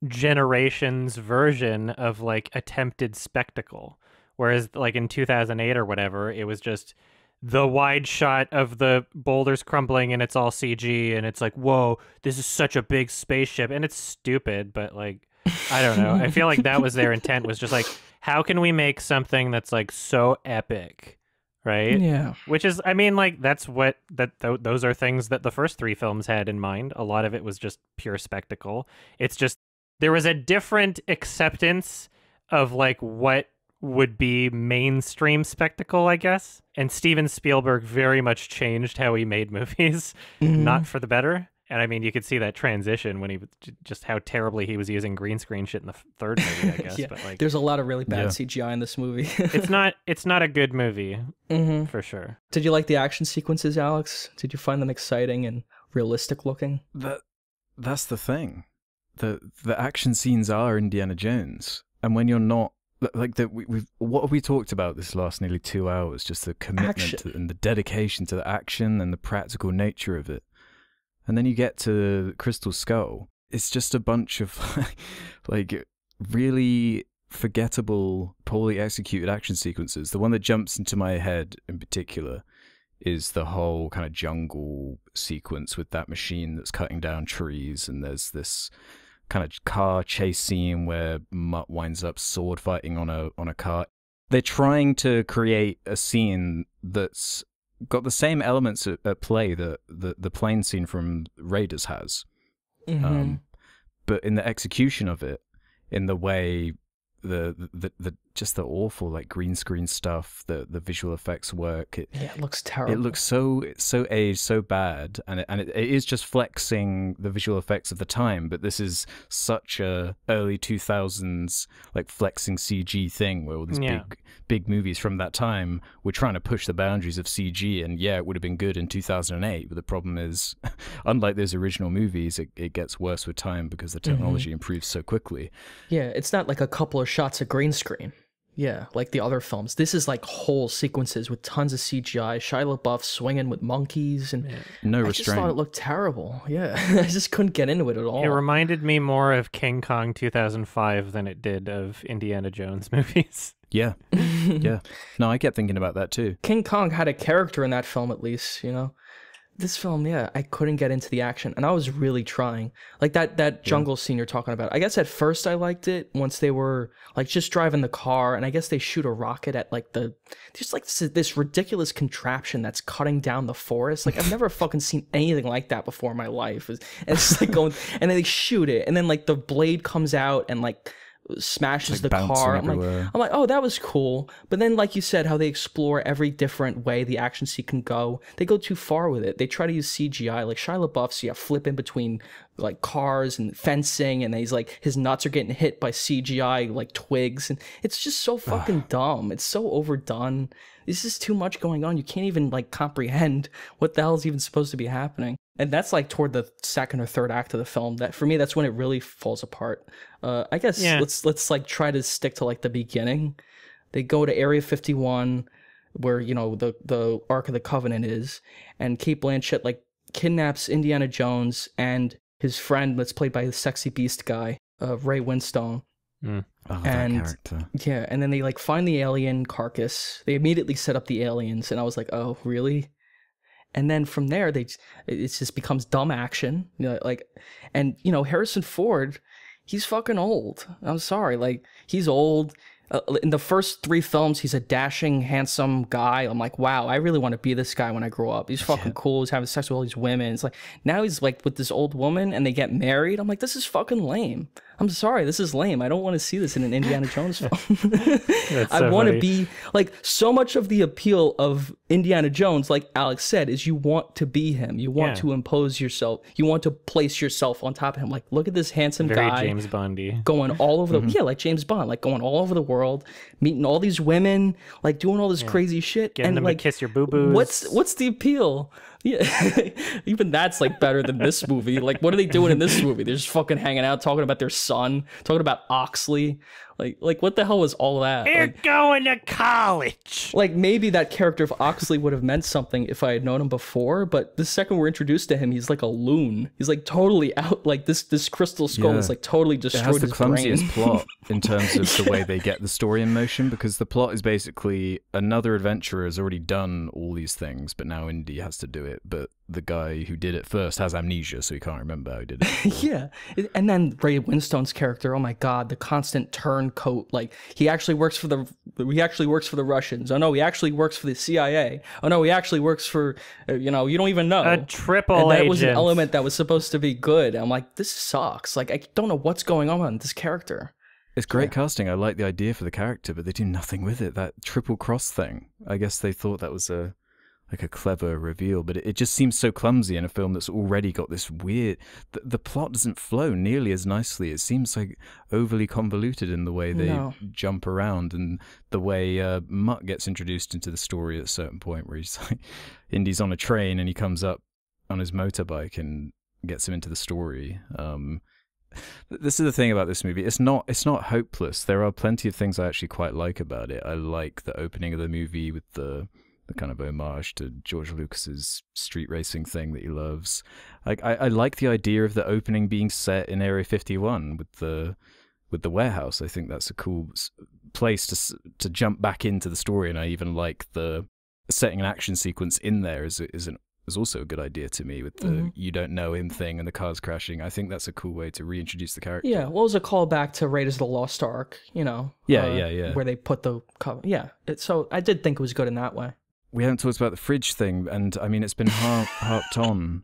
generation's version of like attempted spectacle, whereas like in 2008 or whatever, it was just the wide shot of the boulders crumbling and it's all CG, and it's like, whoa, this is such a big spaceship, and it's stupid, but like, I don't know. I feel like that was their intent, was just like, how can we make something that's like so epic, right? Yeah. Which is, I mean, like, those are things that the first three films had in mind. A lot of it was just pure spectacle. It's just, there was a different acceptance of like what would be mainstream spectacle, I guess. And Steven Spielberg very much changed how he made movies, not for the better. And I mean, you could see that transition when just how terribly he was using green screen shit in the third movie, I guess. Yeah. But like, there's a lot of really bad CGI in this movie. it's not a good movie, for sure. Did you like the action sequences, Alex? Did you find them exciting and realistic looking? That's the thing. The action scenes are Indiana Jones, and when you're not like that, what have we talked about this last nearly 2 hours? Just the commitment and the dedication to the action and the practical nature of it. And then you get to Crystal Skull. It's just a bunch of like really forgettable, poorly executed action sequences. The one that jumps into my head in particular is the whole kind of jungle sequence with that machine that's cutting down trees, and there's this kind of car chase scene where Mutt winds up sword fighting on a car. They're trying to create a scene that's got the same elements at play that the plane scene from Raiders has, but in the execution of it, in the way the just the awful like green screen stuff, the visual effects work. It looks terrible. It looks so aged, so bad, and it is just flexing the visual effects of the time. But this is such a early 2000s like flexing CG thing, where all these big movies from that time were trying to push the boundaries of CG, and it would have been good in 2008. But the problem is, unlike those original movies, it gets worse with time because the technology improves so quickly. Yeah, it's not like a couple of shots of green screen. Yeah, like the other films. This is like whole sequences with tons of CGI. Shia LaBeouf swinging with monkeys and no restraint. I just thought it looked terrible. Yeah, I just couldn't get into it at all. It reminded me more of King Kong 2005 than it did of Indiana Jones movies. Yeah, yeah. No, I kept thinking about that too. King Kong had a character in that film at least, you know? This film, I couldn't get into the action, and I was really trying. Like that jungle scene you're talking about. I guess at first I liked it once they were like just driving the car, and I guess they shoot a rocket at like just like this ridiculous contraption that's cutting down the forest. Like I've never fucking seen anything like that before in my life. And it's like going, and then they shoot it, and then like the blade comes out and like smashes the car. I'm like, oh, that was cool. But then, like you said, how they explore every different way the action scene can go. They go too far with it. They try to use CGI, like Shia LaBeouf, flipping between like cars and fencing, and he's like his nuts are getting hit by CGI like twigs, and it's just so fucking dumb. It's so overdone. This is too much going on. You can't even like comprehend what the hell is even supposed to be happening. And that's like toward the second or third act of the film. That for me, that's when it really falls apart. I guess let's like try to stick to like the beginning. They go to Area 51, where the Ark of the Covenant is, and Cate Blanchett like kidnaps Indiana Jones and his friend, that's played by the sexy beast guy, Ray Winstone. Oh, and that character. And then they like find the alien carcass. They immediately set up the aliens, and I was like, oh, really? And then from there, it just becomes dumb action, Harrison Ford, he's fucking old. I'm sorry, like he's old. In the first 3 films, he's a dashing, handsome guy. I'm like, wow, I really want to be this guy when I grow up. He's fucking cool. He's having sex with all these women. It's like now he's like with this old woman, and they get married. I'm like, this is fucking lame. I'm sorry, this is lame. I don't want to see this in an Indiana Jones film. I want to be like, so much of the appeal of Indiana Jones, like Alex said, is you want to be him. You want to impose yourself. You want to place yourself on top of him. Like, look at this handsome Very guy. James Bondy. Going all over the like James Bond, like going all over the world, meeting all these women, like doing all this crazy shit, getting and them like to kiss your boo-boos. What's the appeal? Yeah, even that's like better than this movie. Like, what are they doing in this movie? They're just fucking hanging out, talking about their son, talking about Oxley. Like what the hell was all that? They're going to college. Like, maybe that character of Oxley would have meant something if I had known him before, but the second we're introduced to him, he's like a loon. He's like totally out. Like this crystal skull is like totally destroyed his brain. It has the clumsiest plot in terms of the way they get the story in motion, because the plot is basically another adventurer has already done all these things, but now Indy has to do it. But the guy who did it first has amnesia, so he can't remember how he did it. Yeah. And then Ray Winstone's character, oh my god, the constant turncoat. Like, he actually works for the Russians. Oh no, he actually works for the CIA. Oh no, he actually works for you don't even know. A triple agent. That was an element that was supposed to be good. I'm like, this sucks. Like, I don't know what's going on with this character. It's great casting. I like the idea for the character, but they do nothing with it. That triple cross thing. I guess they thought that was a clever reveal, but it just seems so clumsy in a film that's already got this weird... The plot doesn't flow nearly as nicely. It seems like overly convoluted in the way they jump around, and the way Mutt gets introduced into the story at a certain point, where he's like, Indy's on a train and he comes up on his motorbike and gets him into the story. This is the thing about this movie. It's not hopeless. There are plenty of things I actually quite like about it. I like the opening of the movie with the kind of homage to George Lucas's street racing thing that he loves. I like the idea of the opening being set in Area 51 with the warehouse. I think that's a cool place to jump back into the story, and I even like the setting an action sequence in there is also a good idea to me, with the you don't know him thing and the cars crashing. I think that's a cool way to reintroduce the character. Yeah, well, it was a callback to Raiders of the Lost Ark, Yeah. Where they put the cover. Yeah, so I did think it was good in that way. We haven't talked about the fridge thing, and I mean, it's been harped on.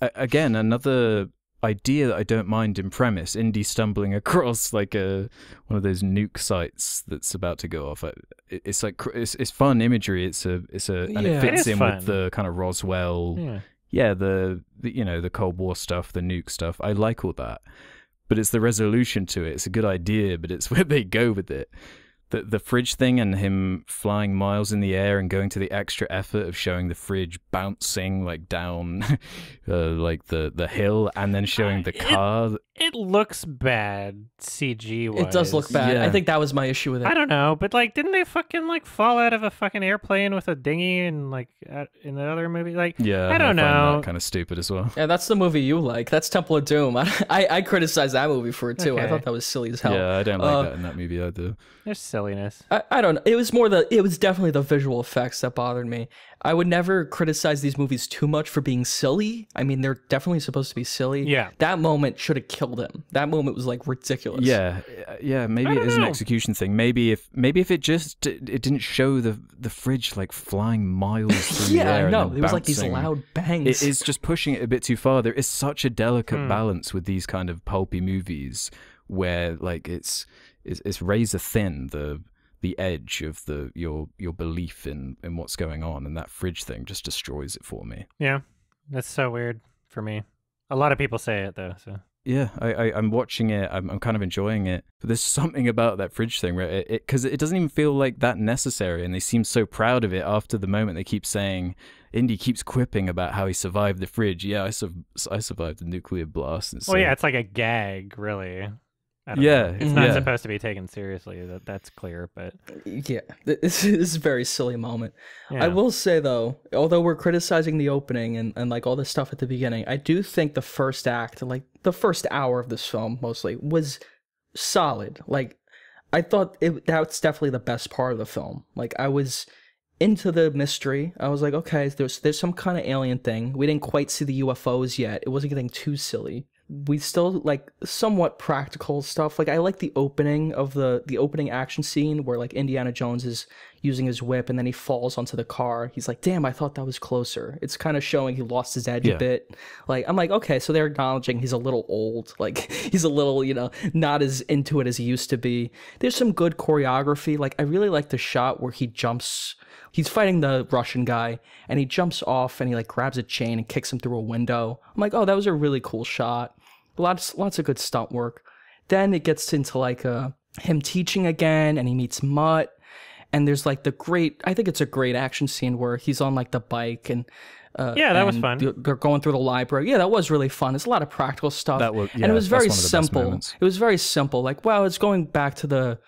Again, another idea that I don't mind in premise. Indy stumbling across like one of those nuke sites that's about to go off. It's like it's fun imagery. It's and it fits in fun. with the kind of Roswell. Yeah, the the Cold War stuff, the nuke stuff. I like all that, but it's the resolution to it. It's a good idea, but it's where they go with it. The fridge thing and him flying miles in the air and going to the extra effort of showing the fridge bouncing like down like the hill and then showing the car. It looks bad CG-wise. It does look bad. Yeah. I think that was my issue with it. I don't know, but like, didn't they fucking like fall out of a fucking airplane with a dinghy and like in the other movie? Like, Yeah, I don't know. Find that kind of stupid as well. Yeah, that's the movie you like. That's Temple of Doom. I criticized that movie for it too. I Okay. thought that was silly as hell. Yeah, I don't like that in that movie either. There's silliness. I don't know. It was definitely the visual effects that bothered me. I would never criticize these movies too much for being silly. I mean, they're definitely supposed to be silly. Yeah. That moment should have killed him. That moment was like ridiculous. Yeah. Maybe it is an execution thing. Maybe if it just it didn't show the fridge like flying miles through the air. Yeah, no, and then it was like these bouncing. loud bangs. It is just pushing it a bit too far. There is such a delicate balance with these kind of pulpy movies where like it's razor thin the edge of your belief in what's going on, and that fridge thing just destroys it for me. Yeah, that's so weird for me. A lot of people say it though. So Yeah, I'm watching it. I'm kind of enjoying it. But there's something about that fridge thing where because it doesn't even feel like that necessary, and they seem so proud of it after the moment. They keep saying, Indy keeps quipping about how he survived the fridge. Yeah, I survived the nuclear blast. And so, well, yeah, it's like a gag, really. I don't Yeah, know. It's not yeah. supposed to be taken seriously. That's clear, but Yeah, this is a very silly moment. yeah. I will say though, although we're criticizing the opening and like all this stuff at the beginning, I do think the first act, like the first hour of this film mostly, was solid. Like I thought that's definitely the best part of the film. Like I was into the mystery. I was like, okay, there's some kind of alien thing. We didn't quite see the UFOs yet. It wasn't getting too silly. We still like somewhat practical stuff. Like I like the opening of the opening action scene where like Indiana Jones is using his whip and then he falls onto the car. He's like, damn, I thought that was closer. It's kind of showing he lost his edge a bit. Like I'm like, okay, so they're acknowledging he's a little old. Like he's a little, not as into it as he used to be. There's some good choreography. Like I really like the shot where he's fighting the Russian guy and he jumps off and he like grabs a chain and kicks him through a window. I'm like, oh, that was a really cool shot. Lots of good stunt work. Then it gets into like him teaching again and he meets Mutt. And there's like I think it's a great action scene where he's on like the bike and yeah, that was fun. They're going through the library. Yeah, that was really fun. It's a lot of practical stuff. And it was very simple. It was very simple. Like, wow, it's going back to the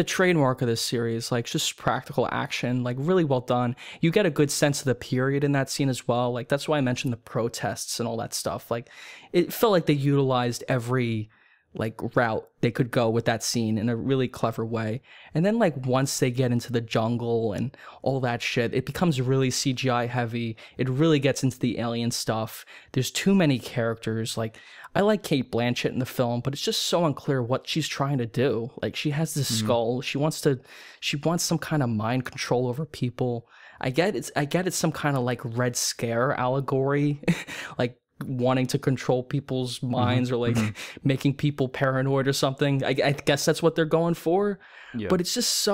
trademark of this series, like just practical action, like really well done. You get a good sense of the period in that scene as well. Like that's why I mentioned the protests and all that stuff. Like it felt like they utilized every like route they could go with that scene in a really clever way. And then like once they get into the jungle and all that shit, it becomes really CGI heavy. It really gets into the alien stuff. There's too many characters. Like I like Cate Blanchett in the film, but it's just so unclear what she's trying to do. Like she has this skull. She wants some kind of mind control over people. I get it's some kind of like Red Scare allegory, like wanting to control people's minds or like making people paranoid or something. I guess that's what they're going for. Yeah. But it's just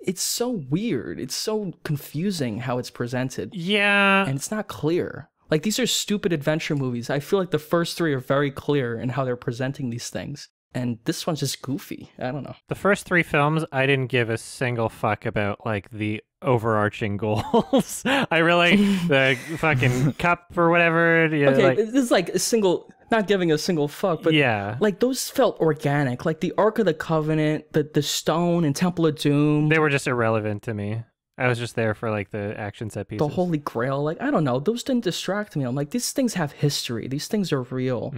it's so weird. It's so confusing how it's presented. Yeah. And it's not clear. Like, these are stupid adventure movies. I feel like the first three are very clear in how they're presenting these things. And this one's just goofy. I don't know. The first three films, I didn't give a single fuck about, like, the overarching goals. I really, the fucking cup or whatever. Yeah, okay, like, this is like a single, not giving a single fuck, but yeah, like, those felt organic. Like, the Ark of the Covenant, the stone and Temple of Doom. They were just irrelevant to me. I was just there for, like, the action set pieces. The Holy Grail. Like, I don't know. Those didn't distract me. I'm like, these things have history. These things are real.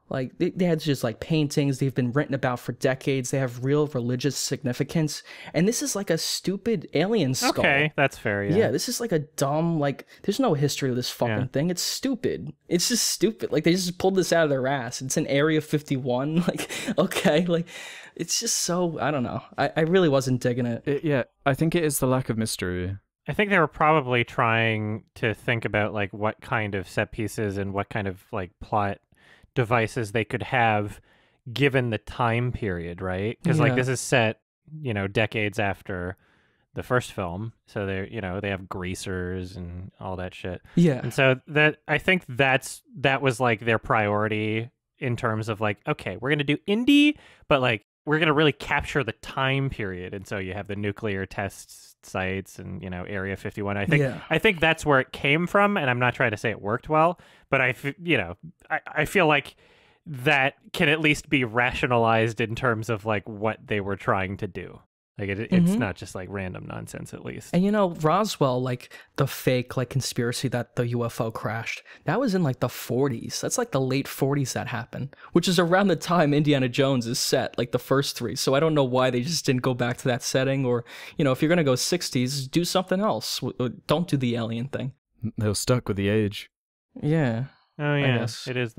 Like, they had just, like, paintings. They've been written about for decades. They have real religious significance. And this is, like, a stupid alien skull. Okay, that's fair, yeah. Yeah, this is, like, a dumb, like, there's no history of this fucking thing. It's stupid. It's just stupid. Like, they just pulled this out of their ass. It's in Area 51. Like, okay, like, it's just so, I don't know. I really wasn't digging it. Yeah, I think it is the lack of mystery. I think they were probably trying to think about, like, what kind of set pieces and what kind of, like, plot devices they could have given the time period, right? Because like this is set, you know, decades after the first film, so they're, you know, they have greasers and all that shit. Yeah. And so that, I think that was like their priority in terms of like, okay, we're gonna do indie, but like we're gonna really capture the time period. And so you have the nuclear test sites and, you know, Area 51. I think that's where it came from, and I'm not trying to say it worked well, but I feel like that can at least be rationalized in terms of like what they were trying to do. Like it's not just like random nonsense, at least. And you know, Roswell, like the fake like conspiracy that the UFO crashed, that was in like the 40s. That's like the late 40s that happened, which is around the time Indiana Jones is set, like the first three. So I don't know why they just didn't go back to that setting, or, you know, if you're gonna go 60s, do something else. Don't do the alien thing. They were stuck with the age. Yeah. Oh yeah, it is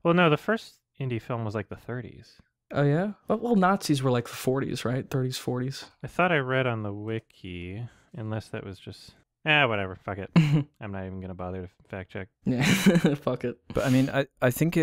well, no, the first indie film was like the 30s. Oh, yeah? Well, Nazis were like the 40s, right? 30s, 40s. I thought I read on the wiki, unless that was just... whatever, fuck it. I'm not even going to bother to fact check. Yeah, fuck it. But I mean, I think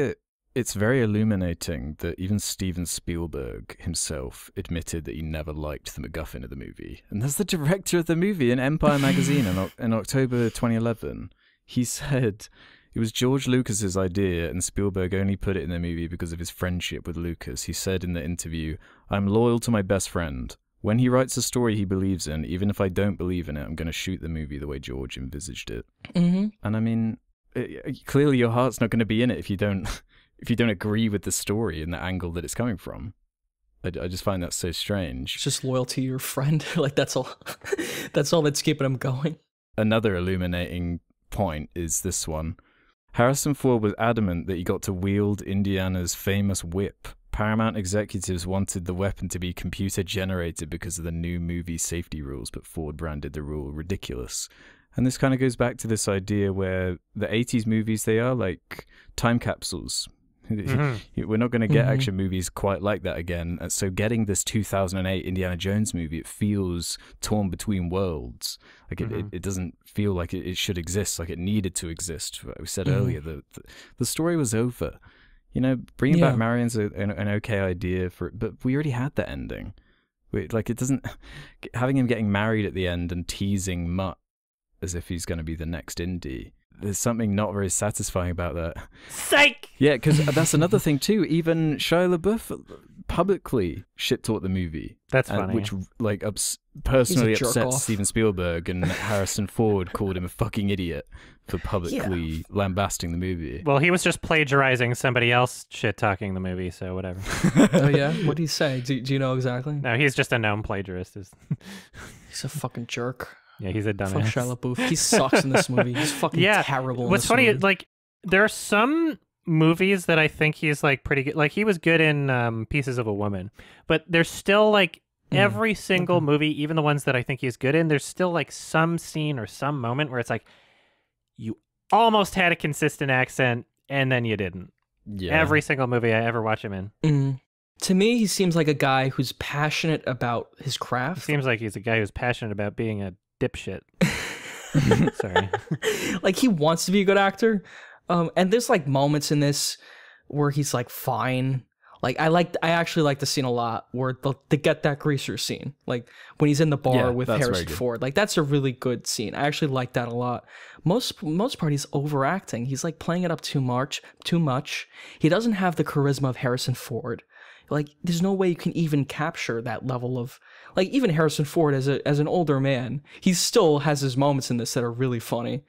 it's very illuminating that even Steven Spielberg himself admitted that he never liked the MacGuffin of the movie. And that's the director of the movie in Empire magazine in October 2011. He said... It was George Lucas's idea, and Spielberg only put it in the movie because of his friendship with Lucas. He said in the interview, "I'm loyal to my best friend. When he writes a story he believes in, even if I don't believe in it, I'm going to shoot the movie the way George envisaged it." Mm-hmm. And I mean, clearly your heart's not going to be in it if you don't agree with the story and the angle that it's coming from. I just find that so strange. It's just loyalty to your friend. Like, that's all. That's all that's keeping him going. Another illuminating point is this one. Harrison Ford was adamant that he got to wield Indiana's famous whip. Paramount executives wanted the weapon to be computer-generated because of the new movie safety rules, but Ford branded the rule ridiculous. And this kind of goes back to this idea where the 80s movies, they are like time capsules. Mm-hmm. We're not going to get action movies quite like that again. So getting this 2008 Indiana Jones movie, it feels torn between worlds. Like it doesn't feel like it should exist, like it needed to exist. Like we said earlier, the story was over. You know, bringing back Marion's an okay idea for it, but we already had the ending. Like it doesn't... Having him getting married at the end and teasing Mutt as if he's going to be the next Indy... There's something not very satisfying about that. Psych! Yeah, because that's another thing too. Even Shia LaBeouf publicly shit-talked the movie. That's funny. Which like personally upset Steven Spielberg, and Harrison Ford called him a fucking idiot for publicly lambasting the movie. Well, he was just plagiarizing somebody else shit-talking the movie, so whatever. Oh yeah? What did he say? Do you know exactly? No, he's just a known plagiarist. He's a fucking jerk. Yeah, he's a dumbass. Fuck Shia LaBeouf. He sucks in this movie. He's fucking terrible. What's funny is, like, there are some movies that I think he's like pretty good. Like, he was good in Pieces of a Woman, but there's still like every single movie, even the ones that I think he's good in, there's still like some scene or some moment where it's like you almost had a consistent accent and then you didn't. Yeah. Every single movie I ever watch him in. To me, he seems like a guy who's passionate about his craft. He seems like he's a guy who's passionate about being a dipshit. Sorry. Like, he wants to be a good actor. And there's like moments in this where he's like fine. Like, I actually like the scene a lot where they get that greaser scene. Like when he's in the bar with Harrison Ford. Like, that's a really good scene. I actually like that a lot. Most part he's overacting. He's like playing it up too much. He doesn't have the charisma of Harrison Ford. Like, there's no way you can even capture that level of... Like, even Harrison Ford, as an older man, he still has his moments in this that are really funny.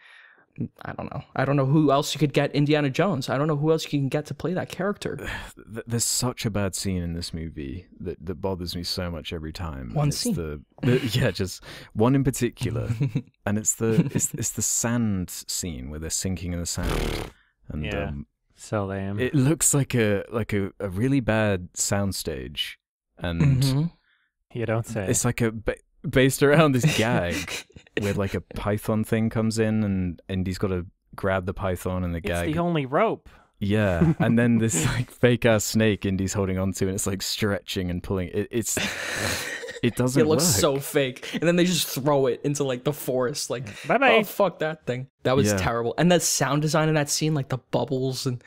I don't know. I don't know who else you could get Indiana Jones. I don't know who else you can get to play that character. There's such a bad scene in this movie that bothers me so much every time. One scene? Just one in particular. And it's the sand scene where they're sinking in the sand. And, so lame. It looks like a really bad soundstage, and you don't say. It's like based around this gag where like a python thing comes in, and he's got to grab the python, and the gag. It's the only rope. Yeah, and then this like fake ass snake Indy's holding onto, and it's like stretching and pulling. It doesn't. It looks work. so fake, and then they just throw it into like the forest. Like, bye bye. Oh, fuck that thing. That was terrible. And that sound design in that scene, like the bubbles, and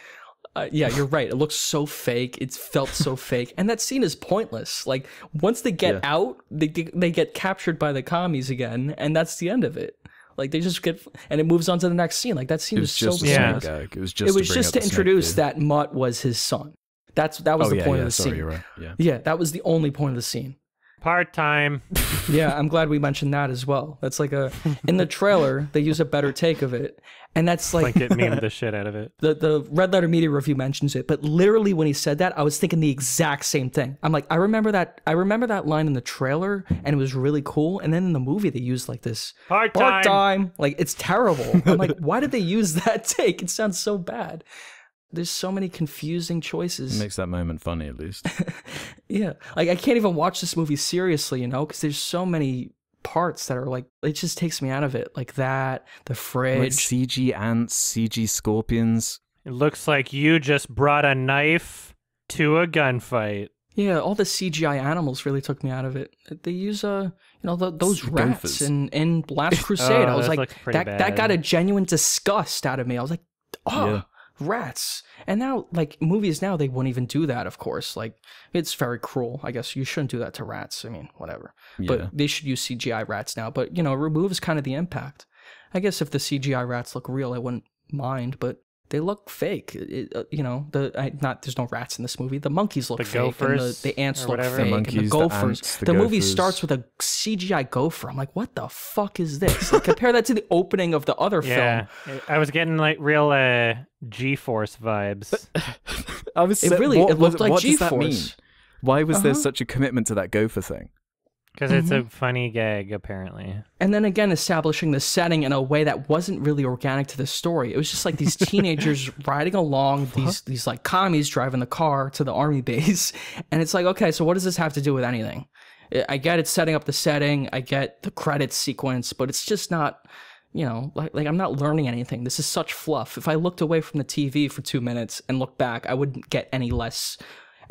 Yeah, you're right. It looks so fake. It felt so fake. And that scene is pointless. Like, once they get out, they get captured by the commies again, and that's the end of it. Like, they just get, and it moves on to the next scene. Like, that scene was so pointless. It was just to introduce that Mutt was his son. That was the point of the scene. You're right. Yeah, that was the only point of the scene. Part-time. Yeah, I'm glad we mentioned that as well. That's like in the trailer, they use a better take of it. And that's like it memed the shit out of it. The Red Letter Media review mentions it, but literally when he said that, I was thinking the exact same thing. I'm like, I remember that line in the trailer, and it was really cool. And then in the movie, they used like this part-time. Like, it's terrible. I'm like, why did they use that take? It sounds so bad. There's so many confusing choices. It makes that moment funny, at least. Yeah. Like, I can't even watch this movie seriously, you know, because there's so many parts that are like, it just takes me out of it. Like that, the fridge. Like CG ants, CG scorpions. It looks like you just brought a knife to a gunfight. Yeah, all the CGI animals really took me out of it. They use those rats in Last Crusade. I was like, that got a genuine disgust out of me. I was like, rats. And now, like, movies now, they wouldn't even do that, of course. Like, it's very cruel. I guess you shouldn't do that to rats. I mean, whatever. Yeah. But they should use CGI rats now. But, it removes kind of the impact. I guess if the CGI rats look real, I wouldn't mind, but they look fake. There's no rats in this movie. The monkeys look fake. Gophers, and the ants look fake. The monkeys, and the gophers. The movie starts with a CGI gopher. I'm like, what the fuck is this? Like, compare that to the opening of the other film. Yeah, I was getting like real G-Force vibes. It looked like G-Force. Does that mean? Why was there such a commitment to that gopher thing? Because it's a funny gag, apparently. And then again, establishing the setting in a way that wasn't really organic to the story. It was just like these teenagers riding along, these like commies driving the car to the army base. And it's like, okay, so what does this have to do with anything? I get it setting up the setting. I get the credits sequence, but it's just not, like I'm not learning anything. This is such fluff. If I looked away from the TV for 2 minutes and looked back, I wouldn't get any less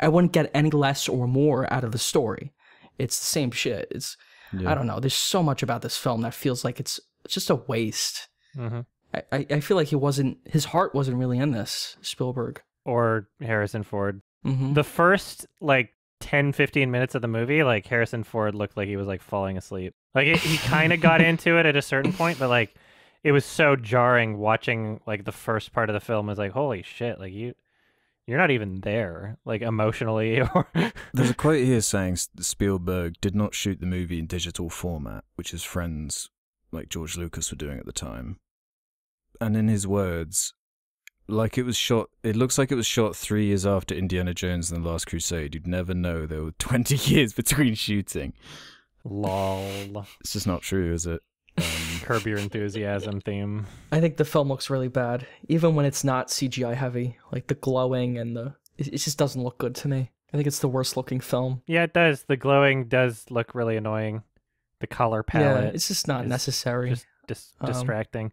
or more out of the story. It's the same shit. I don't know. There's so much about this film that feels like it's just a waste. Mm-hmm. I feel like his heart wasn't really in this, Spielberg. Or Harrison Ford. Mm-hmm. The first, 10, 15 minutes of the movie, Harrison Ford looked like he was, falling asleep. He kind of got into it at a certain point, but, it was so jarring watching, the first part of the film was holy shit, you're not even there, emotionally. Or There's a quote here saying Spielberg did not shoot the movie in digital format, which his friends like George Lucas were doing at the time. And in his words, it looks like it was shot 3 years after Indiana Jones and the Last Crusade. You'd never know there were 20 years between shooting. Lol. It's just not true, is it? Curb Your Enthusiasm theme. I think the film looks really bad, even when it's not CGI heavy. Like the glowing and it just doesn't look good to me. I think it's the worst looking film. Yeah, it does. The glowing does look really annoying. The color palette. Yeah, it's just not necessary. Just distracting.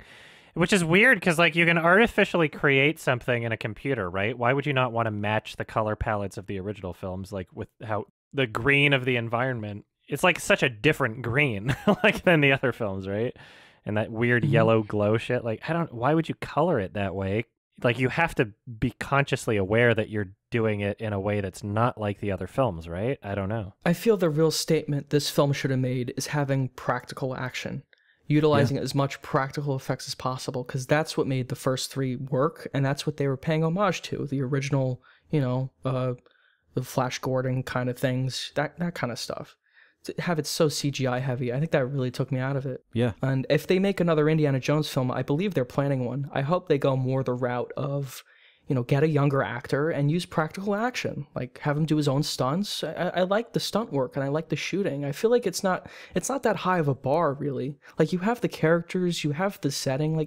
Which is weird because you can artificially create something in a computer, right? Why would you not want to match the color palettes of the original films, with how the green of the environment? It's such a different green, than the other films, right? And that weird yellow glow shit. Why would you color it that way? You have to be consciously aware that you're doing it in a way that's not like the other films, right? I don't know. I feel the real statement this film should have made is having practical action, utilizing as much practical effects as possible, because that's what made the first 3 work, and that's what they were paying homage to. The original, the Flash Gordon kind of things, that kind of stuff. To have it so CGI heavy, I think that really took me out of it. Yeah. And if they make another Indiana Jones film, I believe they're planning one. I hope they go more the route of, get a younger actor and use practical action. Have him do his own stunts. I like the stunt work and I like the shooting. I feel like it's not that high of a bar, really. You have the characters, you have the setting.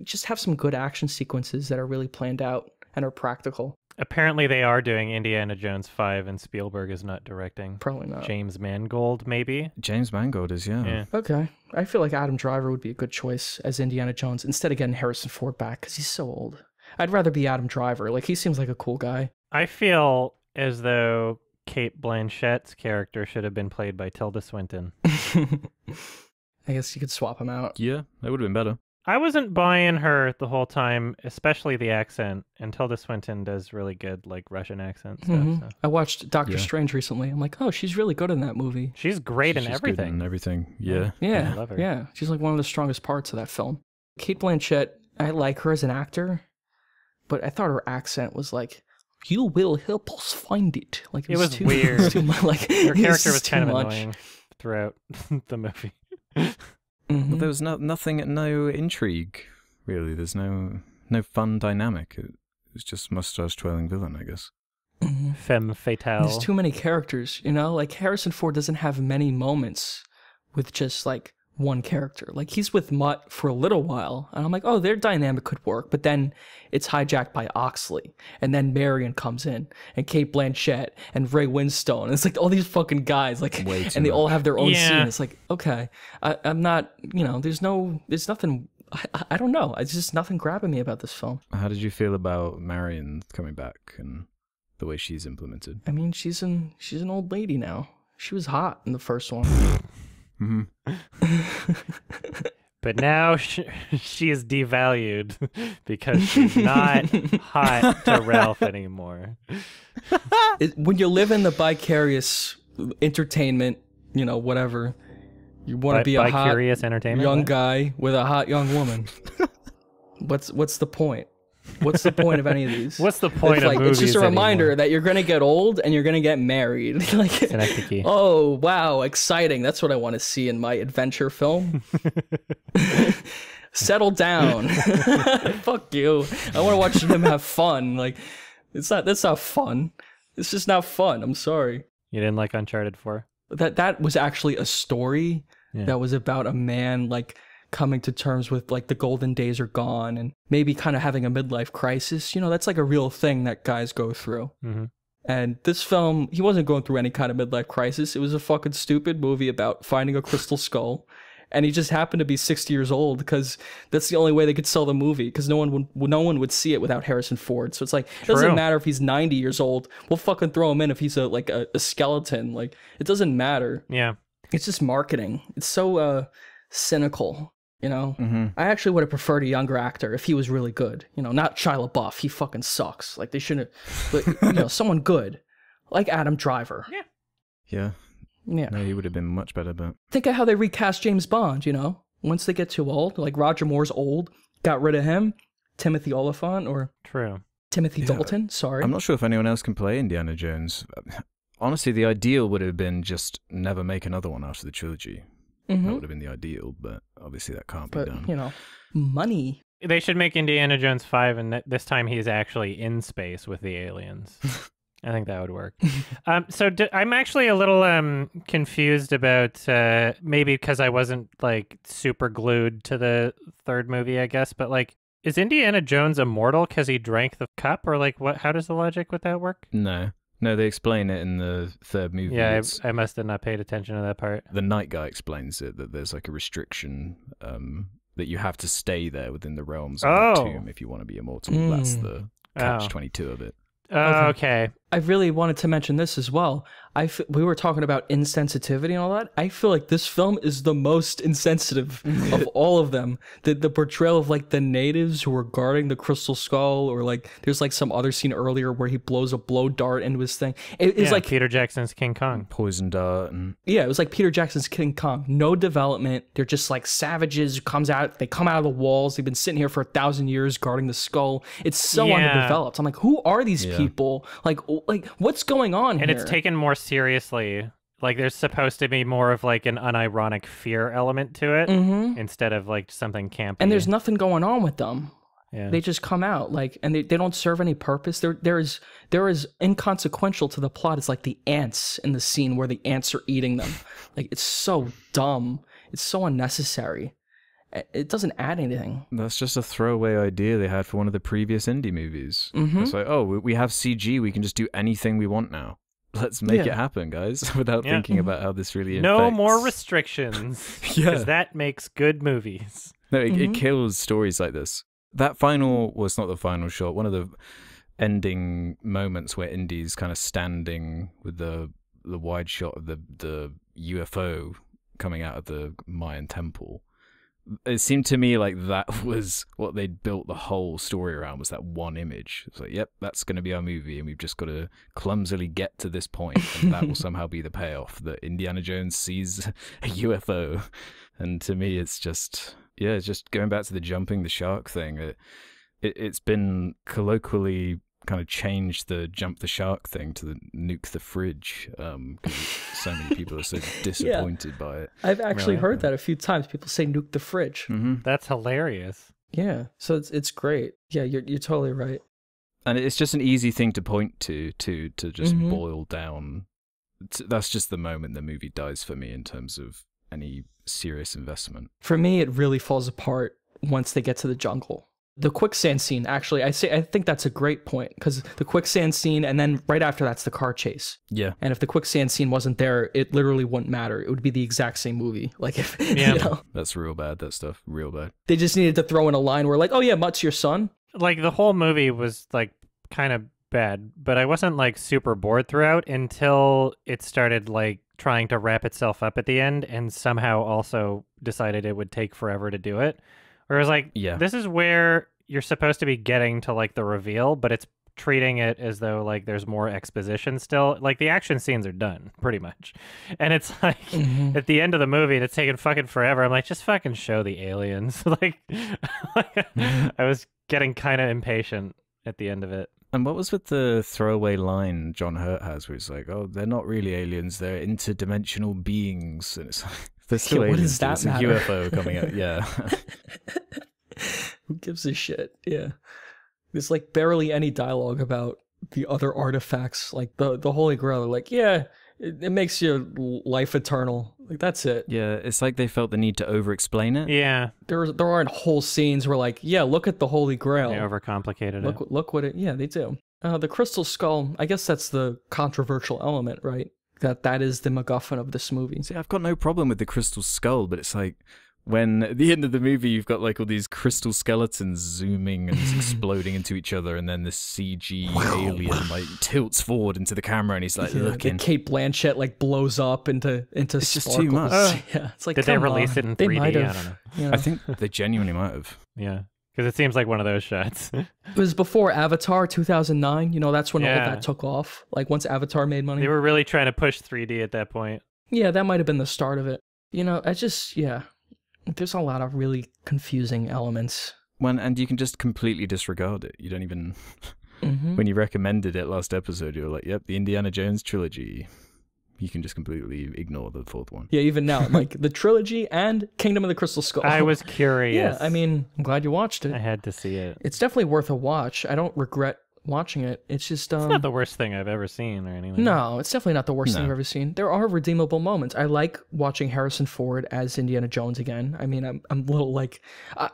Just have some good action sequences that are really planned out and are practical. Apparently they are doing Indiana Jones 5 and Spielberg is not directing. Probably not. James Mangold, maybe? James Mangold is, yeah. Okay. I feel like Adam Driver would be a good choice as Indiana Jones instead of getting Harrison Ford back because he's so old. I'd rather be Adam Driver. He seems like a cool guy. I feel as though Cate Blanchett's character should have been played by Tilda Swinton. I guess you could swap him out. Yeah, that would have been better. I wasn't buying her the whole time, especially the accent, and Tilda Swinton does really good, like, Russian accent stuff. So. I watched Doctor Strange recently. I'm like, oh, she's really good in that movie. She's great in everything. Good in everything, yeah. Yeah, I love her. yeah. She's like one of the strongest parts of that film. Kate Blanchett, I like her as an actor, but I thought her accent was like, you will help us find it. Like it was too, weird. It was too much, like, her character was kind of much. annoying throughout the movie. Well, there was no intrigue, really. There's no fun dynamic. It was just mustache-twirling villain, I guess. Femme fatale. There's too many characters, you know? Like, Harrison Ford doesn't have many moments with just, like, one character. Like, he's with Mutt for a little while, and I'm like, oh, their dynamic could work, but then it's hijacked by Oxley, and then Marion comes in, and Kate Blanchett, and Ray Winstone, and it's like all these fucking guys, like, and they all have their own scene. It's like, okay, I'm not, you know, there's nothing, I don't know, it's just nothing grabbing me about this film. How did you feel about Marion coming back and the way she's implemented? I mean, she's an old lady now. She was hot in the first one. But now she is devalued because she's not hot to Ralph anymore. When you live in the vicarious entertainment, you know, whatever, you want to be a hot young guy with a hot young woman. What's the point? What's the point of any of these? What's the point of movies It's just a reminder anymore? that you're gonna get old and you're gonna get married. Like, oh wow, exciting! That's what I want to see in my adventure film. Settle down. Fuck you. I want to watch them have fun. Like, that's not fun. It's just not fun. I'm sorry. You didn't like Uncharted 4? That was actually a story that was about a man, like, coming to terms with, like, the golden days are gone and maybe kind of having a midlife crisis. You know, that's like a real thing that guys go through. And this film, he wasn't going through any kind of midlife crisis. It was a fucking stupid movie about finding a crystal skull. And he just happened to be 60 years old because that's the only way they could sell the movie, because no one would see it without Harrison Ford. So it's like, it doesn't matter if he's 90 years old. We'll fucking throw him in if he's a skeleton. Like, it doesn't matter. Yeah. It's just marketing. It's so cynical. You know, I actually would have preferred a younger actor if he was really good. You know, not Shia LaBeouf. He fucking sucks. Like, they shouldn't. But, you know, someone good, like Adam Driver. Yeah. No, he would have been much better. But think of how they recast James Bond. You know, once they get too old, like Roger Moore's old, got rid of him. Timothy Olyphant or Timothy Dalton. Sorry, I'm not sure if anyone else can play Indiana Jones. Honestly, the ideal would have been just never make another one after the trilogy. That would have been the ideal, but obviously that can't be done. You know, money. They should make Indiana Jones 5, and this time he's actually in space with the aliens. I think that would work. I'm actually a little confused about maybe because I wasn't, like, super glued to the third movie, I guess, but, like, is Indiana Jones immortal because he drank the cup, or, like, what? How does the logic with that work? No, they explain it in the third movie. Yeah, I must have not paid attention to that part. The night guy explains it, that there's like a restriction that you have to stay there within the realms of the tomb if you want to be immortal. That's the catch-22 of it. Okay. I really wanted to mention this as well. We were talking about insensitivity and all that. I feel like this film is the most insensitive of all of them. The portrayal of, like, the natives who were guarding the crystal skull, or, like, there's, like, some other scene earlier where he blows a blow dart into his thing. It's like Peter Jackson's King Kong. Poison dart. Yeah, it was like Peter Jackson's King Kong. No development. They're just like savages who they come out of the walls. They've been sitting here for 1,000 years guarding the skull. It's so underdeveloped. I'm like, who are these people? Like, what's going on here? And it's taken more seriously. Like, there's supposed to be more of, like, an unironic fear element to it instead of, like, something campy. And there's nothing going on with them. Yeah. They just come out, like, and they don't serve any purpose. There is inconsequential to the plot. It's like the ants in the scene where the ants are eating them. Like, it's so dumb. It's so unnecessary. It doesn't add anything. That's just a throwaway idea they had for one of the previous indie movies. It's like, oh, we have CG. We can just do anything we want now. Let's make it happen, guys, without thinking about how this really affects. No more restrictions, because that makes good movies. No, it kills stories like this. That final was not the final shot. One of the ending moments where Indy's kind of standing with the wide shot of the UFO coming out of the Mayan temple. it seemed to me like that was what they'd built the whole story around, was that one image. It's like, yep, that's going to be our movie, and we've just got to clumsily get to this point, and that will somehow be the payoff, that Indiana Jones sees a UFO. And to me, it's just, yeah, it's just going back to the jumping the shark thing. It's been colloquially kind of changed the jump the shark thing to the nuke the fridge, because so many people are so disappointed by it. I've actually heard that a few times. People say nuke the fridge. Mm-hmm. That's hilarious. Yeah, so it's great. Yeah, you're totally right. And it's just an easy thing to point to just boil down. That's just the moment the movie dies for me in terms of any serious investment. For me, it really falls apart once they get to the jungle. The quicksand scene, actually, I think that's a great point, because the quicksand scene, and then right after that's the car chase. Yeah. And if the quicksand scene wasn't there, it literally wouldn't matter. It would be the exact same movie. Like, if, yeah. You know, That's real bad, that stuff. Real bad. they just needed to throw in a line where, like, oh yeah, Mutt's your son. Like, the whole movie was, like, kind of bad, but I wasn't, like, super bored throughout until it started, like, trying to wrap itself up at the end, and somehow also decided it would take forever to do it. Where it was like, Yeah. This is where you're supposed to be getting to, like, the reveal, but it's treating it as though, like, there's more exposition still. Like, the action scenes are done, pretty much. And it's like, at the end of the movie, it's taking fucking forever. I'm like, just fucking show the aliens. like I was getting kind of impatient at the end of it. And what was with the throwaway line John Hurt has, where he's like, "Oh, they're not really aliens; they're interdimensional beings," and it's like, they're still what aliens. does that It's matter? a UFO coming out. Yeah, Who gives a shit? Yeah. There's like barely any dialogue about the other artifacts, like the Holy Grail. They're like, yeah, it makes your life eternal. Like, that's it. yeah. It's like they felt the need to over-explain it. Yeah, There aren't whole scenes where, like, yeah, look at the Holy Grail. they overcomplicated it. Look what it. Yeah, they do. The Crystal Skull. I guess that's the controversial element, right? That is the MacGuffin of this movie. See, I've got no problem with the crystal skull, but it's like, when at the end of the movie you've got like all these crystal skeletons zooming and exploding into each other, and then this CG alien like tilts forward into the camera, and he's like looking. The Kate Blanchett like blows up into It's just sparkles. too much. Yeah, it's like, Did they come release on. it in They 3D? might I have, don't know. you know. I think they genuinely might have. Yeah, because it seems like one of those shots. It was before Avatar 2009. You know, that's when all Yeah. that took off. Like, once Avatar made money. They were really trying to push 3D at that point. Yeah, that might have been the start of it. You know, there's a lot of really confusing elements. And you can just completely disregard it. You don't even. Mm-hmm. When you recommended it last episode, you were like, "Yep, the Indiana Jones trilogy." You can just completely ignore the fourth one. Yeah, even now, like the trilogy and Kingdom of the Crystal Skull. I was curious. Yeah, I mean, I'm glad you watched it. I had to see it. It's definitely worth a watch. I don't regret watching it. It's just It's not the worst thing I've ever seen or anything. no, it's definitely not the worst thing No. I've ever seen. There are redeemable moments. I like watching Harrison Ford as Indiana Jones again. I mean, I'm a little like,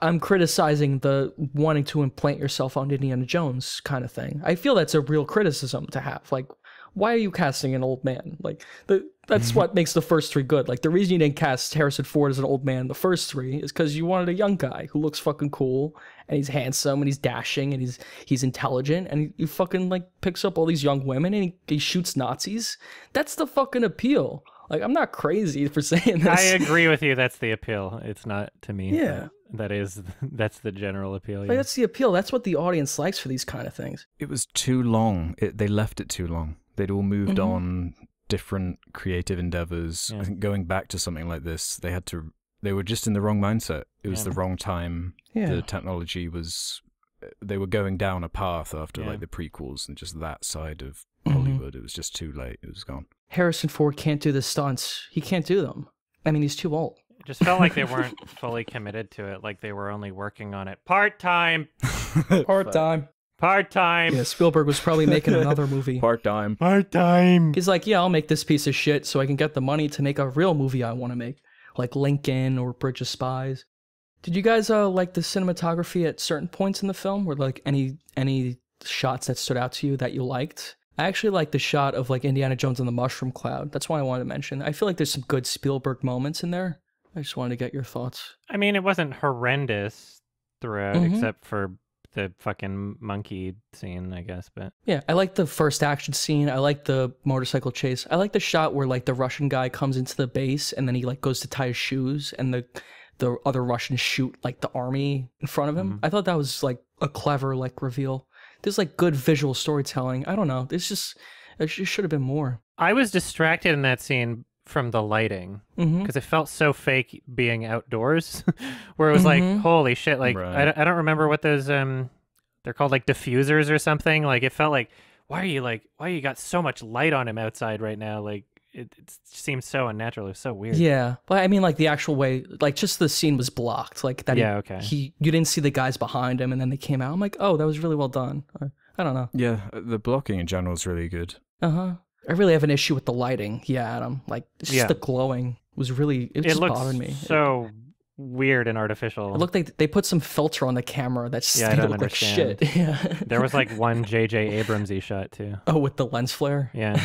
I'm criticizing the wanting to implant yourself on Indiana Jones kind of thing. I feel that's a real criticism to have. Like, why are you casting an old man? Like, that's what makes the first three good. Like, the reason you didn't cast Harrison Ford as an old man in the first three is because you wanted a young guy who looks fucking cool, and he's handsome, and he's dashing, and he's intelligent, and he fucking, like, picks up all these young women, and he shoots Nazis. That's the fucking appeal. Like, I'm not crazy for saying this. I agree with you. That's the appeal. It's not to me. Yeah. That's the general appeal. Like, Yeah. that's the appeal. That's what the audience likes for these kind of things. It was too long. They left it too long. They'd all moved Mhm. on different creative endeavors. Yeah. I think going back to something like this, they were just in the wrong mindset. It was Yeah. the wrong time. Yeah. The technology was, they were going down a path after Yeah. like the prequels and just that side of Mhm. Hollywood. It was just too late. It was gone. Harrison Ford can't do the stunts. He can't do them. I mean, he's too old. It just felt like they weren't fully committed to it. Like they were only working on it part-time. Part-time. Part-time. Yeah, Spielberg was probably making another movie. Part-time. Part-time. He's like, yeah, I'll make this piece of shit so I can get the money to make a real movie I want to make, like Lincoln or Bridge of Spies. Did you guys like the cinematography at certain points in the film? Were like any shots that stood out to you that you liked? I actually like the shot of like Indiana Jones and the Mushroom Cloud. That's why I wanted to mention. I feel like there's some good Spielberg moments in there. I just wanted to get your thoughts. I mean, it wasn't horrendous throughout, Mhm. except for the fucking monkey scene, I guess. But Yeah, I like the first action scene. I like the motorcycle chase. I like the shot where like the Russian guy comes into the base and then he like goes to tie his shoes and the other Russians shoot like the army in front of him. I thought that was like a clever like reveal. There's like good visual storytelling. I don't know. It should have been more. I was distracted in that scene from the lighting because it felt so fake being outdoors, where it was like, holy shit! Like I don't remember what those they're called, like diffusers or something. Like it felt like why you got so much light on him outside right now? Like it seems so unnatural. It was so weird. Yeah, but I mean, like the actual way, like just the scene was blocked. Like that. Yeah, okay. You didn't see the guys behind him, and then they came out. I'm like, oh, that was really well done. I don't know. Yeah, the blocking in general is really good. I really have an issue with the lighting. Yeah, Adam. Like just the glowing was really it just bothered me. So weird and artificial. It looked like they put some filter on the camera that just made it look like shit. Yeah. There was like one J.J. Abrams-y shot too. Oh, with the lens flare? Yeah.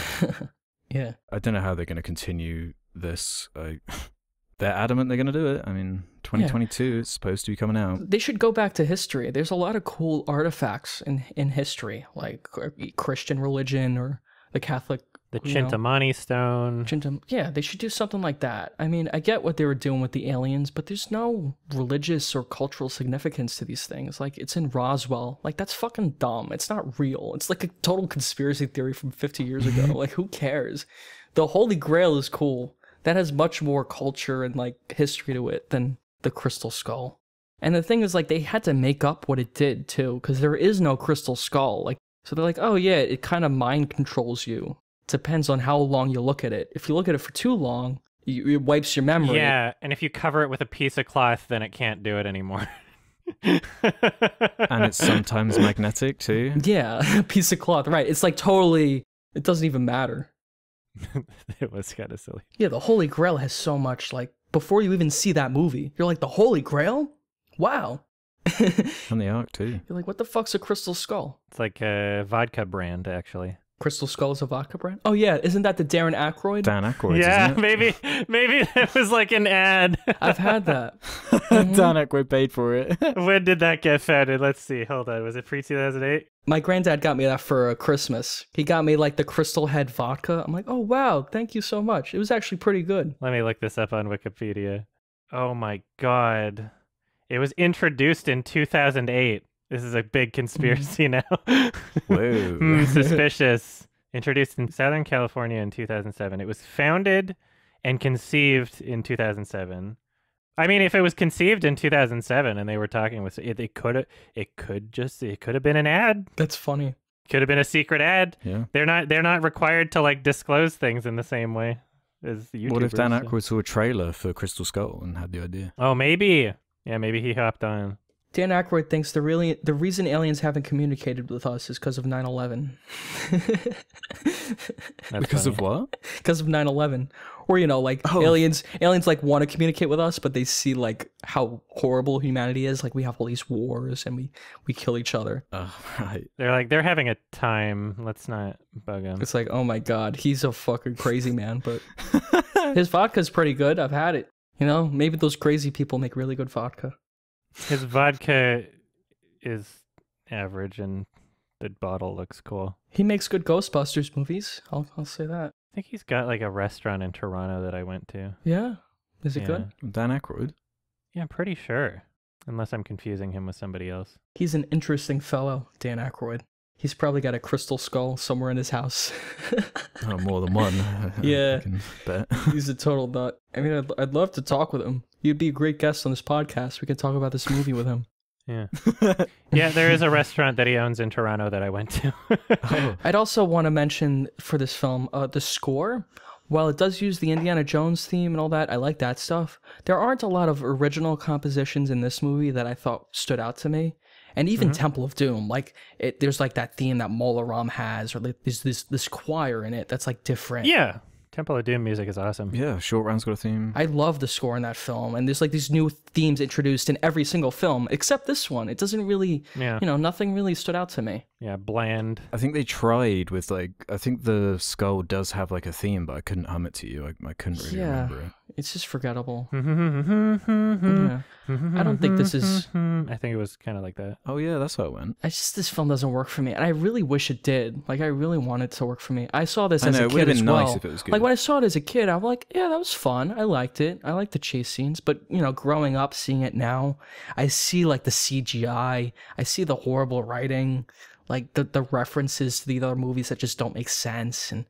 Yeah. I don't know how they're going to continue this. They're adamant they're going to do it. I mean, 2022 is supposed to be coming out. They should go back to history. There's a lot of cool artifacts in history, like Christian religion or the Catholic. The Chintamani stone. Yeah, they should do something like that. I mean, I get what they were doing with the aliens, but there's no religious or cultural significance to these things. Like, it's in Roswell. Like, that's fucking dumb. It's not real. It's like a total conspiracy theory from 50 years ago. Like, who cares? The Holy Grail is cool. That has much more culture and, like, history to it than the Crystal Skull. And the thing is, like, they had to make up what it did, too, because there is no Crystal Skull. Like, so they're like, oh, yeah, it kind of mind controls you. Depends on how long you look at it. If you look at it for too long, it wipes your memory. Yeah, and if you cover it with a piece of cloth, then it can't do it anymore. And it's sometimes magnetic too. Yeah, a piece of cloth, right. It's like totally, it doesn't even matter. It was kind of silly. Yeah, the Holy Grail has so much, like, before you even see that movie, you're like, the Holy Grail? Wow. And the Ark too. You're like, what the fuck's a Crystal Skull? It's like a vodka brand, actually. Crystal Skull is a vodka brand? Oh yeah, isn't that the Darren Aykroyd? Dan Aykroyd, yeah, isn't it? maybe it was like an ad. I've had that. Dan Aykroyd paid for it. When did that get founded? Let's see. Hold on. Was it pre-2008? My granddad got me that for Christmas. He got me like the Crystal Head vodka. I'm like, oh wow, thank you so much. It was actually pretty good. Let me look this up on Wikipedia. Oh my god. It was introduced in 2008. This is a big conspiracy now. Whoa. Suspicious. Introduced in Southern California in 2007. It was founded and conceived in 2007. I mean, if it was conceived in 2007 and they were talking with it could have been an ad. That's funny. Could have been a secret ad. Yeah. They're not required to like disclose things in the same way as YouTubers. What if Dan Aykroyd saw a trailer for Crystal Skull and had the idea? Oh, maybe. Yeah, maybe he hopped on. Dan Aykroyd thinks the reason aliens haven't communicated with us is because of 9/11. Because of what? Because of 9/11. Or, you know, like aliens like want to communicate with us, but they see like how horrible humanity is. Like we have all these wars and we kill each other. Oh, right. They're having a time. Let's not bug him. It's like, oh my god, he's a fucking crazy man. But his vodka's pretty good. I've had it. You know, maybe those crazy people make really good vodka. His vodka is average and the bottle looks cool. He makes good Ghostbusters movies. I'll say that. I think he's got like a restaurant in Toronto that I went to. Yeah? Is it good? Dan Aykroyd? Yeah, I'm pretty sure. Unless I'm confusing him with somebody else. He's an interesting fellow, Dan Aykroyd. He's probably got a crystal skull somewhere in his house. Oh, more than one. Yeah. I can bet. He's a total nut. I mean, I'd love to talk with him. You'd be a great guest on this podcast. We could talk about this movie with him. Yeah. Yeah, there is a restaurant that he owns in Toronto that I went to. Oh. I'd also want to mention for this film, the score. While it does use the Indiana Jones theme and all that, I like that stuff. There aren't a lot of original compositions in this movie that I thought stood out to me. And even Temple of Doom, like there's like that theme that Mola Ram has, or like there's this choir in it that's like different. Yeah, Temple of Doom music is awesome. Yeah, Short Round's got a theme. I love the score in that film, and there's like these new themes introduced in every single film, except this one. It doesn't really, you know, nothing really stood out to me. Yeah, bland. I think they tried with like, I think the skull does have like a theme, but I couldn't hum it to you. I couldn't really remember it. It's just forgettable. Yeah. I don't think this is... I think it was kind of like that. Oh yeah, that's how it went. This film doesn't work for me, and I really wish it did. Like, I really want it to work for me. I saw this as a kid as well. Nice if it was good. Like, when I saw it as a kid, I'm like, yeah, that was fun. I liked it. I liked the chase scenes. But, you know, growing up, seeing it now, I see, like, the CGI. I see the horrible writing. Like, the references to the other movies that just don't make sense. And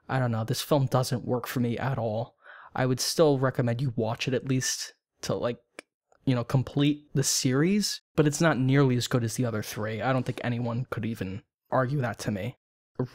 I don't know. This film doesn't work for me at all. I would still recommend you watch it at least to, like, you know, complete the series, but it's not nearly as good as the other three. I don't think anyone could even argue that to me.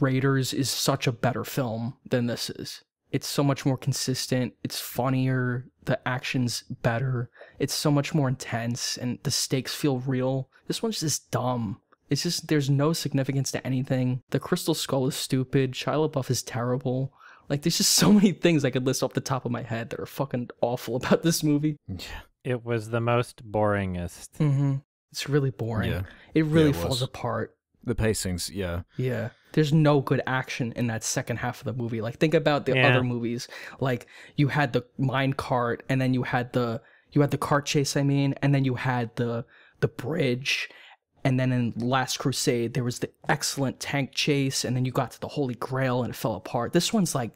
Raiders is such a better film than this is. It's so much more consistent, it's funnier, the action's better, it's so much more intense, and the stakes feel real. This one's just dumb. It's just, there's no significance to anything. The Crystal Skull is stupid, Shia LaBeouf is terrible. Like, there's just so many things I could list off the top of my head that are fucking awful about this movie. Yeah. It was the most boringest. It's really boring. Yeah. It really falls apart. The pacings, yeah. Yeah. There's no good action in that second half of the movie. Like, think about the other movies. Like, you had the mine cart, and then you had the cart chase, and then you had the bridge. And then in Last Crusade, there was the excellent tank chase, and then you got to the Holy Grail and it fell apart. This one's like,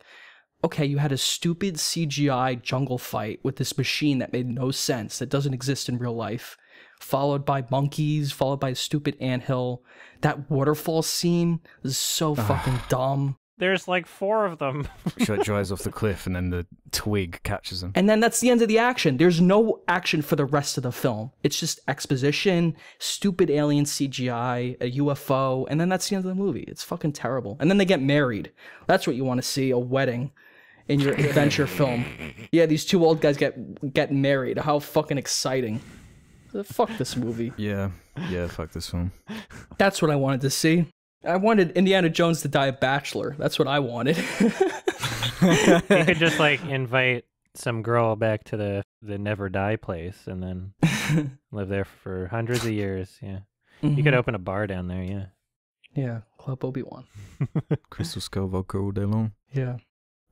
okay, you had a stupid CGI jungle fight with this machine that made no sense, that doesn't exist in real life, followed by monkeys, followed by a stupid anthill. That waterfall scene is so fucking dumb. There's like 4 of them. She like drives off the cliff and then the twig catches him. And then that's the end of the action. There's no action for the rest of the film. It's just exposition, stupid alien CGI, a UFO, and then that's the end of the movie. It's fucking terrible. And then they get married. That's what you want to see, a wedding in your adventure film. Yeah, these 2 old guys get married. How fucking exciting. Fuck this movie. Yeah, fuck this film. That's what I wanted to see. I wanted Indiana Jones to die a bachelor. That's what I wanted. You could just like invite some girl back to the Never Die place and then live there for hundreds of years. Yeah, you could open a bar down there. Yeah, yeah, Club Obi-Wan. Crystal Skull vodka all day long. Yeah.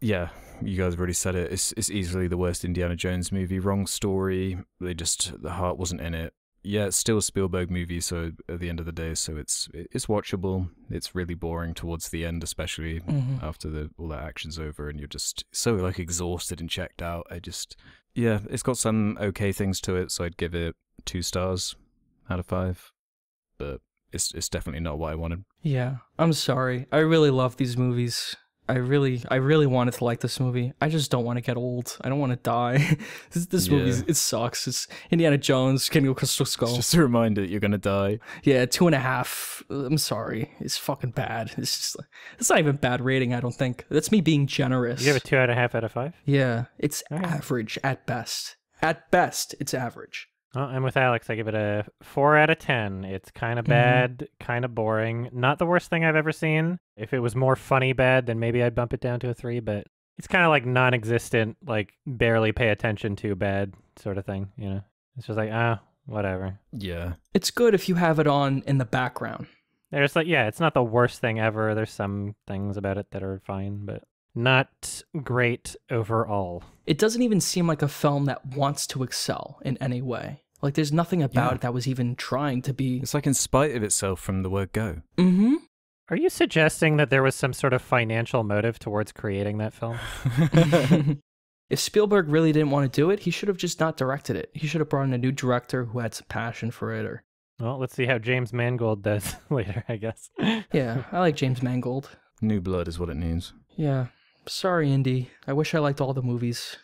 Yeah, you guys have already said it. It's easily the worst Indiana Jones movie. Wrong story. The heart wasn't in it. Yeah, it's still a Spielberg movie, so at the end of the day, so it's watchable. It's really boring towards the end, especially after all that action's over, and you're just so like exhausted and checked out. It's got some okay things to it, so I'd give it 2 stars out of 5, but it's definitely not what I wanted. Yeah, I'm sorry. I really love these movies. I really wanted to like this movie. I just don't want to get old. I don't want to die. This movie, it sucks. It's Indiana Jones, King of Crystal Skull. It's just a reminder that you're gonna die. Yeah, 2.5. I'm sorry. It's fucking bad. It's not even a bad rating, I don't think. That's me being generous. You give it 2.5 out of 5? Yeah, it's average at best. At best, it's average. Well, I'm with Alex. I give it a 4 out of 10. It's kind of bad, kind of boring. Not the worst thing I've ever seen. If it was more funny bad, then maybe I'd bump it down to a 3, but it's kind of like non-existent, like barely pay attention to bad sort of thing, you know? It's just like, whatever. Yeah. It's good if you have it on in the background. There's like, yeah, it's not the worst thing ever. There's some things about it that are fine, but not great overall. It doesn't even seem like a film that wants to excel in any way. Like, there's nothing about it that was even trying to be... It's like in spite of itself from the word go. Mm-hmm. Are you suggesting that there was some sort of financial motive towards creating that film? If Spielberg really didn't want to do it, he should have just not directed it. He should have brought in a new director who had some passion for it, or... Well, let's see how James Mangold does later, I guess. Yeah, I like James Mangold. New blood is what it needs. Yeah. Sorry, Indy. I wish I liked all the movies.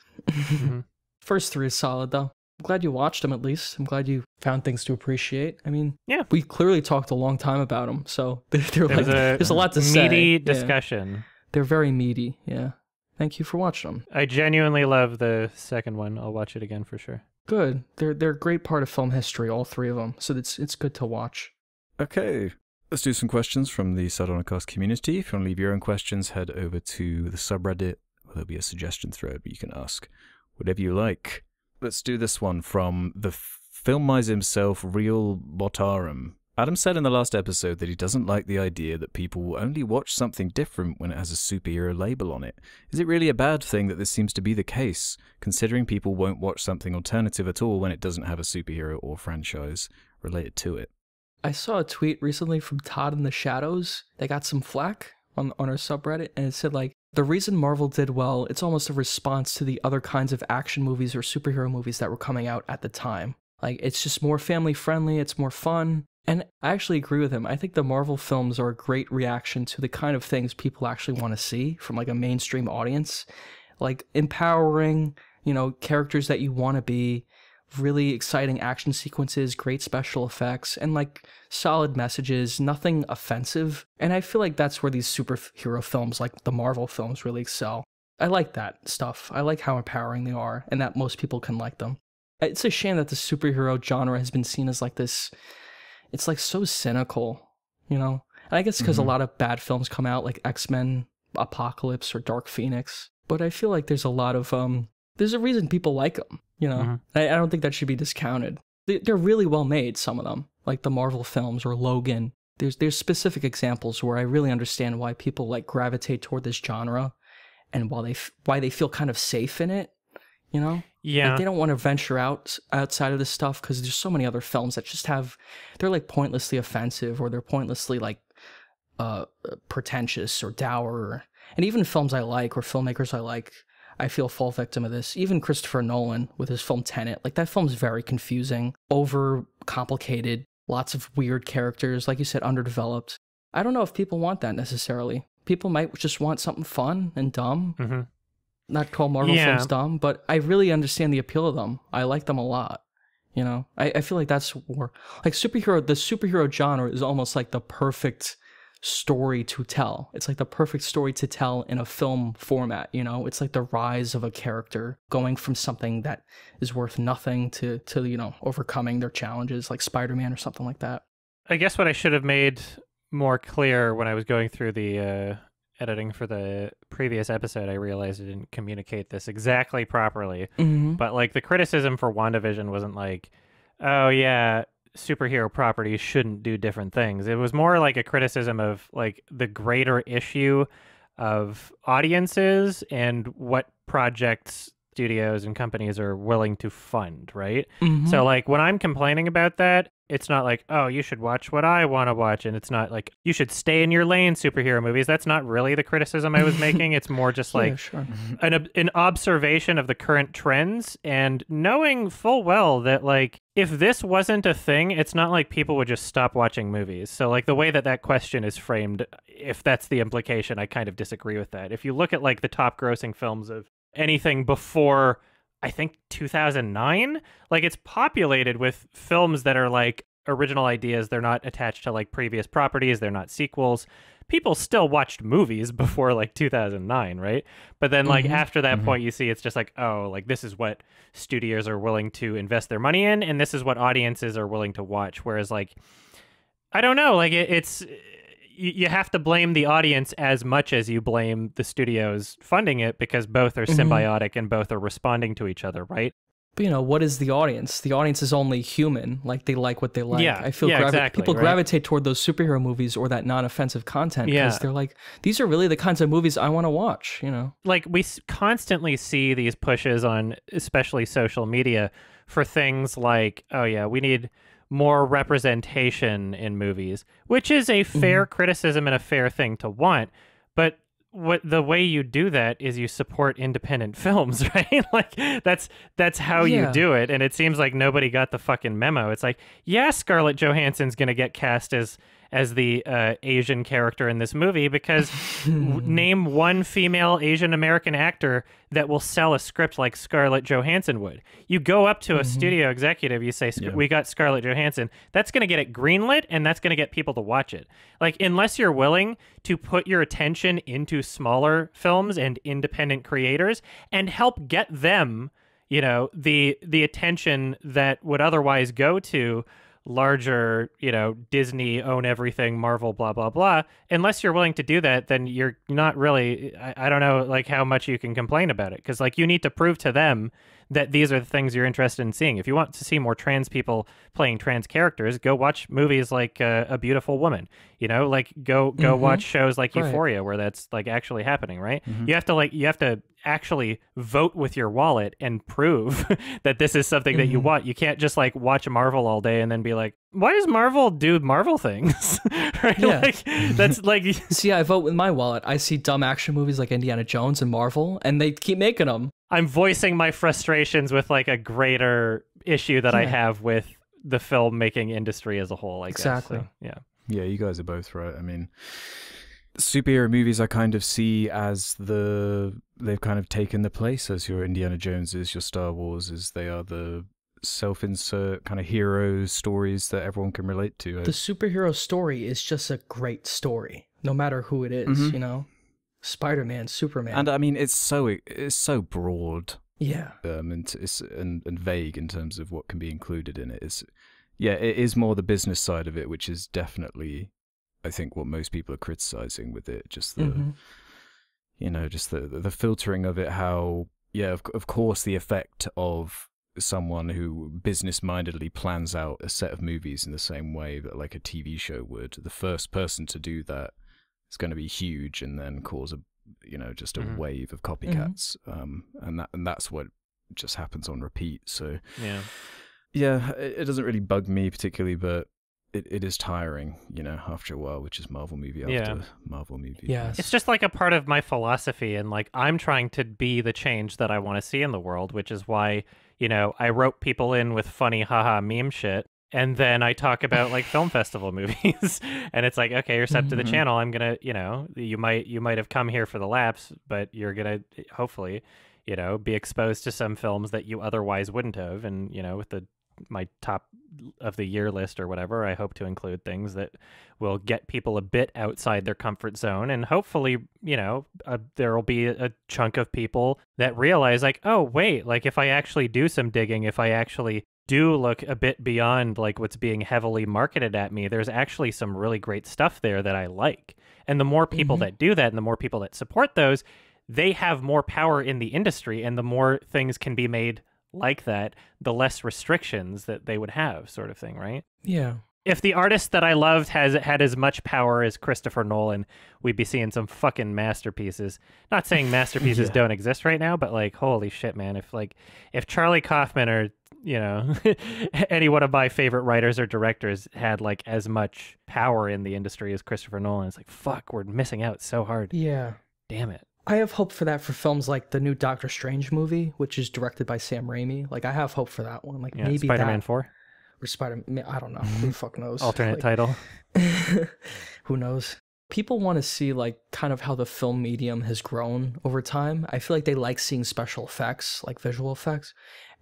First 3 is solid, though. I'm glad you watched them, at least. I'm glad you found things to appreciate. I mean, we clearly talked a long time about them, so there's a lot to say. Meaty discussion. Yeah. They're very meaty, yeah. Thank you for watching them. I genuinely love the second one. I'll watch it again for sure. Good. They're a great part of film history, all 3 of them, so it's good to watch. Okay. Let's do some questions from the Sardonicast community. If you want to leave your own questions, head over to the subreddit. There'll be a suggestion thread where you can ask whatever you like. Let's do this one from the film miser himself, Real Botarum. Adam said in the last episode that he doesn't like the idea that people will only watch something different when it has a superhero label on it. Is it really a bad thing that this seems to be the case, considering people won't watch something alternative at all when it doesn't have a superhero or franchise related to it? I saw a tweet recently from Todd in the Shadows. They got some flack on our subreddit, and it said, like, the reason Marvel did well, it's almost a response to the other kinds of action movies or superhero movies that were coming out at the time. Like, it's just more family friendly, it's more fun. And I actually agree with him. I think the Marvel films are a great reaction to the kind of things people actually want to see from like a mainstream audience. Like empowering, characters that you want to be, really exciting action sequences, great special effects, and like solid messages, nothing offensive. And I feel like that's where these superhero films, like the Marvel films, really excel. I like that stuff. I like how empowering they are and that most people can like them. It's a shame that the superhero genre has been seen as like this... It's like so cynical, And I guess because a lot of bad films come out, like X-Men, Apocalypse, or Dark Phoenix. But I feel like there's a lot of there's a reason people like them. I don't think that should be discounted. They're really well made, some of them, like the Marvel films or Logan. There's specific examples where I really understand why people like gravitate toward this genre, and why they feel kind of safe in it. Yeah. Like they don't want to venture outside of this stuff because there's so many other films that just they're like pointlessly offensive, or they're pointlessly like pretentious or dour. And even films I like or filmmakers I like, I feel fall victim of this. Even Christopher Nolan with his film Tenet, like that film's very confusing, over complicated, lots of weird characters, like you said, underdeveloped. I don't know if people want that necessarily. People might just want something fun and dumb. Mm-hmm. Not call Marvel films dumb, but I really understand the appeal of them. I like them a lot. I feel like that's where, like the superhero genre is almost like the perfect story to tell. It's like the perfect story to tell in a film format, It's like the rise of a character going from something that is worth nothing to overcoming their challenges, like Spider-Man or something like that. I guess what I should have made more clear when I was going through the editing for the previous episode, I realized I didn't communicate this exactly properly. Mm-hmm. But like the criticism for WandaVision wasn't like, oh yeah, superhero properties shouldn't do different things. It was more like a criticism of like the greater issue of audiences and what projects studios and companies are willing to fund, right? Mm-hmm. So like when I'm complaining about that, it's not like, oh, you should watch what I want to watch, and it's not like you should stay in your lane, superhero movies. That's not really the criticism I was making. It's more just like sure. an observation of the current trends, and knowing full well that like if this wasn't a thing, it's not like people would just stop watching movies. So like the way that question is framed, if that's the implication, I kind of disagree with that. If you look at like the top grossing films of anything before, I think 2009, like it's populated with films that are like original ideas. They're not attached to like previous properties. They're not sequels. People still watched movies before like 2009, right? But then like after that point, you see it's just like, oh, like this is what studios are willing to invest their money in, and this is what audiences are willing to watch. Whereas like, I don't know, like it's you have to blame the audience as much as you blame the studios funding it, because both are symbiotic and both are responding to each other, right? But what is the audience? The audience is only human. Like they like what they like. Yeah, I feel exactly, people right? gravitate toward those superhero movies or that non-offensive content because they're like, these are really the kinds of movies I want to watch. Like we constantly see these pushes on, especially social media, for things like, oh yeah, we need more representation in movies, which is a fair criticism and a fair thing to want. But the way you do that is you support independent films, right? Like that's how you do it. And it seems like nobody got the fucking memo. It's like, yeah, Scarlett Johansson's going to get cast as the Asian character in this movie because name one female Asian American actor that will sell a script like Scarlett Johansson would. You go up to a studio executive, you say, we got Scarlett Johansson. That's going to get it greenlit, and that's going to get people to watch it. Like, unless you're willing to put your attention into smaller films and independent creators and help get them, the attention that would otherwise go to larger, Disney, own everything, Marvel, blah, blah, blah. Unless you're willing to do that, then you're not really, I don't know, like how much you can complain about it. Because like you need to prove to them that these are the things you're interested in seeing. If you want to see more trans people playing trans characters, go watch movies like A Beautiful Woman. You know, like go watch shows like Euphoria, where that's like actually happening, right? You have to actually vote with your wallet and prove that this is something that you want. You can't just like watch Marvel all day and then be like, why does Marvel do Marvel things? Right? Yeah. Like, that's like See, I vote with my wallet. I see dumb action movies like Indiana Jones and Marvel, and they keep making them. I'm voicing my frustrations with like a greater issue that I have with the filmmaking industry as a whole, I guess. Exactly. So, yeah. Yeah, you guys are both right. I mean, superhero movies I kind of see as they've kind of taken the place as your Indiana Joneses, your Star Warses. They are the self-insert kind of hero stories that everyone can relate to. The superhero story is just a great story, no matter who it is, you know? Spider-Man, Superman. And I mean, it's so broad. Yeah. And vague in terms of what can be included in it. It is more the business side of it, which is definitely, I think, what most people are criticizing with it. Just the, just the filtering of it. How, of course, the effect of someone who business-mindedly plans out a set of movies in the same way that like a TV show would. The first person to do that is going to be huge, and then cause a wave of copycats. And that's what just happens on repeat. So it doesn't really bug me particularly, but it is tiring, after a while, which is Marvel movie after Marvel movie. Yes. It's just like a part of my philosophy, and like I'm trying to be the change that I want to see in the world, which is why, I rope people in with funny haha meme shit, and then I talk about like film festival movies. And it's like, okay, you're sub to the channel. I'm gonna, you might have come here for the laughs, but you're gonna hopefully, be exposed to some films that you otherwise wouldn't have. And with my top of the year list or whatever, I hope to include things that will get people a bit outside their comfort zone, and hopefully there will be a chunk of people that realize like, oh wait, like if I actually do some digging, if I actually do look a bit beyond like what's being heavily marketed at me, there's actually some really great stuff there that I like. And the more people that do that, and the more people that support those, they have more power in the industry, and the more things can be made like that, the less restrictions that they would have, sort of thing, right? Yeah. If the artist that I loved had as much power as Christopher Nolan, we'd be seeing some fucking masterpieces. Not saying masterpieces don't exist right now, but like, holy shit, man. If Charlie Kaufman or, any one of my favorite writers or directors had like as much power in the industry as Christopher Nolan, it's like, fuck, we're missing out so hard. Yeah. Damn it. I have hope for that for films like the new Doctor Strange movie, which is directed by Sam Raimi. Like, I have hope for that one. Like, maybe Spider-Man 4? Or Spider-Man, I don't know. Who the fuck knows? Alternate title. Who knows? People want to see, like, kind of how the film medium has grown over time. I feel like they like seeing special effects, like visual effects.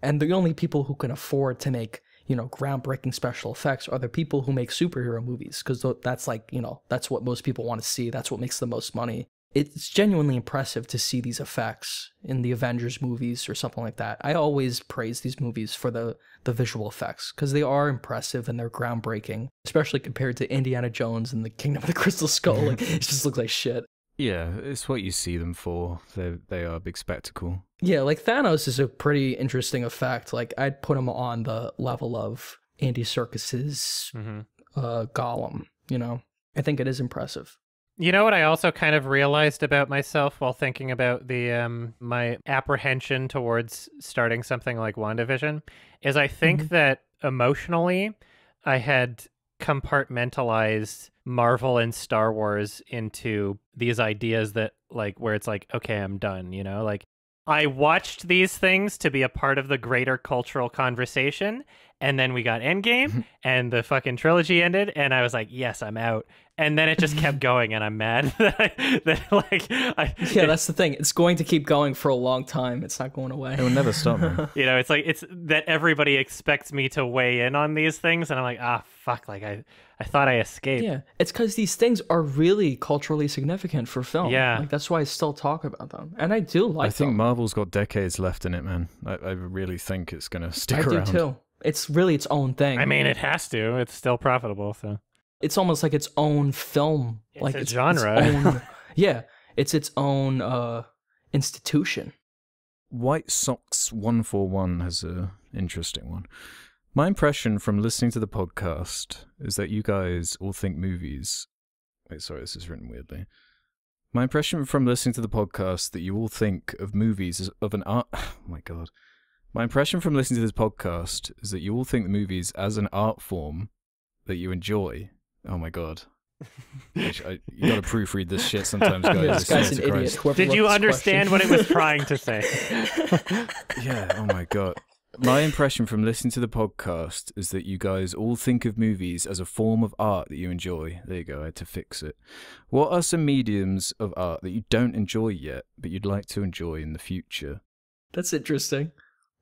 And the only people who can afford to make, groundbreaking special effects are the people who make superhero movies. Because that's like, that's what most people want to see. That's what makes the most money. It's genuinely impressive to see these effects in the Avengers movies or something like that. I always praise these movies for the visual effects because they are impressive and they're groundbreaking, especially compared to Indiana Jones and the Kingdom of the Crystal Skull. Like, it just looks like shit. Yeah, it's what you see them for. They are a big spectacle. Yeah, like Thanos is a pretty interesting effect. Like, I'd put him on the level of Andy Serkis's Gollum, I think it is impressive. You know what I also kind of realized about myself while thinking about the my apprehension towards starting something like WandaVision is I think that emotionally I had compartmentalized Marvel and Star Wars into these ideas that like where it's like, okay, I'm done, like I watched these things to be a part of the greater cultural conversation, and then we got Endgame and the fucking trilogy ended, and I was like, yes, I'm out. And then it just kept going, and I'm mad yeah, that's the thing. It's going to keep going for a long time. It's not going away. It will never stop, man. It's like it's that everybody expects me to weigh in on these things, and I'm like, fuck, like I thought I escaped. Yeah, it's because these things are really culturally significant for film. Yeah, like that's why I still talk about them, and I do like. I think them. Marvel's got decades left in it, man. I really think it's gonna stick around. I do too. It's really its own thing. I mean, it has to. It's still profitable, so. It's almost like its own film. It's like a it's genre. Its own, yeah, it's its own institution. White Sox X141 has a interesting one. My impression from listening to the podcast is that you guys all think movies... Wait, sorry, this is written weirdly. My impression from listening to the podcast that you all think of movies as of an art... Oh my god. My impression from listening to this podcast is that you all think the movies as an art form that you enjoy. Oh my god. You gotta proofread this shit sometimes, guys. This guy's an idiot. Did you understand what it was trying to say? Yeah, oh my god. My impression from listening to the podcast is that you guys all think of movies as a form of art that you enjoy. There you go, I had to fix it. What are some mediums of art that you don't enjoy yet, but you'd like to enjoy in the future? That's interesting.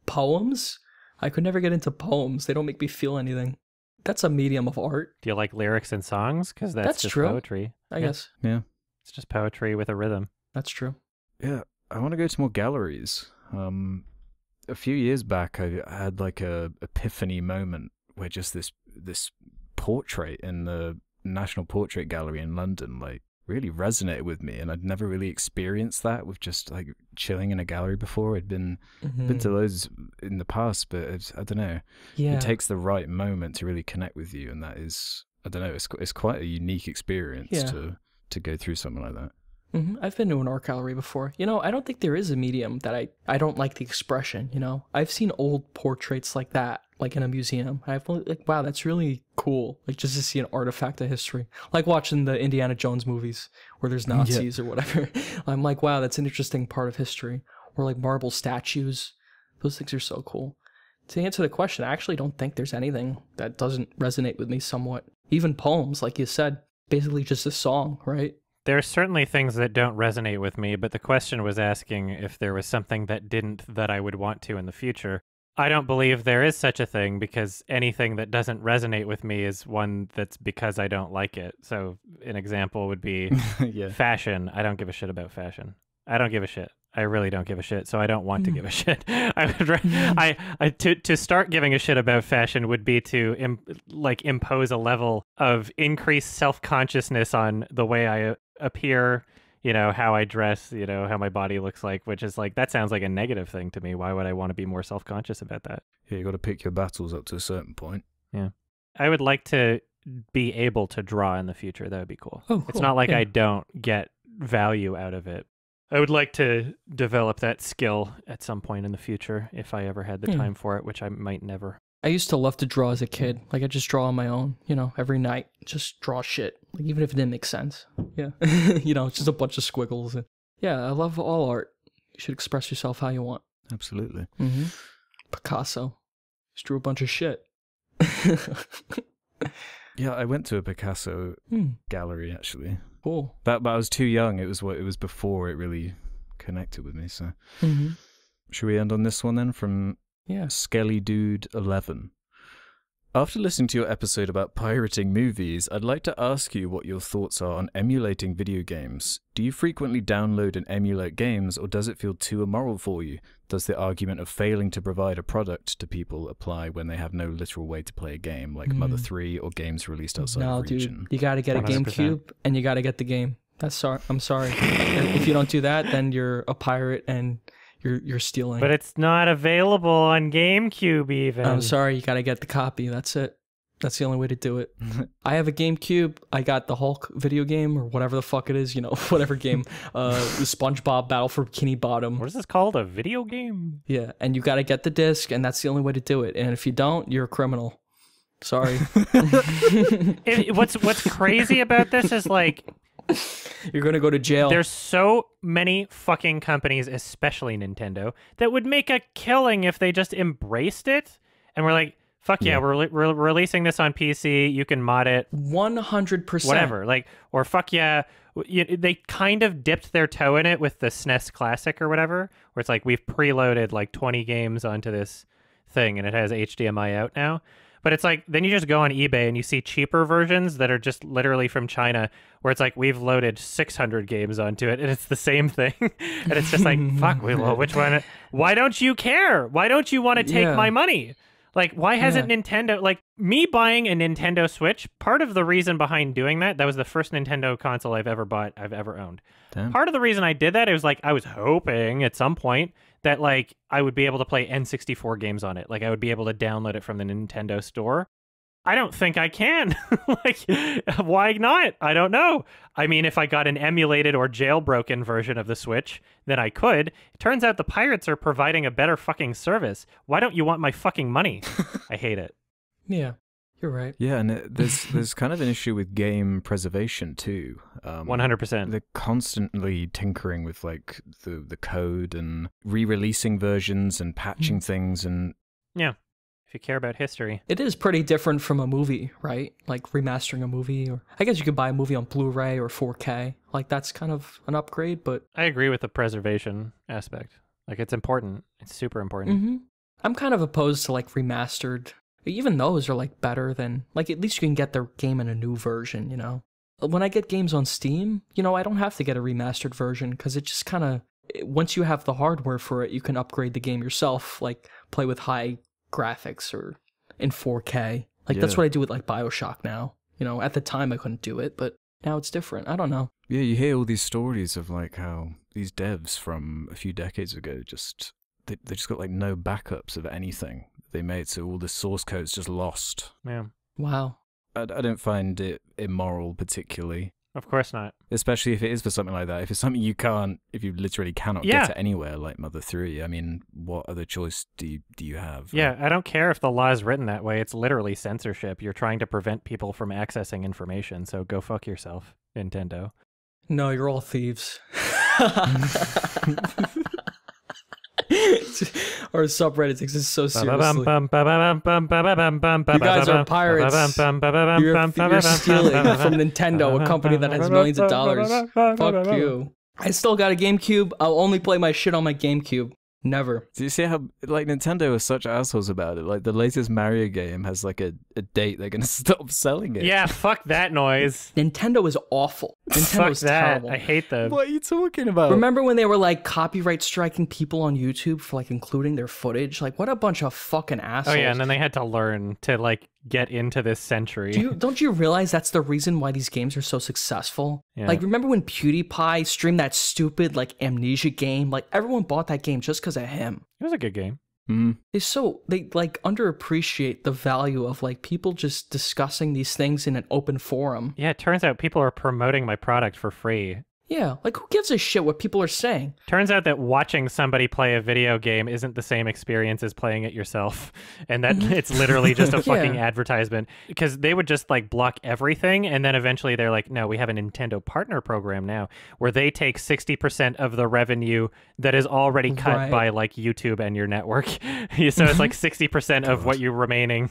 Poems? I could never get into poems. They don't make me feel anything. That's a medium of art. Do you like lyrics and songs? Because that's just true. poetry. I guess. Yeah. It's just poetry with a rhythm. That's true. Yeah, I want to go to more galleries. A few years back, I had like a epiphany moment where just this portrait in the National Portrait Gallery in London like really resonated with me, and I'd never really experienced that with just like chilling in a gallery before. I'd been to those in the past, but I don't know. Yeah. It takes the right moment to really connect with you, and that is, I don't know, it's quite a unique experience to go through something like that. I've been to an art gallery before. You know, I don't think there is a medium that I don't like the expression, you know? I've seen old portraits like that, like in a museum. I've like, wow, that's really cool. Like just to see an artifact of history. Like watching the Indiana Jones movies where there's Nazis or whatever. I'm like, wow, that's an interesting part of history. Or like marble statues. Those things are so cool. To answer the question, I actually don't think there's anything that doesn't resonate with me somewhat. Even poems, like you said, basically just a song, right? There are certainly things that don't resonate with me, but the question was asking if there was something that didn't that I would want to in the future. I don't believe there is such a thing, because anything that doesn't resonate with me is one that's because I don't like it. So an example would be fashion. I don't give a shit about fashion. I don't give a shit. I really don't give a shit, so I don't want to give a shit. To start giving a shit about fashion would be to impose a level of increased self-consciousness on the way I appear, you know, how I dress, you know, how my body looks like, which is like, that sounds like a negative thing to me. Why would I want to be more self-conscious about that? Yeah, you got to pick your battles up to a certain point. Yeah. I would like to be able to draw in the future. That would be cool. Oh, cool. It's not like I don't get value out of it. I would like to develop that skill at some point in the future if I ever had the time for it, which I might never. I used to love to draw as a kid. Like, I just draw on my own, you know, every night. Just draw shit. Like, even if it didn't make sense. Yeah. You know, it's just a bunch of squiggles. And yeah, I love all art. You should express yourself how you want. Absolutely. Picasso. Just drew a bunch of shit. Yeah, I went to a Picasso gallery, actually. Cool. But I was too young. It was before it really connected with me. So, should we end on this one then from Skelly Dude 11? After listening to your episode about pirating movies, I'd like to ask you what your thoughts are on emulating video games. Do you frequently download and emulate games, or does it feel too immoral for you? Does the argument of failing to provide a product to people apply when they have no literal way to play a game, like Mother 3 or games released outside of region? Dude, you gotta get 100%. A GameCube, and you gotta get the game. I'm sorry. If you don't do that, then you're a pirate and you're stealing. But it's not available on GameCube even. I'm sorry, you gotta get the copy. That's it. That's the only way to do it. I have a GameCube. I got the Hulk video game, or whatever the fuck it is, you know, whatever game. The SpongeBob Battle for Bikini Bottom. What is this called? A video game? Yeah, and you gotta get the disc, and that's the only way to do it. And if you don't, you're a criminal. Sorry. What's crazy about this is like, you're gonna go to jail. There's so many fucking companies, especially Nintendo, that would make a killing if they just embraced it. And we're like, fuck yeah, we're releasing this on PC. You can mod it. 100%. Whatever. Like, or fuck yeah. They kind of dipped their toe in it with the SNES Classic or whatever, where it's like, we've preloaded like 20 games onto this thing and it has HDMI out now. But it's like, then you just go on eBay and you see cheaper versions that are just literally from China, where it's like, we've loaded 600 games onto it, and it's the same thing. And it's just like, fuck, well, which one? Why don't you care? Why don't you want to take my money? Like, why hasn't Nintendo, like, me buying a Nintendo Switch, part of the reason behind doing that was the first Nintendo console I've ever bought, I've ever owned. Damn. Part of the reason I did that, it was like, I was hoping at some point that like I would be able to play N64 games on it. Like I would be able to download it from the Nintendo store. I don't think I can. Like, why not? I don't know. I mean, if I got an emulated or jailbroken version of the Switch, then I could. It turns out the pirates are providing a better fucking service. Why don't you want my fucking money? I hate it. Yeah, you're right. Yeah, and there's kind of an issue with game preservation too. 100%. They're constantly tinkering with like the code and re-releasing versions and patching things and yeah. If you care about history. It is pretty different from a movie, right? Like remastering a movie, or I guess you could buy a movie on Blu-ray or 4K. Like that's kind of an upgrade, but I agree with the preservation aspect. Like it's important. It's super important. I'm kind of opposed to like remastered. Even those are like better than, like at least you can get the game in a new version, you know? When I get games on Steam, you know, I don't have to get a remastered version because it just kind of, once you have the hardware for it, you can upgrade the game yourself, like play with high graphics or in 4K. Like that's what I do with like BioShock now. You know, at the time I couldn't do it, but now it's different. I don't know. Yeah, you hear all these stories of like how these devs from a few decades ago just they just got like no backups of anything they made, so all the source code's just lost. Yeah. Wow. I don't find it immoral particularly. Of course not. Especially if it is for something like that. If it's something if you literally cannot get it anywhere, like Mother 3, I mean, what other choice do you have? Yeah, I don't care if the law is written that way. It's literally censorship. You're trying to prevent people from accessing information, so go fuck yourself, Nintendo. No, you're all thieves. Our subreddit exists so seriously. You guys are pirates. You're stealing from Nintendo, a company that has millions of dollars. Fuck you. I still got a GameCube. I'll only play my shit on my GameCube. Never. Do you see how like Nintendo are such assholes about it? Like the latest Mario game has like a date they're gonna stop selling it. Yeah, fuck that noise. Nintendo is awful. Nintendo is terrible. I hate them. What are you talking about? Remember when they were like copyright striking people on YouTube for like including their footage? Like what a bunch of fucking assholes. Oh yeah, and then they had to learn to like get into this century. Don't you realize that's the reason why these games are so successful? Yeah. Like remember when PewDiePie streamed that stupid like Amnesia game? Like everyone bought that game just because of him. It was a good game. They like underappreciate the value of like people just discussing these things in an open forum. Yeah, it turns out people are promoting my product for free. Yeah, like who gives a shit what people are saying? Turns out that watching somebody play a video game isn't the same experience as playing it yourself. And that it's literally just a fucking advertisement. Because they would just like block everything. And then eventually they're like, no, we have a Nintendo partner program now where they take 60% of the revenue that is already cut by like YouTube and your network. So it's like 60% of what you remaining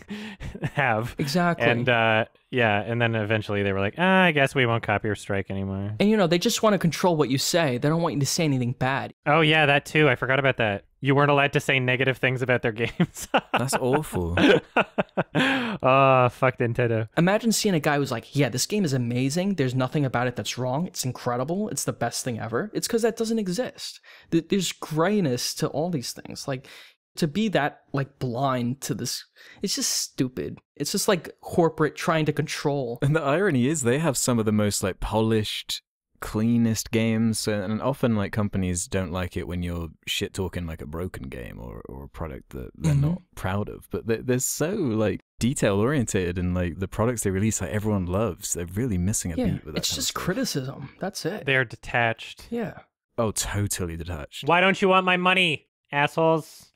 have. Exactly. And yeah, and then eventually they were like, I guess we won't copyright strike anymore. And you know, they just want to control what you say. They don't want you to say anything bad. Oh yeah, that too. I forgot about that. You weren't allowed to say negative things about their games. That's awful. Oh, fuck Nintendo. Imagine seeing a guy who's like, yeah, this game is amazing. There's nothing about it that's wrong. It's incredible. It's the best thing ever. It's because that doesn't exist. There's grayness to all these things. Like, to be that like blind to this, it's just stupid. It's just like corporate trying to control. And the irony is they have some of the most like polished, cleanest games, and often like companies don't like it when you're shit talking like a broken game or a product that they're not proud of. But they're so like detail oriented, and like the products they release like everyone loves. They're really missing a beat with that. It's just criticism. That's it. They're detached. Yeah. Oh, totally detached. Why don't you want my money, assholes?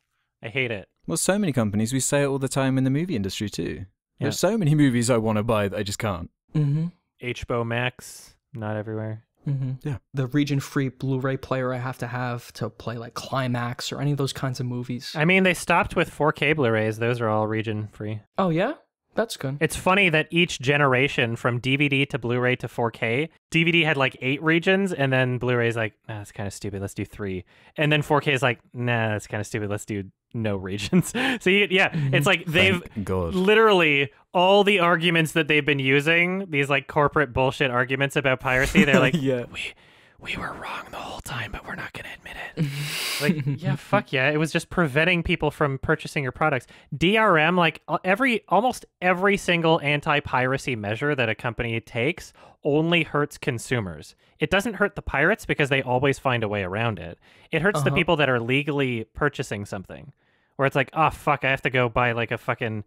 I hate it. Well, so many companies, we say it all the time in the movie industry too. There's so many movies I want to buy that I just can't. HBO Max, not everywhere. Yeah. The region-free Blu-ray player I have to play like Climax or any of those kinds of movies. I mean, they stopped with 4K Blu-rays. Those are all region-free. Oh, yeah? That's good. It's funny that each generation from DVD to Blu-ray to 4K, DVD had like 8 regions, and then Blu-ray's like, nah, that's kind of stupid. Let's do 3. And then 4K is like, nah, that's kind of stupid. Let's do no regions. So it's like they've literally all the arguments that they've been using, these like corporate bullshit arguments about piracy, they're like, we were wrong the whole time, but we're not going to admit it. Like, yeah, fuck yeah. It was just preventing people from purchasing your products. DRM, like almost every single anti-piracy measure that a company takes only hurts consumers. It doesn't hurt the pirates because they always find a way around it. It hurts the people that are legally purchasing something. Where it's like, oh, fuck, I have to go buy like a fucking,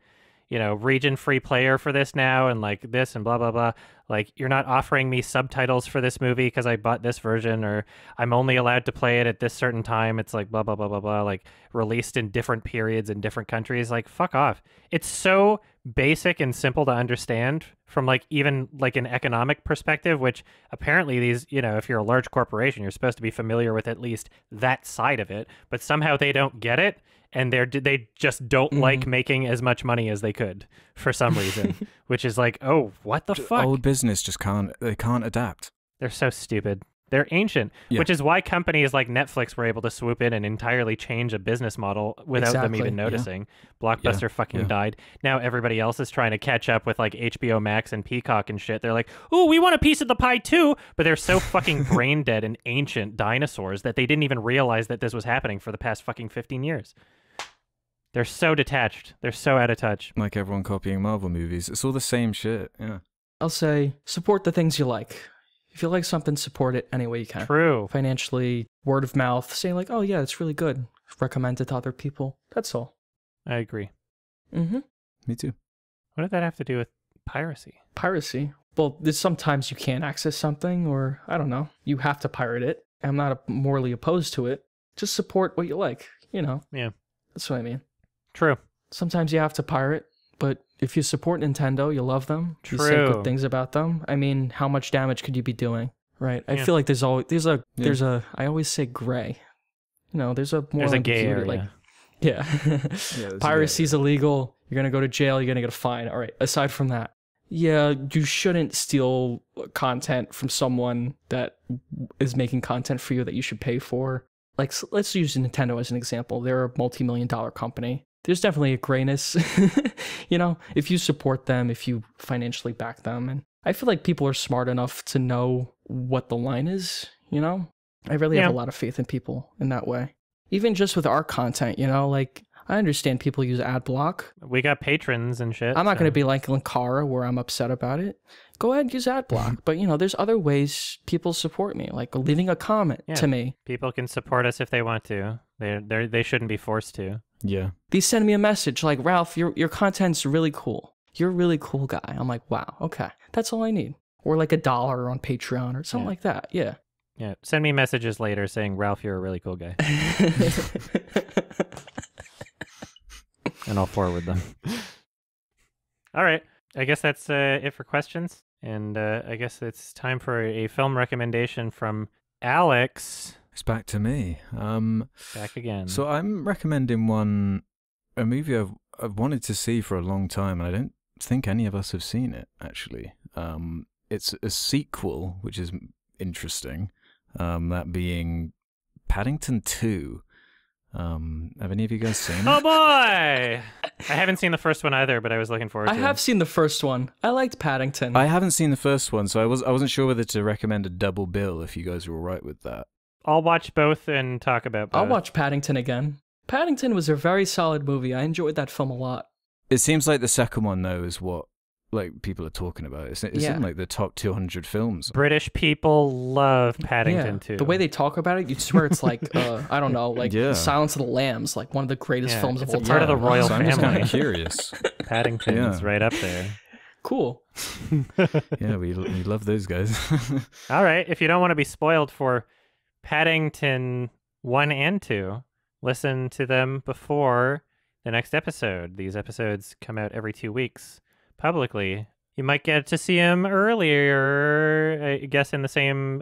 region-free player for this now and like this and blah, blah, blah. Like, you're not offering me subtitles for this movie because I bought this version, or I'm only allowed to play it at this certain time. It's like blah, blah, blah, blah, blah, like released in different periods in different countries. Like, fuck off. It's so basic and simple to understand from like even like an economic perspective, which apparently these, if you're a large corporation, you're supposed to be familiar with at least that side of it, but somehow they don't get it. And they just don't like making as much money as they could for some reason, which is like, oh, what the fuck? Old business just can't adapt. They're so stupid. They're ancient, which is why companies like Netflix were able to swoop in and entirely change a business model without them even noticing. Blockbuster fucking died. Now everybody else is trying to catch up with like HBO Max and Peacock and shit. They're like, oh, we want a piece of the pie too. But they're so fucking brain dead and ancient dinosaurs that they didn't even realize that this was happening for the past fucking 15 years. They're so detached. They're so out of touch. Like everyone copying Marvel movies. It's all the same shit. Yeah. I'll say support the things you like. If you like something, support it any way you can. True. Financially, word of mouth, saying like, oh yeah, it's really good. Recommend it to other people. That's all. I agree. Mm-hmm. Me too. What did that have to do with piracy? Piracy? Well, there's sometimes you can't access something, or I don't know, you have to pirate it. I'm not morally opposed to it. Just support what you like, Yeah. That's what I mean. True. Sometimes you have to pirate, but if you support Nintendo, you love them, you say True. good things about them. I mean, how much damage could you be doing, right? I feel like there's a I always say gray. There's a more there's a gay area. Like, yeah. Piracy's illegal. You're gonna go to jail. You're gonna get a fine. All right. Aside from that, yeah, you shouldn't steal content from someone that is making content for you that you should pay for. Like, let's use Nintendo as an example. They're a multi-million-dollar company. There's definitely a grayness, if you support them, if you financially back them. And I feel like people are smart enough to know what the line is, I really have a lot of faith in people in that way. Even just with our content, like, I understand people use ad block. We got patrons and shit. I'm not going to be like Linkara where I'm upset about it. Go ahead and use ad block. But, there's other ways people support me, like leaving a comment to me. People can support us if they want to. They shouldn't be forced to. Yeah. They send me a message like, Ralph, your content's really cool. You're a really cool guy. I'm like, wow, okay. That's all I need. Or like $1 on Patreon or something like that. Yeah. Yeah. Send me messages later saying, Ralph, you're a really cool guy. And I'll forward them. All right. I guess that's it for questions. And I guess it's time for a film recommendation from Alex. It's back to me. Back again. So I'm recommending a movie I've wanted to see for a long time, and I don't think any of us have seen it, actually. It's a sequel, which is interesting, that being Paddington 2. Have any of you guys seen it? Oh boy! I haven't seen the first one either, but I was looking forward to it. I have seen the first one. I liked Paddington. I haven't seen the first one, so I wasn't sure whether to recommend a double bill if you guys were all right with that. I'll watch both and talk about both. I'll watch Paddington again. Paddington was a very solid movie. I enjoyed that film a lot. It seems like the second one, though, is what people are talking about. It's in like the top 200 films. British people love Paddington too. The way they talk about it, you'd swear it's like I don't know, like Silence of the Lambs, like one of the greatest films of all time. It's part of the royal I'm family. just kind of curious. Paddington's right up there. Cool. Yeah, we love those guys. All right, if you don't want to be spoiled for Paddington 1 and 2, listen to them before the next episode. These episodes come out every 2 weeks publicly. You might get to see them earlier, I guess in the same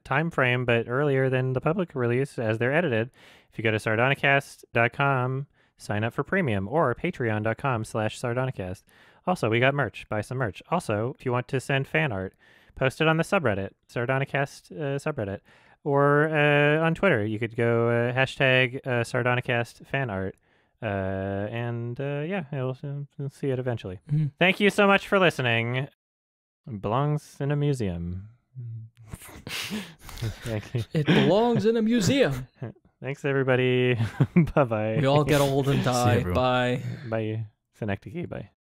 time frame, but earlier than the public release as they're edited. If you go to sardonicast.com, sign up for premium, or patreon.com/sardonicast. Also, we got merch. Buy some merch. Also, if you want to send fan art, post it on the subreddit, Sardonicast subreddit. Or on Twitter, you could go hashtag Sardonicast fan art. And we'll see it eventually. Mm-hmm. Thank you so much for listening. It belongs in a museum. Thank you. It belongs in a museum. Thanks, everybody. Bye-bye. We all get old and die. Bye. Bye. Synecdoche, bye.